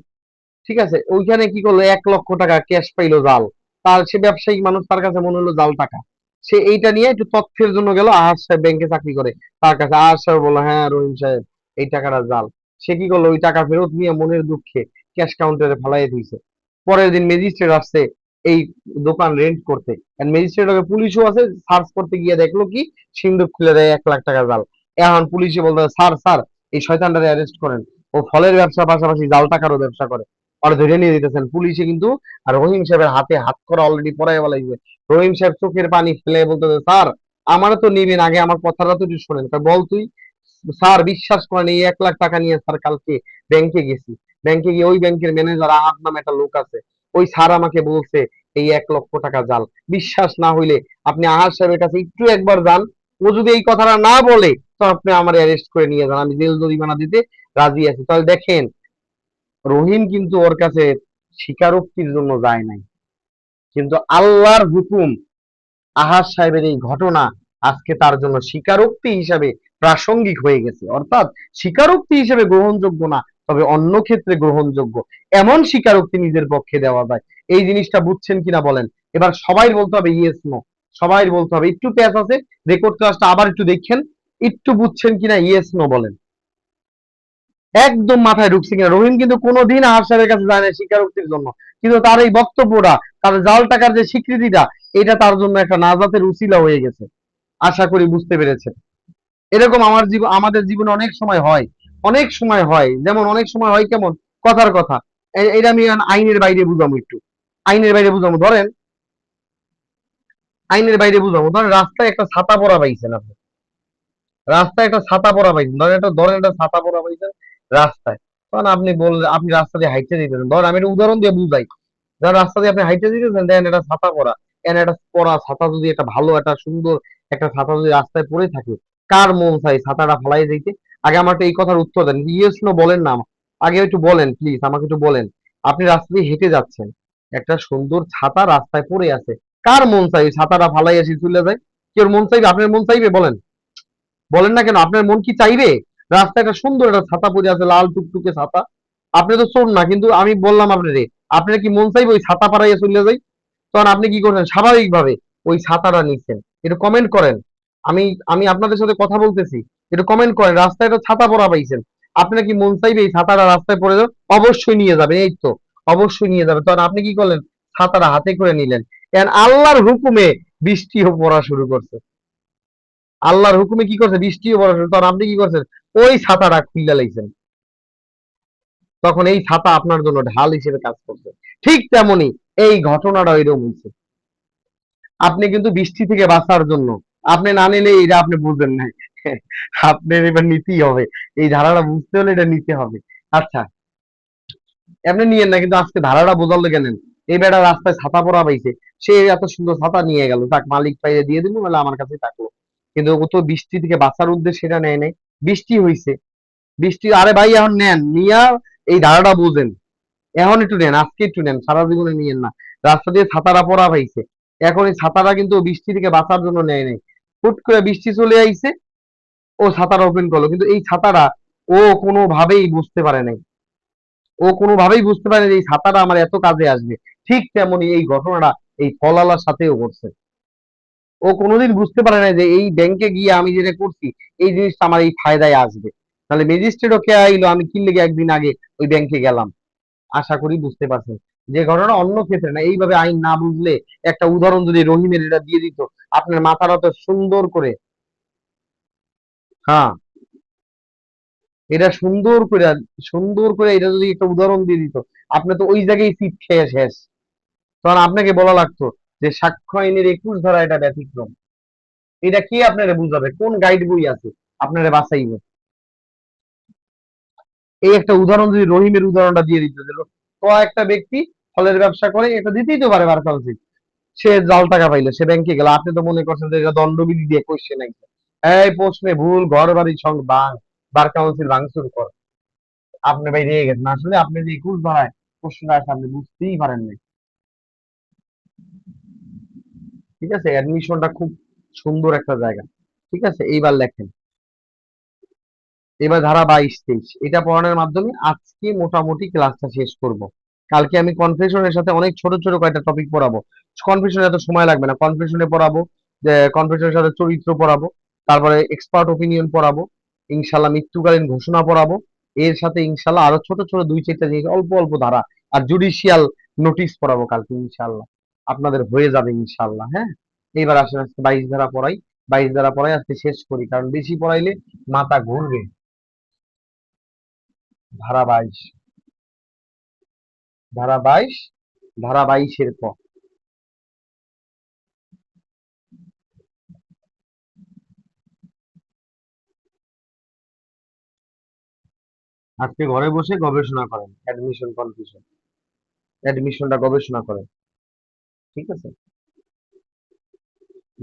ঠিক আছে, ওইখানে কি করলো, 1 লক্ষ টাকা ক্যাশ পাইলো জাল। তার সে ব্যবসায়িক মানুষ, তার কাছে মনে হলো জাল টাকা। সে এইটা নিয়ে একটু তথ্যের জন্য গেল আহাজ সাহেব, ব্যাংকে চাকরি করে, তার কাছে। আহাজ সাহেব বললো, হ্যাঁ রহিম সাহেব, এই টাকাটা জাল। সে কি করলো, ওই টাকা ফেরত নিয়ে মনের দুঃখে ক্যাশ কাউন্টারে ফালাই দিয়েছে। পরের দিন ম্যাজিস্ট্রেট আসছে এই দোকান রেন্ট করতে, ম্যাজিস্ট্রেট পুলিশও আছে, সার্চ করতে গিয়ে দেখলো কি, সিন্ধুক খুলে দেয় 1 লাখ টাকা জাল। এখন পুলিশে বলতে, স্যার স্যার, এই শয়তানটারে অ্যারেস্ট করেন, ও ফলের ব্যবসার পাশাপাশি জাল টাকারও ব্যবসা করে, আর ধরে নিয়ে দিতেছেন পুলিশে কিন্তু। আর রহিম সাহেবের হাতে হাত করা অলরেডি পড়ায় বলাইছে। রহিম সাহেব চোখের পানি ফেলে বলতেছে, স্যার আমারও তো নিবেন, আগে আমার কথাটা তো একটু শোনেন। তা বল তুই। স্যার বিশ্বাস করেন, এই 1 লাখ টাকা নিয়ে স্যার কালকে ব্যাংকে গেছি। ব্যাংকে গিয়ে ওই ব্যাংকের ম্যানেজার আহাদ নামে একটা লোক আছে, ওই স্যার আমাকে বলছে এই 1 লক্ষ টাকা জাল। বিশ্বাস না হইলে আপনি আহাদ সাহেবের কাছে একটু একবার যান, ও যদি এই কথাটা না বলে তো আপনি আমার অ্যারেস্ট করে নিয়ে যান, আমি জেল জরিমানা দিতে রাজি আছি। তাহলে দেখেন, রহিম কিন্তু ওর কাছে স্বীকারোক্তির জন্য যায় নাই, কিন্তু আল্লাহর হুকুম, আহাজ সাহেবের এই ঘটনা আজকে তার জন্য স্বীকারোক্তি হিসাবে প্রাসঙ্গিক হয়ে গেছে। অর্থাৎ স্বীকারোক্তি হিসেবে গ্রহণযোগ্য না, তবে অন্য ক্ষেত্রে গ্রহণযোগ্য। এমন স্বীকারোক্তি নিজের পক্ষে দেওয়া যায়। এই জিনিসটা বুঝছেন কিনা বলেন। এবার সবাই বলতে হবে ইয়েস নো, সবাই বলতে হবে। একটু প্যাচ আছে, রেকর্ড ক্লাসটা আবার একটু দেখেন, একটু বুঝছেন কিনা ইয়েস নো বলেন। একদম মাথায় ঢুকছে কিনা। রহিম কিন্তু কোনোদিন আহার সাহেবের কাছে যায় না স্বীকারোক্তির জন্য, কিন্তু তার এই বক্তব্যটা, তার জাল টাকার যে স্বীকৃতিটা, এটা তার জন্য একটা নাজাতের উসিলা হয়ে গেছে। আশা করি বুঝতে পেরেছেন। এরকম আমাদের জীবনে অনেক সময় হয়, অনেক সময় হয়। যেমন অনেক সময় হয় কেমন, কথার কথা, এটা আমি আইনের বাইরে বুঝাবো একটু, আইনের বাইরে বুঝাবো। ধরেন, আইনের বাইরে বুঝাবো, ধরেন রাস্তায় একটা ছাতা পরা পাইছেন আপনি, রাস্তায় একটা ছাতা পরা পাইছেন, ধরেন একটা ছাতা পরা পাইছেন রাস্তায়। তখন আপনি বললেন, আপনি রাস্তা দিয়ে হাইটে দিতেছেন, ধরেন আমি একটা উদাহরণ দিয়ে বুঝাই। ধরেন রাস্তা দিয়ে আপনি হাইটে দিতেছেন, দেখেন একটা ছাতা পরা, একটা পরা ছাতা যদি, একটা ভালো একটা সুন্দর একটা ছাতা যদি রাস্তায় পড়ে থাকে, কার মন চাই ছাতাটা ফালাই যাইতে? আগে আমাকে এই কথার উত্তর দেন, ইয়েস নো বলেন না, আগে একটু বলেন প্লিজ, আমাকে একটু বলেন। আপনি রাস্তা দিয়ে হেঁটে যাচ্ছেন, একটা সুন্দর ছাতা রাস্তায় পড়ে আছে, কার মন চাই ছাতাটা ফালাই আসি চলে যায়? কেউ মন চাইবে? আপনার মন চাইবে? বলেন, বলেন না কেন, আপনার মন কি চাইবে? রাস্তায় একটা সুন্দর একটা ছাতা পড়ে আছে, লাল টুকটুকে ছাতা, আপনি তো চোর না, কিন্তু আমি বললাম আপনারে, আপনার কি মন চাইবে ওই ছাতা পাড়াইয়া চলে যাই? তখন আপনি কি করছেন, স্বাভাবিকভাবে ওই ছাতাটা নিচ্ছেন। একটু কমেন্ট করেন। আমি আমি আপনাদের সাথে কথা বলতেছি, একটু কমেন্ট করেন। রাস্তায় একটা ছাতা পড়া পাইছেন, আপনার কি মন চাইবে এই ছাতাটা রাস্তায় পড়ে যাও? অবশ্যই নিয়ে যাবে, এই তো, অবশ্যই নিয়ে যাবে। তখন আপনি কি করলেন, ছাতাটা হাতে করে নিলেন। আল্লাহর হুকুমে বৃষ্টিও পড়া শুরু করছে, আল্লাহর হুকুমে কি করছে, বৃষ্টিও পড়া শুরু, তখন আপনি কি করছেন, ওই ছাতাটা খুইলা লাইছেন। তখন এই ছাতা আপনার জন্য ঢাল হিসেবে কাজ করছে। ঠিক তেমনি এই ঘটনাটা এরকম হয়েছে। আপনি কিন্তু বৃষ্টি থেকে বাঁচার জন্য, আপনি না নিলে এটা আপনি বুঝবেন না, আপনার এবার নিতেই হবে, এই ধারাটা বুঝতে হলে এটা নিতে হবে। আচ্ছা, আপনি নিয়েন না, কিন্তু আজকে ধারাটা বোঝার লেগে নেন। এই বেটা রাস্তায় ছাতা পরা পাইছে, সে এত সুন্দর ছাতা নিয়ে গেল, তাক মালিক পাইলে দিয়ে দিব, নাহলে আমার কাছে থাকলো। কিন্তু ও তো বৃষ্টি থেকে বাঁচার উদ্দেশ্যে সেটা নেয় নাই। বৃষ্টি হইছে, বৃষ্টি, আরে ভাই এখন নেন, নিয়া এই ধারাটা বুঝেন। এখন একটু নেন, আজকে একটু নেন, সারা জীবনে নিয়েন না। রাস্তা দিয়ে ছাতাটা পরা পাইছে, এখন এই ছাতাটা কিন্তু ও বৃষ্টি থেকে বাঁচার জন্য নেয় নাই। হুট করে বৃষ্টি চলে আইছে, ও ছাতাটা ওপেন করলো, কিন্তু এই ছাতাটা ও কোনোভাবেই বুঝতে পারে নাই, ও কোনোভাবেই বুঝতে পারে যে এই ছাতাটা আমার এত কাজে আসবে। ঠিক তেমনি এই ঘটনাটা এই ফলালার সাথেও ঘটছে। ও কোনোদিন বুঝতে পারে না যে এই ব্যাংকে গিয়ে আমি যেটা করছি, এই জিনিসটা আমার এই ফায়দায় আসবে। তাহলে ম্যাজিস্ট্রেটও কে আইলো, আমি কি লেগে একদিন আগে ওই ব্যাংকে গেলাম। আশা করি বুঝতে পারছেন যে ঘটনা অন্য ক্ষেত্রে না। এইভাবে আইন না বুঝলে, একটা উদাহরণ যদি রহিমের এটা দিয়ে দিত, আপনার মাথাটা তো সুন্দর করে, হ্যাঁ, এটা সুন্দর করে এটা যদি একটা উদাহরণ দিয়ে দিত, আপনি তো ওই জায়গায় সিট খেয়ে শেষ। তখন আপনাকে বলা লাগতো যে সাক্ষ্য আইনের 21 ধারা এটা ব্যতিক্রম। এটা কে আপনারে বুঝাবে, কোন গাইড বই আছে আপনারে বাঁচাইবে? এই একটা উদাহরণ যদি রহিমের উদাহরণটা দিয়ে দিত, যে তো একটা ব্যক্তি ফলের ব্যবসা করে, এটা দিতেই তো পারে বার কাউন্সিল, সে জাল টাকা পাইলো, সে ব্যাংকে গেল, আপনি তো মনে করছেন যে এটা দণ্ডবিধি দিয়ে কোশ্চেন নাই। এই প্রশ্নে ভুল, ঘর বাড়ি সং ভাঙ, বার কাউন্সিল ভাঙচুর কর। আপনি ভাই রেগে গেছেন, আসলে আপনি যে 21 ধারায় প্রশ্নটা আছে আপনি বুঝতেই পারেন নাই। ঠিক আছে, অ্যাডমিশনটা খুব সুন্দর একটা জায়গা। ঠিক আছে, এইবার লেখেন। এবার ধারা 22-23 এটা পড়ানোর মাধ্যমে আজকে মোটামুটি ক্লাসটা শেষ করব। কালকে আমি কনফিউশনের সাথে অনেক ছোট ছোট কয়েকটা টপিক পড়াবো। কনফিউশনে এত সময় লাগবে না, কনফিউশনে পড়াবো, যে কনফিউশনের সাথে চরিত্র পড়াবো, তারপরে এক্সপার্ট ওপিনিয়ন পড়াবো, ইনশাল্লাহ মৃত্যুকালীন ঘোষণা পড়াবো। এর সাথে ইনশাল্লাহ আরো ছোট ছোট দুই চারটা জিনিস, অল্প অল্প ধারা আর জুডিশিয়াল নোটিশ পড়াবো কালকে ইনশাল্লাহ। আপনাদের হয়ে যাবে ইনশাল্লাহ, হ্যাঁ। এইবার আসেন আজকে 22 ধারা পড়াই। 22 ধারা পড়াই আজকে শেষ করি, কারণ বেশি পড়াইলে মাথা ঘুরবে। ধারা 22, ধারা 22, ধারা 22-এর ক। আজকে ঘরে বসে গবেষণা করেন, অ্যাডমিশন কনফিউশন, অ্যাডমিশনটা গবেষণা করেন, ঠিক আছে।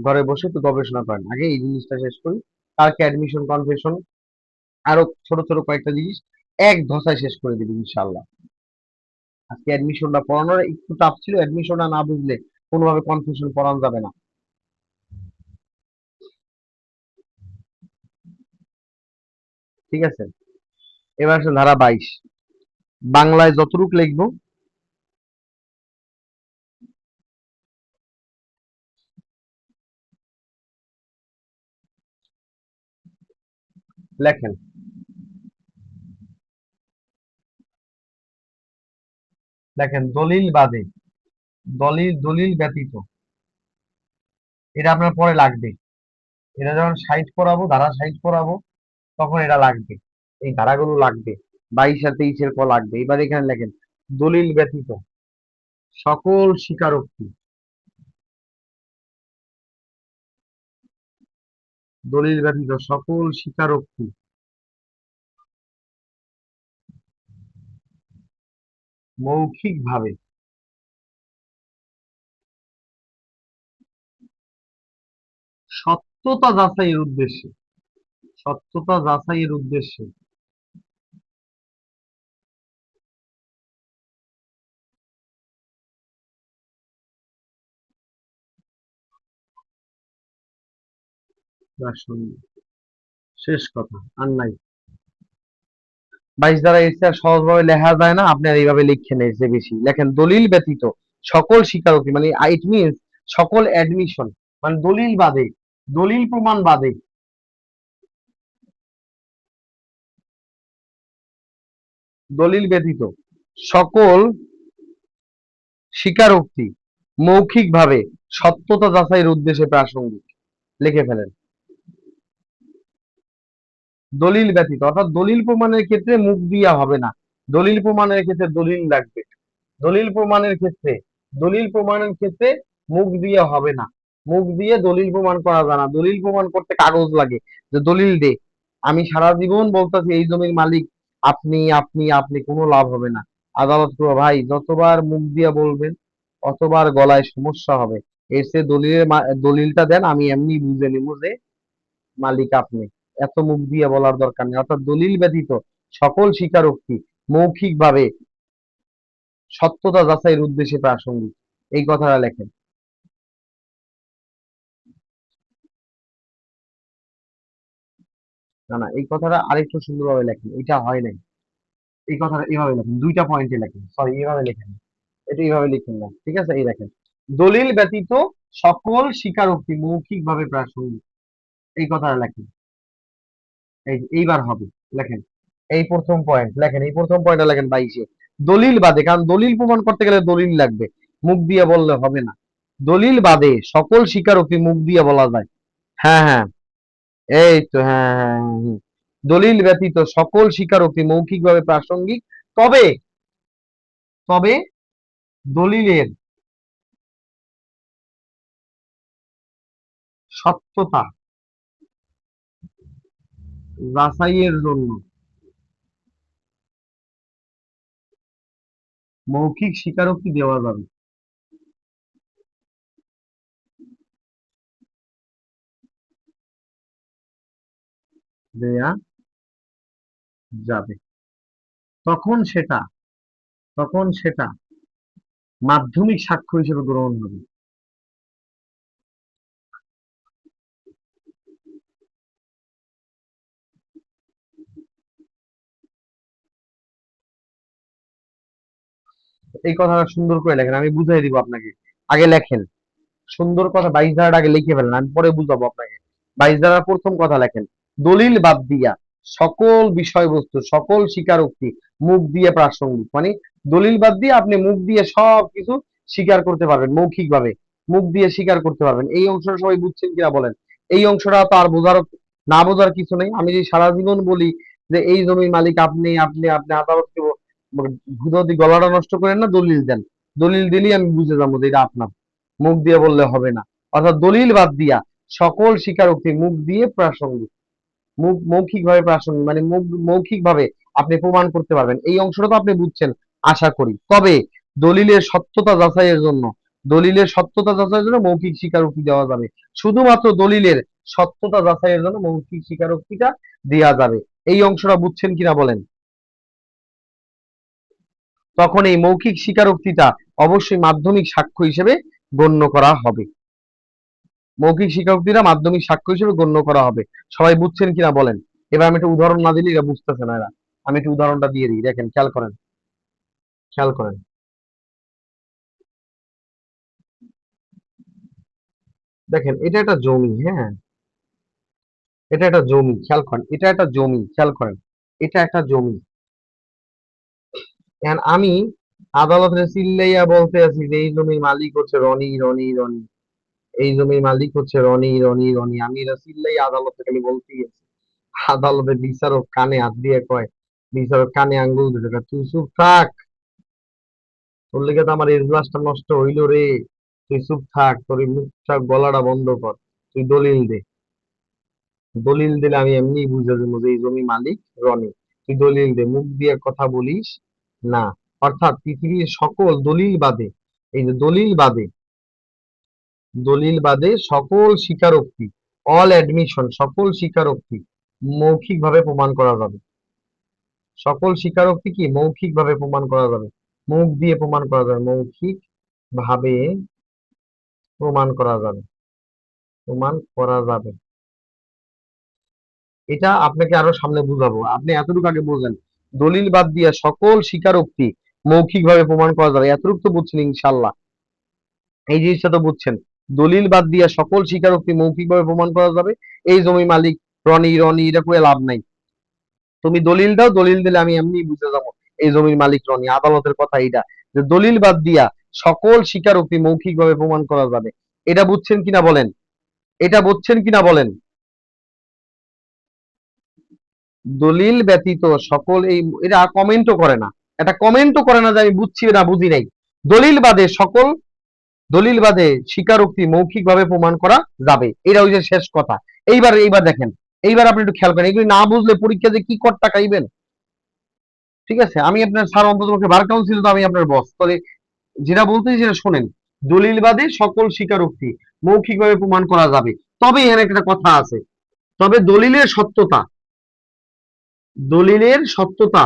ঘরে বসে তো গবেষণা করেন, আগে এই জিনিসটা শেষ করি। কালকে অ্যাডমিশন কনফিউশন আরো ছোট ছোট কয়েকটা জিনিস এক ধসায় শেষ করে দিবি ইনশাল্লাহ। আজকে অ্যাডমিশনটা পড়ানোর একটু টাফ ছিল, অ্যাডমিশনটা না বুঝলে কোনোভাবে কনফিউশন পড়ানো যাবে না, ঠিক আছে। এবার আসলে ধারা 22, বাংলায় যতটুক লিখবো লেখেন। দেখেন, দলিল বাদে, দলিল ব্যতীত, এটা আপনার পরে লাগবে। এটা যখন 60 পড়াবো, ধারা 60 পড়াবো, তখন এটা লাগবে, এই ধারাগুলো লাগবে। 22 আর 23-এর ক লাগবে। এবার এখানে লেখেন, দলিল ব্যতীত সকল স্বীকারোক্তি, দলিল ব্যতীত সকল স্বীকারোক্তি মৌখিকভাবে সত্যতা যাচাইয়ের উদ্দেশ্যে, সত্যতা যাচাইয়ের উদ্দেশ্যে প্রাসঙ্গিক। শেষ কথা, আর নাই। 22 দ্বারা এর চেয়ে আর সহজভাবে লেখা যায় না, আপনি আর এইভাবে লিখেন, এর চেয়ে বেশি লেখেন। দলিল ব্যতীত সকল স্বীকারোক্তি, মানে ইট মিনস সকল অ্যাডমিশন, মানে দলিল বাদে, দলিল প্রমাণ বাদে, দলিল ব্যতীত সকল স্বীকারোক্তি মৌখিকভাবে সত্যতা যাচাইয়ের উদ্দেশ্যে প্রাসঙ্গিক। লিখে ফেলেন, দলিল ব্যতীত, অর্থাৎ দলিল প্রমাণের ক্ষেত্রে মুখ দিয়া হবে না, দলিল প্রমাণের ক্ষেত্রে দলিল লাগবে। দলিল প্রমাণের ক্ষেত্রে, দলিল প্রমাণের ক্ষেত্রে মুখ দিয়ে হবে না, মুখ দিয়ে দলিল প্রমাণ করা যায় না। দলিল প্রমাণ করতে কাগজ লাগে, যে দলিল দে। আমি সারা জীবন বলতেছি এই জমির মালিক আপনি, আপনি, আপনি, কোনো লাভ হবে না। আদালত করবো, ভাই যতবার মুখ দিয়ে বলবেন অতবার গলায় সমস্যা হবে। এর চেয়ে দলিলটা দেন, আমি এমনি বুঝে নিবো যে মালিক আপনি। এত মুখ দিয়ে বলার দরকার নেই। অর্থাৎ দলিল ব্যতীত সকল স্বীকারোক্তি মৌখিকভাবে সত্যতা যাচাইয়ের উদ্দেশ্যে প্রাসঙ্গিক, এই কথাটা লেখেন। না না, এই কথাটা আরেকটু সুন্দরভাবে লেখেন, এটা হয় নাই। এই কথাটা এভাবে লেখেন, দুইটা পয়েন্টে লেখেন, সরি এইভাবে লেখেন, এটা এইভাবে লিখেন না, ঠিক আছে। এই দেখেন, দলিল ব্যতীত সকল স্বীকারোক্তি মৌখিকভাবে প্রাসঙ্গিক, এই কথাটা লেখেন। এইবার হবে, লেখেন। এই প্রথম পয়েন্ট লেখেন, এই প্রথম পয়েন্টটা লেখেন 22-এ, দলিল বাদে, কারণ দলিল প্রমাণ করতে গেলে দলিল লাগবে, মুখ দিয়ে বললে হবে না। দলিল বাদে সকল স্বীকারোক্তি মুখ দিয়ে বলা যায়। হ্যাঁ হ্যাঁ, এই তো, হ্যাঁ হ্যাঁ, দলিল ব্যতীত সকল স্বীকারোক্তি মৌখিকভাবে প্রাসঙ্গিক, তবে, তবে দলিলের সত্যতা যাচাইয়ের জন্য মৌখিক স্বীকারোক্তি দেওয়া যাবে, দেয়া যাবে। তখন সেটা, তখন সেটা মাধ্যমিক সাক্ষ্য হিসেবে গ্রহণ হবে। এই কথাটা সুন্দর করে লেখেন, আমি বুঝাই দিব আপনাকে। আগে লেখেন সুন্দর কথা, 22 ধারাটা আগে লিখে ফেলেন, আমি পরে বুঝাবো আপনাকে। 22 ধারার প্রথম কথা লেখেন, দলিল বাদ দিয়া সকল বিষয়বস্তু, সকল স্বীকারোক্তি মুখ দিয়ে প্রাসঙ্গিক, মানে দলিল বাদ দিয়ে আপনি মুখ দিয়ে সব কিছু স্বীকার করতে পারবেন, মৌখিক ভাবে মুখ দিয়ে স্বীকার করতে পারবেন। এই অংশটা সবাই বুঝছেন কিনা বলেন? এই অংশটা তো আর বোঝার, না বোঝার কিছু নেই। আমি যদি সারা জীবন বলি যে এই জমির মালিক আপনি, আপনি আদালতকে ভূতদি গলাটা নষ্ট করেন না, দলিল দেন, দলিল দিলেই আমি বুঝে যাবো যে এটা আপনার। মুখ দিয়ে বললে হবে না। অর্থাৎ দলিল বাদ দিয়া সকল স্বীকারোক্তি মুখ দিয়ে প্রাসঙ্গিক, মুখ মৌখিক ভাবে প্রাসঙ্গিক, মানে মুখ মৌখিক ভাবে আপনি প্রমাণ করতে পারবেন। এই অংশটা তো আপনি বুঝছেন আশা করি। তবে দলিলের সত্যতা যাচাইয়ের জন্য, দলিলের সত্যতা যাচাইয়ের জন্য মৌখিক স্বীকারোক্তি দেওয়া যাবে। শুধুমাত্র দলিলের সত্যতা যাচাইয়ের জন্য মৌখিক স্বীকারোক্তিটা দেওয়া যাবে। এই অংশটা বুঝছেন কিনা বলেন? তখন এই মৌখিক স্বীকারোক্তিটা অবশ্যই মাধ্যমিক সাক্ষ্য হিসেবে গণ্য করা হবে। মৌখিক স্বীকারোক্তিটা মাধ্যমিক সাক্ষ্য হিসেবে গণ্য করা হবে। সবাই বুঝছেন কিনা বলেন? এবার আমি একটা উদাহরণ না দিলে এরা বুঝতেছে না এরা। আমি একটু উদাহরণটা দিয়ে দিই, দেখেন, খেয়াল করেন, খেয়াল করেন। দেখেন এটা একটা জমি, হ্যাঁ, এটা একটা জমি, খেয়াল করেন, এটা একটা জমি, খেয়াল করেন, এটা একটা জমি। এখন আমি আদালতে চিল্লাইয়া বলতে আছি যে এই জমির মালিক হচ্ছে রনি, রনি, রনি, এই জমির মালিক হচ্ছে রনি, রনি, রনি। আমি এটা চিল্লাই আদালতে খালি বলতেই আছি। আদালতে বিচারক কানে হাত দিয়ে কয়, বিচারক কানে আঙ্গুল দিতে কয়, তুই চুপ থাক, তোর লেগে তো আমার এজলাসটা নষ্ট হইলো রে, তুই চুপ থাক, তোর এই মুখটা গলাটা বন্ধ কর, তুই দলিল দে। দলিল দিলে আমি এমনি বুঝে যাবো যে এই জমি মালিক রনি। তুই দলিল দে, মুখ দিয়ে কথা বলিস না। অর্থাৎ পৃথিবীর সকল দলিল বাদে, এই যে দলিল বাদে, দলিল বাদে সকল স্বীকারোক্তি, অল অ্যাডমিশন, সকল স্বীকারোক্তি মৌখিক ভাবে প্রমাণ করা যাবে। সকল স্বীকারোক্তি কি মৌখিক ভাবে প্রমাণ করা যাবে, মুখ দিয়ে প্রমাণ করা যাবে, মৌখিক ভাবে প্রমাণ করা যাবে, প্রমাণ করা যাবে। এটা আপনাকে আরো সামনে বুঝাবো, আপনি এতটুকু আগে বুঝেন। দলিল বাদ দিয়ে সকল স্বীকারোক্তি মৌখিক ভাবে প্রমাণ করা যাবে, এতটুকু তো বুঝছেন ইনশাল্লাহ? এই জিনিসটা তো বুঝছেন, দলিল বাদ দিয়ে সকল স্বীকারোক্তি মৌখিক ভাবে প্রমাণ করা যাবে। এই জমি মালিক রনি, রনি, এটা করে লাভ নাই। তুমি দলিল দাও, দলিল দিলে আমি এমনি বুঝে যাবো এই জমির মালিক রনি। আদালতের কথা এইটা, যে দলিল বাদ দিয়া সকল স্বীকারোক্তি মৌখিক ভাবে প্রমাণ করা যাবে। এটা বুঝছেন কিনা বলেন? এটা বুঝছেন কিনা বলেন? দলিল ব্যতীত সকল, এই এটা কমেন্টও করে না, এটা কমেন্টও করে না যে আমি বুঝছি না বুঝি নাই। দলিল বাদে সকল, দলিল বাদে স্বীকারোক্তি মৌখিক ভাবে প্রমাণ করা যাবে, এটা ওই যে শেষ কথা। এইবার দেখেন, এইবার আপনি একটু খেয়াল করেন, এগুলি না বুঝলে পরীক্ষা যে কি করটা খাইবেন। ঠিক আছে, আমি আপনার স্যার, অন্ততপক্ষে বার কাউন্সিল তো আমি আপনার বস, তবে যেটা বলতেছি সেটা শোনেন। দলিল বাদে সকল স্বীকারোক্তি মৌখিক ভাবে প্রমাণ করা যাবে। তবে এখানে একটা কথা আছে, তবে দলিলের সত্যতা, দলিলের সত্যতা,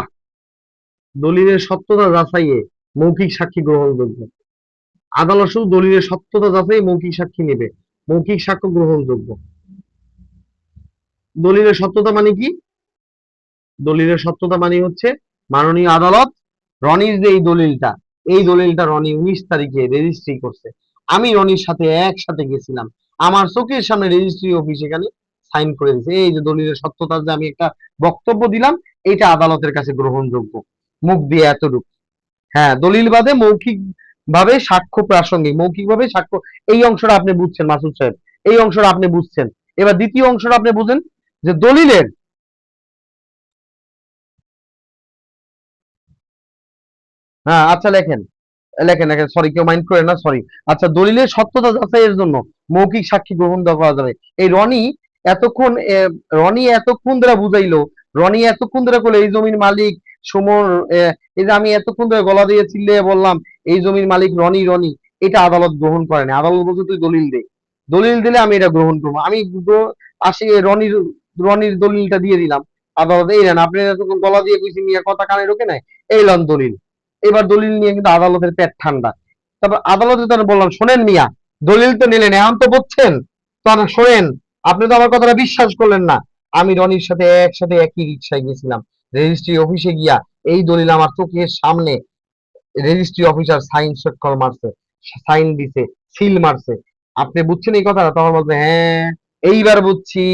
দলিলের সত্যতা যাচাইয়ে মৌখিক সাক্ষী গ্রহণযোগ্য। আদালত শুধু দলিলের সত্যতা যাচাই মৌখিক সাক্ষী নেবে, মৌখিক সাক্ষ্য গ্রহণযোগ্য। দলিলের সত্যতা মানে কি? দলিলের সত্যতা মানে হচ্ছে মাননীয় আদালত রনির যে এই দলিলটা, এই দলিলটা রনি 19 তারিখে রেজিস্ট্রি করছে, আমি রনির সাথে একসাথে গেছিলাম, আমার চোখের সামনে রেজিস্ট্রি অফিস এখানে সাইন করে দিয়েছে। এই যে দলিলের সত্যতার যে আমি একটা বক্তব্য দিলাম, এটা আদালতের কাছে গ্রহণযোগ্য। মুখ দিয়ে এতটুকু। হ্যাঁ, দলিল বাদে মৌখিক ভাবে সাক্ষ্য প্রাসঙ্গিক, মৌখিক ভাবে সাক্ষ্য। এই অংশটা আপনি বুঝছেন মাসুদ সাহেব, এই অংশটা আপনি বুঝছেন। এবার দ্বিতীয় অংশটা আপনি বুঝেন, যে দলিলের, হ্যাঁ আচ্ছা লেখেন, লেখেন, লেখেন, সরি, কেউ মাইন্ড করেন না, সরি। আচ্ছা, দলিলের সত্যতা যাচাইয়ের জন্য মৌখিক সাক্ষী গ্রহণ করা যাবে। এই রনি এতক্ষণ, রনি এতক্ষণ ধরে বুঝাইলো, রনি এতক্ষণ ধরে করলো এই জমির মালিক সুমন, এই যে আমি এতক্ষণ ধরে গলা দিয়ে চিল্লিয়ে বললাম এই জমির মালিক রনি, রনি, এটা আদালত গ্রহণ করে না। আদালত বলছে তুই দলিল দে, দলিল দিলে আমি এটা গ্রহণ করবো। আমি আসি রনির, রনির দলিলটা দিয়ে দিলাম। আদালত এই নেন, আপনি এতক্ষণ গলা দিয়ে কইছি নিয়ে কথা কানে ঢোকে নাই, এই লন দলিল। এবার দলিল নিয়ে কিন্তু আদালতের পেট ঠান্ডা। তারপর আদালতে তো বললাম, শোনেন মিয়া, দলিল তো নিলেন, এখন তো বুঝছেন, তো শোনেন, আপনি তো আমার কথাটা বিশ্বাস করলেন না। আমি রনির সাথে একসাথে একই রিক্সায় গেছিলাম, রেজিস্ট্রি অফিসে গিয়া এই দলিল আমার চোখের সামনে রেজিস্ট্রি অফিসার সাইন স্বাক্ষর মারছে, সাইন দিছে, সিল মারছে, আপনি বুঝছেন এই কথাটা? তখন বলবে হ্যাঁ এইবার বুঝছি,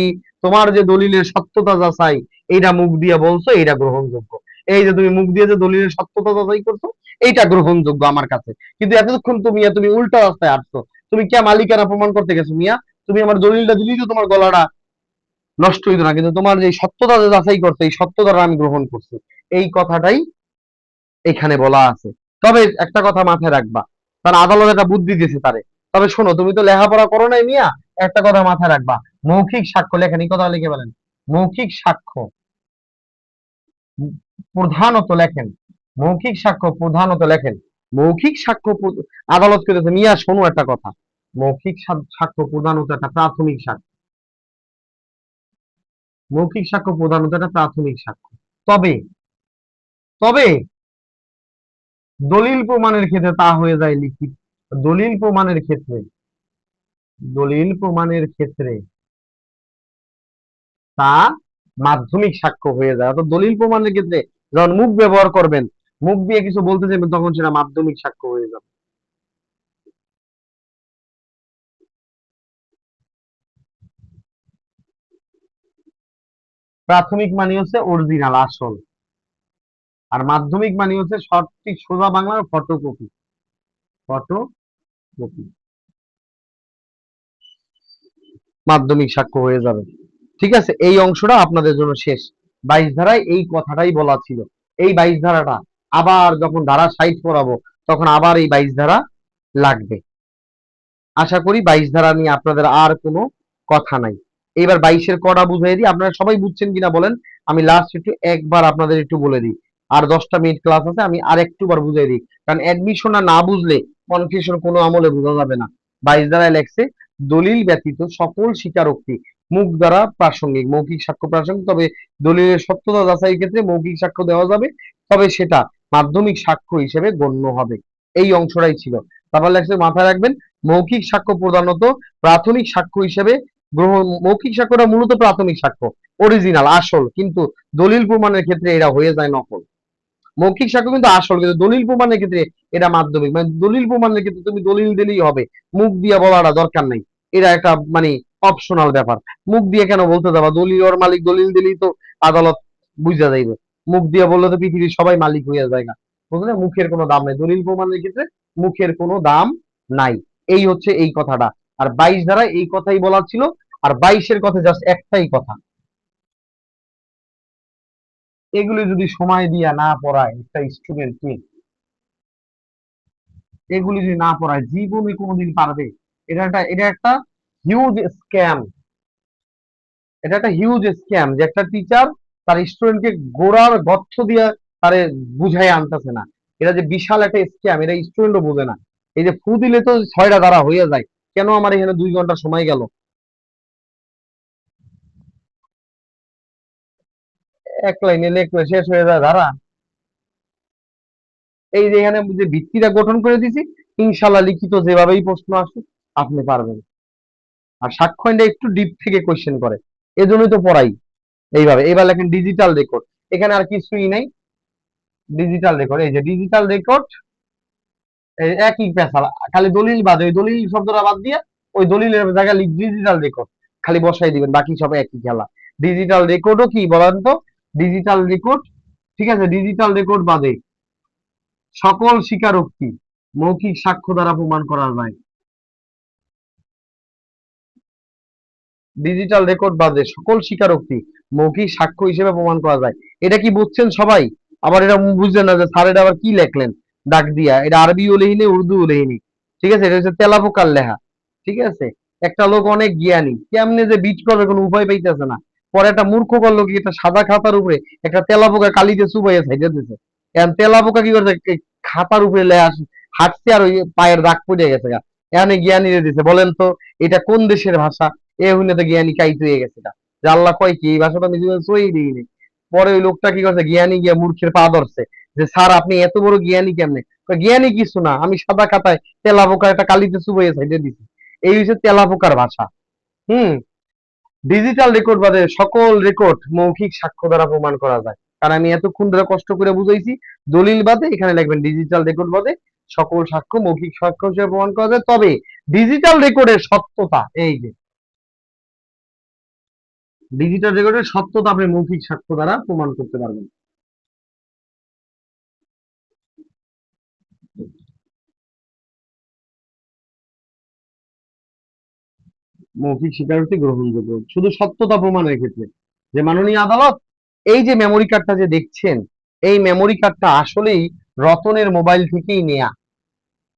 তোমার যে দলিলের সত্যতা যাচাই এইটা মুখ দিয়ে বলছো, এইটা গ্রহণযোগ্য। এই যে তুমি মুখ দিয়ে যে দলিলের সত্যতা যাচাই করছো, এইটা গ্রহণযোগ্য আমার কাছে। কিন্তু এতক্ষণ তুমি উল্টা রাস্তায় আসছো। তুমি কে মালিকানা প্রমাণ করতে গেছো মিয়া? তুমি আমার দলিলটা দিলি তো তোমার গলাটা নষ্ট হইতো না, কিন্তু তোমার যে সত্যতা যে যাচাই করছে এই সত্যতাটা আমি গ্রহণ করছি। এই কথাটাই এখানে বলা আছে। তবে একটা কথা মাথায় রাখবা, কারণ আদালত একটা বুদ্ধি দিয়েছে তারে। তবে শোনো, তুমি তো লেখাপড়া করো নাই মিয়া, একটা কথা মাথায় রাখবা, মৌখিক সাক্ষ্য লেখেন, এই কথা লিখে বলেন, মৌখিক সাক্ষ্য প্রধানত লেখেন, মৌখিক সাক্ষ্য প্রধানত লেখেন, মৌখিক সাক্ষ্য আদালত করেছে মিয়া, শোনো একটা কথা, মৌখিক সাক্ষ্য প্রধানত একটা প্রাথমিক সাক্ষ্য, মৌখিক সাক্ষ্য প্রধানত একটা প্রাথমিক সাক্ষ্য। তবে তবে দলিল প্রমাণের ক্ষেত্রে তা হয়ে যায় লিখিত। দলিল প্রমাণের ক্ষেত্রে, দলিল প্রমাণের ক্ষেত্রে তা মাধ্যমিক সাক্ষ্য হয়ে যায়। অর্থাৎ দলিল প্রমাণের ক্ষেত্রে যখন মুখ ব্যবহার করবেন, মুখ দিয়ে কিছু বলতে চাইবেন, তখন সেটা মাধ্যমিক সাক্ষ্য হয়ে যাবে। প্রাথমিক মানে হচ্ছে অরিজিনাল, আসল। আর মাধ্যমিক মানে হচ্ছে সঠিক সোজা বাংলার ফটোকপি, ফটোকপি। মাধ্যমিক সাক্ষ্য হয়ে যাবে। ঠিক আছে, এই অংশটা আপনাদের জন্য শেষ। 22 ধারায় এই কথাটাই বলা ছিল। এই 22 ধারাটা আবার যখন ধারা 60 পড়াবো, তখন আবার এই 22 ধারা লাগবে। আশা করি 22 ধারা নিয়ে আপনাদের আর কোনো কথা নাই। এবার 22-এর কটা বুঝিয়ে দিই, আপনারা সবাই বুঝছেন কিনা বলেন। আমি লাস্ট একটু একবার আপনাদের একটু বলে দিই। আর 10টা মিনিট ক্লাস আছে, আমি আর একটু বার বুঝিয়ে দিই, কারণ অ্যাডমিশন না বুঝলে কনফিউশন কোনো আমলে বোঝা যাবে না। 22 ধারায় লেখছে, দলিল ব্যতীত সকল স্বীকারোক্তি মুখ দ্বারা প্রাসঙ্গিক, মৌখিক সাক্ষ্য প্রাসঙ্গিক, তবে দলিলের সত্যতা যাচাইয়ের ক্ষেত্রে মৌখিক সাক্ষ্য দেওয়া যাবে, তবে সেটা মাধ্যমিক সাক্ষ্য হিসেবে গণ্য হবে। এই অংশটাই ছিল। তারপর লেখছে, মাথায় রাখবেন, মৌখিক সাক্ষ্য প্রধানত প্রাথমিক সাক্ষ্য হিসেবে গ্রহণ, মৌখিক সাক্ষ্যটা মূলত প্রাথমিক সাক্ষ্য, অরিজিনাল আসল, কিন্তু দলিল প্রমাণের ক্ষেত্রে এরা হয়ে যায় নকল। মৌখিক সাক্ষ্য কিন্তু আসল, কিন্তু দলিল প্রমাণের ক্ষেত্রে এটা মাধ্যমিক। মানে দলিল প্রমাণের ক্ষেত্রে তুমি দলিল দিলেই হবে, মুখ দিয়ে বলাটা দরকার নেই। এটা একটা মানে অপশনাল ব্যাপার। মুখ দিয়ে কেন বলতে যাবা? দলিল ওর মালিক, দলিল দিলেই তো আদালত বুঝা যাইবে। মুখ দিয়ে বললে তো পৃথিবীর সবাই মালিক হয়ে যায় না, বুঝলে? মুখের কোনো দাম নাই, দলিল প্রমাণের ক্ষেত্রে মুখের কোনো দাম নাই। এই হচ্ছে এই কথাটা। আর 22 ধারায় এই কথাই বলা ছিল। আর 22-এর কথা জাস্ট একটাই কথা, এগুলি যদি সময় দিয়া না পড়ায় একটা স্টুডেন্টকে, এগুলি যদি না পড়ায় জীবনে কোনোদিন পারবে? এটা একটা হিউজ স্ক্যাম। এটা একটা হিউজ স্ক্যাম যে একটা টিচার তার স্টুডেন্টকে গোড়ার গর্থ দিয়ে তারে বুঝাই আনতেছে না। এটা যে বিশাল একটা স্ক্যাম, এটা স্টুডেন্টও বোঝে না। এই যে ফু দিলে তো 6টা দ্বারা হয়ে যায়, কেন আমার এখানে 2 ঘন্টা সময় গেল? এক লাইনে লেখলে শেষ হয়ে যায় ধারা। এই যে এখানে যে ভিত্তিটা গঠন করে দিছি, ইনশাল্লাহ লিখিত যেভাবেই প্রশ্ন আসুক আপনি পারবেন। আর সাক্ষ্য আইনটা একটু ডিপ থেকে কোশ্চেন করে, এজন্যই তো পড়াই এইভাবে। এবার লেখেন ডিজিটাল রেকর্ড, এখানে আর কিছুই নাই। ডিজিটাল রেকর্ড, এই যে ডিজিটাল রেকর্ড, একই পেশাল, খালি দলিল বাদে, ওই দলিল শব্দটা বাদ দিয়ে ওই দলিলের জায়গায় ডিজিটাল রেকর্ড খালি বসাই দিবেন, বাকি সব একই খেলা। ডিজিটাল রেকর্ডও কি বলেন তো? ডিজিটাল রেকর্ড, ঠিক আছে, ডিজিটাল রেকর্ড বাদে সকল স্বীকারোক্তি মৌখিক সাক্ষ্য দ্বারা প্রমাণ করা যায়। ডিজিটাল রেকর্ড বাদে সকল স্বীকারোক্তি মৌখিক সাক্ষ্য হিসেবে প্রমাণ করা যায়। এটা কি বুঝছেন সবাই? আবার এটা বুঝলেন না যে স্যার এটা আবার কি লেখলেন ডাক দিয়া? এটা আরবিও লেহিনি, উর্দুও লেহিনি। ঠিক আছে, এটা হচ্ছে তেলাপোকার লেখা। ঠিক আছে, একটা লোক অনেক জ্ঞানী, কেমনে যে বিট করবে কোনো উপায় পাইতেছে না। পরে একটা মূর্খ করলো কি, একটা সাদা খাতার উপরে একটা তেলাপোকা কালিতে চুবাইয়া ছাইড়া দিছে। এখন তেলাপোকা কি করছে, এই খাতার উপরে লেখা হাঁটছে, আর ওই পায়ের দাগ পড়ে গেছে গা। এখানে জ্ঞানী দিছে, বলেন তো এটা কোন দেশের ভাষা? এ হইলে তো জ্ঞানী কাইত হয়ে গেছে গা, যে আল্লাহ কয় কি এই ভাষাটা আমি জীবনে সই দিইনি। পরে ওই লোকটা কি করছে, জ্ঞানী গিয়া মূর্খের পা ধরছে, যে স্যার আপনি এত বড় জ্ঞানী কেমনে? কয়, জ্ঞানী কিছু না, আমি সাদা খাতায় তেলাপোকা একটা কালিতে চুবাইয়া ছাইড়া দিছি। এই হচ্ছে তেলাপোকার ভাষা। হুম। ডিজিটাল রেকর্ড বাদে সকল রেকর্ড মৌখিক সাক্ষ্য দ্বারা প্রমাণ করা যায়। কারণ আমি এতক্ষণ ধরে কষ্ট করে বুঝাইছি। দলিল বাদে এখানে লিখবেন ডিজিটাল রেকর্ড বাদে সকল সাক্ষ্য মৌখিক সাক্ষ্য হিসেবে প্রমাণ করা যায়, তবে ডিজিটাল রেকর্ডের সত্যতা, এই যে ডিজিটাল রেকর্ডের সত্যতা আপনি মৌখিক সাক্ষ্য দ্বারা প্রমাণ করতে পারবেন। মৌখিক স্বীকারোক্তি গ্রহণযোগ্য শুধু সত্যতা প্রমাণের ক্ষেত্রে। যে মাননীয় আদালত, এই যে মেমোরি কার্ডটা যে দেখছেন, এই মেমোরি কার্ডটা আসলেই রতনের মোবাইল থেকেই নেয়া।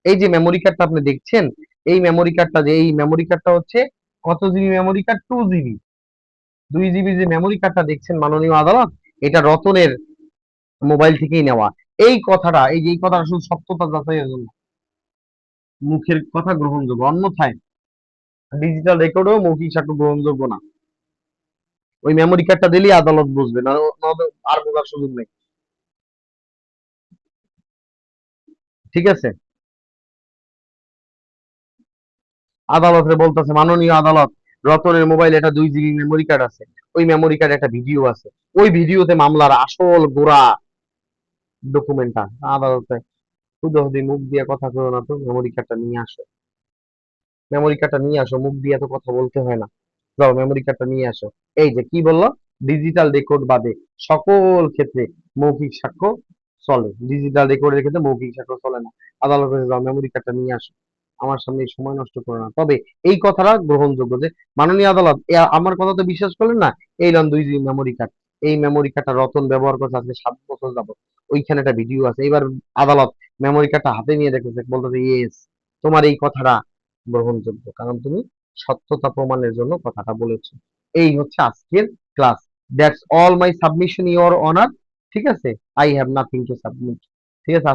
এই যে মেমোরি কার্ডটা আপনি দেখছেন, এই মেমোরি কার্ডটা যে এই মেমোরি কার্ডটা হচ্ছে কত GB memory card? 2 GB. 2 GB যে মেমোরি কার্ডটা দেখছেন মাননীয় আদালত, এটা রতনের মোবাইল থেকেই নেওয়া। এই কথাটা, এই যে এই কথাটা শুধু সত্যতা যাচাইয়ের জন্য মুখের কথা গ্রহণযোগ্য, অন্যথায় ডিজিটাল রেকর্ডও মৌখিক সাক্ষ্য গ্রহণযোগ্য না। ওই মেমোরি কার্ডটা দিলেই আদালত বুঝবে, না নয়তো আর বোঝার সুযোগ নেই। ঠিক আছে? আদালতে বলতেছে মাননীয় আদালত, রতনের মোবাইল এটা 2 জিবি মেমোরি কার্ড আছে, ওই মেমোরি কার্ড একটা ভিডিও আছে, ওই ভিডিওতে মামলার আসল গোড়া ডকুমেন্টটা আদালতে শুধু মুখ দিয়ে কথা কইও না তো, মেমোরি কার্ডটা নিয়ে আসো। মেমোরি কার্ডটা নিয়ে আসো, মুখ দিয়ে তো কথা বলতে হয় না। যাও মেমোরি কার্ডটা নিয়ে আসো। এই যে কি বললো, ডিজিটাল রেকর্ড বাদে সকল ক্ষেত্রে মৌখিক সাক্ষ্য চলে, ডিজিটাল রেকর্ডের ক্ষেত্রে মৌখিক সাক্ষ্য চলে না। আদালতে যাও মেমোরি কার্ডটা নিয়ে আসো, আমার সামনে এই সময় নষ্ট করো না। তবে এই কথাটা গ্রহণযোগ্য যে মাননীয় আদালত আমার কথা তো বিশ্বাস করলেন না, এই লন 2 জিবি মেমোরি কার্ড, এই মেমোরি কার্ডটা রতন ব্যবহার করছে আজকে 7 বছর যাবত, ওইখানে একটা ভিডিও আছে। এবার আদালত মেমোরি কার্ডটা হাতে নিয়ে দেখতেছে, বলতেছে ইয়েস, তোমার এই কথাটা গ্রহণযোগ্য, কারণ তুমি সত্যতা প্রমাণের জন্য কথাটা বলেছো। এই হচ্ছে আজকের class. That's all my submission your honour. ঠিক আছে, I have nothing to submit. ঠিক আছে।